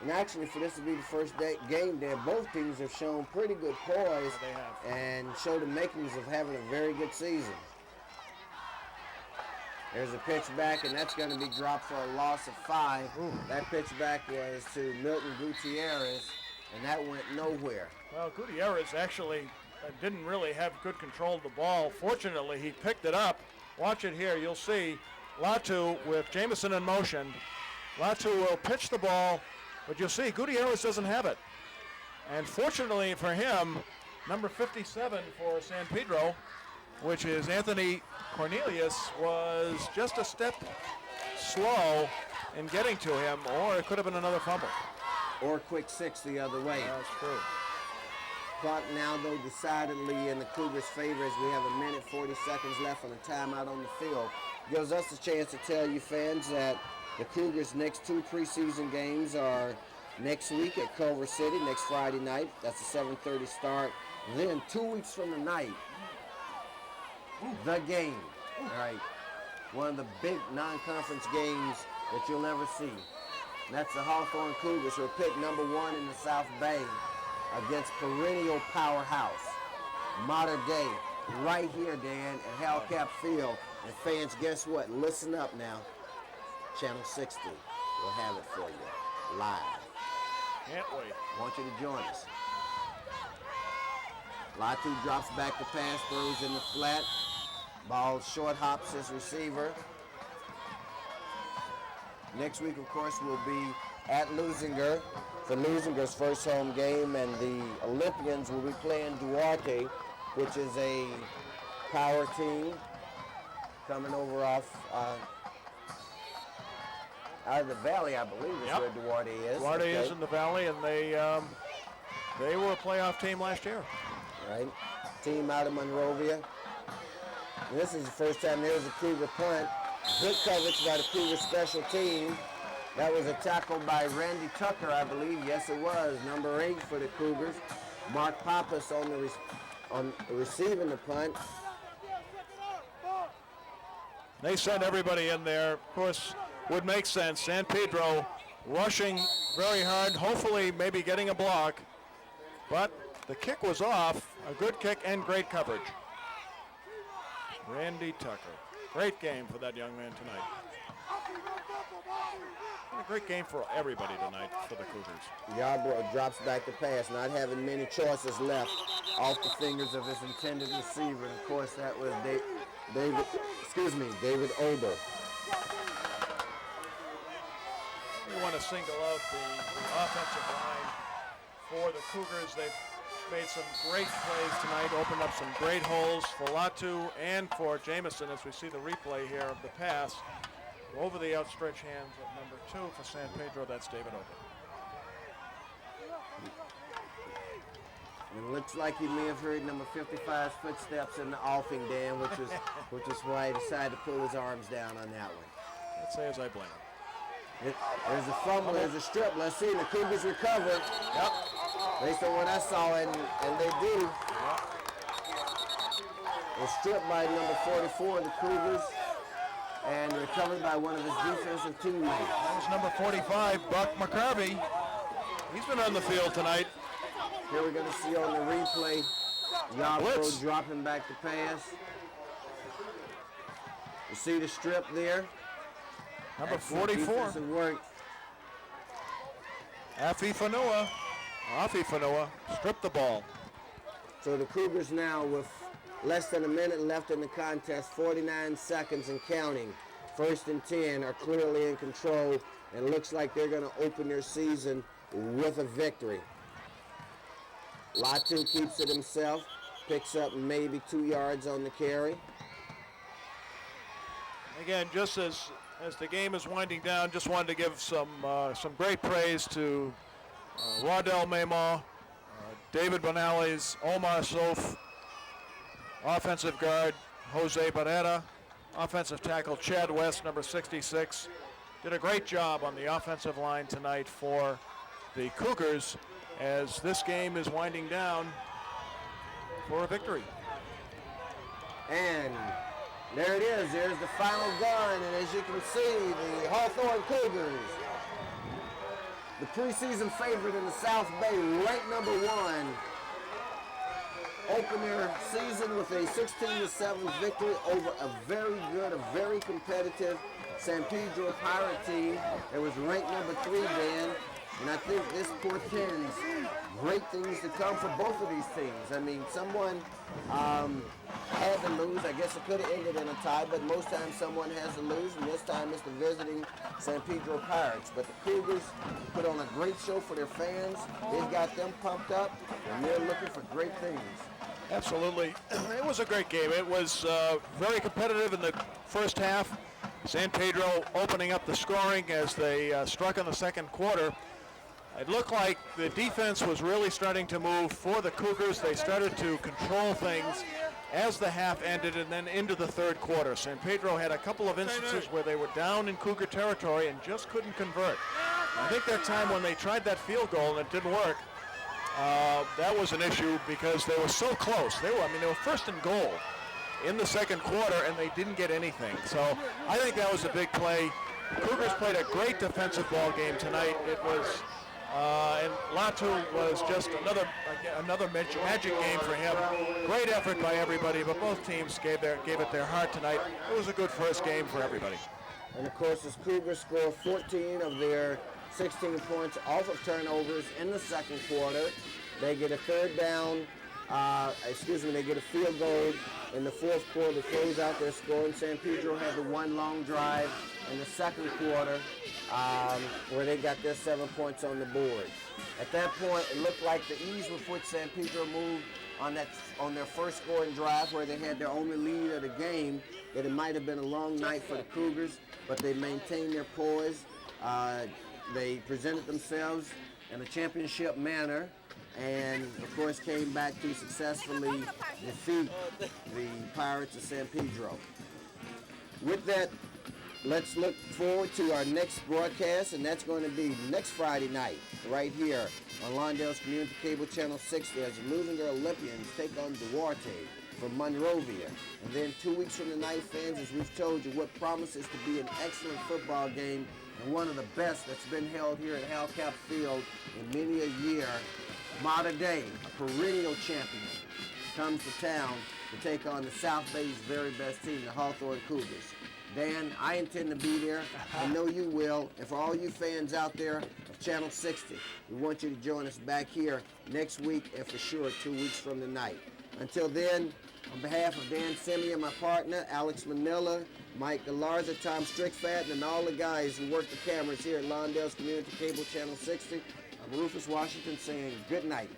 Speaker 1: And actually, for this to be the first game there, both teams have shown pretty good poise and show the makings of having a very good season. There's a pitch back, and that's going to be dropped for a loss of 5. Ooh. That pitch back was to Milton Gutierrez, and that went nowhere.
Speaker 5: Well, Gutierrez actually didn't really have good control of the ball. Fortunately, he picked it up. Watch it here. You'll see Latu with Jameson in motion. Latu will pitch the ball, but you'll see Gutierrez doesn't have it. And fortunately for him, number 57 for San Pedro, which is Anthony Cornelius, was just a step slow in getting to him, or it could have been another fumble.
Speaker 1: or quick 6 the other way.
Speaker 5: That's true.
Speaker 1: Clock now, though, decidedly in the Cougars' favor as we have 1 minute 40 seconds left on the timeout on the field. Gives us a chance to tell you fans that the Cougars' next 2 preseason games are next week at Culver City, next Friday night. That's a 7:30 start. Then 2 weeks from tonight, the game. All right. One of the big non-conference games that you'll ever see. And that's the Hawthorne Cougars, who are picked number 1 in the South Bay against perennial powerhouse, Mater Dei, right here, Dan, at Hellcat Field. And fans, guess what? Listen up now. Channel 60 will have it for you live.
Speaker 5: Can't wait.
Speaker 1: I want you to join us. Latu drops back the pass, throws in the flat. Ball short hops his receiver. Next week, of course, will be at Lusinger for Lusinger's first home game, and the Olympians will be playing Duarte, which is a power team coming over off out of the Valley, I believe is where Duarte is.
Speaker 5: Duarte is in the Valley, and they were a playoff team last year.
Speaker 1: Right, team out of Monrovia. And this is the first time there was a Cougar punt. Good coverage by the Cougar special team. That was a tackle by Randy Tucker, I believe. Yes, it was. Number 8 for the Cougars. Mark Pappas on receiving the punt.
Speaker 5: They sent everybody in there. Of course, would make sense. San Pedro rushing very hard, hopefully maybe getting a block. But the kick was off. A good kick and great coverage. Randy Tucker. Great game for that young man tonight. A great game for everybody tonight for the Cougars.
Speaker 1: Yarbrough drops back the pass, not having many choices left off the fingers of his intended receiver. And of course, that was David Ober.
Speaker 5: We want to single out the offensive line for the Cougars. They've made some great plays tonight, opened up some great holes for Latu and for Jamison as we see the replay here of the pass over the outstretched hands of number 2 for San Pedro. That's David Ober.
Speaker 1: It looks like you may have heard number 55's footsteps in the offing, Dan, which is why he decided to pull his arms down on that one.
Speaker 5: Let's say as I blame him.
Speaker 1: There's a fumble, there's a strip. Let's see, the Cougars recover.
Speaker 5: Yep.
Speaker 1: Based on what I saw, and they do.
Speaker 5: Yep.
Speaker 1: A strip by number 44 of the Cougars, and recovered by one of his defensive teammates.
Speaker 5: That was number 45, Buck McCarvey. He's been on the field tonight.
Speaker 1: Here we're going to see on the replay, Yarbrough dropping back the pass. You see the strip there?
Speaker 5: Number 44.
Speaker 1: Defensive work.
Speaker 5: Afi Fanua stripped the ball.
Speaker 1: So the Cougars now with less than a minute left in the contest, 49 seconds and counting. 1st and 10 are clearly in control, and looks like they're going to open their season with a victory. Latu keeps it himself, picks up maybe 2 yards on the carry.
Speaker 5: Again, just as the game is winding down, just wanted to give some great praise to Waddell Mema, David Bonales, Omar Sof, offensive guard Jose Barrera, offensive tackle Chad West, number 66. Did a great job on the offensive line tonight for the Cougars as this game is winding down for a victory.
Speaker 1: And there it is. There's the final gun, and as you can see, the Hawthorne Cougars, the preseason favorite in the South Bay, ranked number 1, open their season with a 16-7 victory over a very good, a very competitive San Pedro Pirate team that was ranked number 3, Dan. And I think this portends great things to come for both of these teams. I mean, someone had to lose. I guess it could have ended in a tie, but most times someone has to lose, and this time it's the visiting San Pedro Pirates. But the Cougars put on a great show for their fans. They've got them pumped up, and they're looking for great things.
Speaker 5: Absolutely. It was a great game. It was very competitive in the first half. San Pedro opening up the scoring as they struck in the second quarter. It looked like the defense was really starting to move for the Cougars. They started to control things as the half ended and then into the third quarter. San Pedro had a couple of instances where they were down in Cougar territory and just couldn't convert. I think that time when they tried that field goal and it didn't work, that was an issue because they were so close. They were first and goal in the second quarter and they didn't get anything. So I think that was a big play. Cougars played a great defensive ball game tonight. It was, and Latu was just another magic game for him. Great effort by everybody, but both teams gave it their heart tonight. It was a good first game for everybody.
Speaker 1: And of course, the Cougars scored 14 of their 16 points off of turnovers in the second quarter. They get a third down, they get a field goal in the fourth quarter to close out their scoring. San Pedro had the one long drive in the second quarter where they got their 7 points on the board. At that point, it looked like the ease with which San Pedro moved on their first scoring drive where they had their only lead of the game, that it might have been a long night for the Cougars, but they maintained their poise. They presented themselves in a championship manner and, of course, came back to successfully defeat the Pirates of San Pedro. With that, let's look forward to our next broadcast, and that's going to be next Friday night right here on Lawndale's Community Cable Channel 60 as the Lusinger Olympians take on Duarte from Monrovia. And then 2 weeks from tonight, fans, as we've told you, what promises to be an excellent football game and one of the best that's been held here at Halcap Field in many a year. Modern day, a perennial champion, comes to town to take on the South Bay's very best team, the Hawthorne Cougars. Dan, I intend to be there. I know you will. And for all you fans out there of Channel 60, we want you to join us back here next week and for sure 2 weeks from tonight. Until then, on behalf of Dan Simeon, my partner, Alex Manila, Mike Galarza, Tom Strickfatten, and all the guys who work the cameras here at Lawndale's Community Cable Channel 60, I'm Rufus Washington saying good night.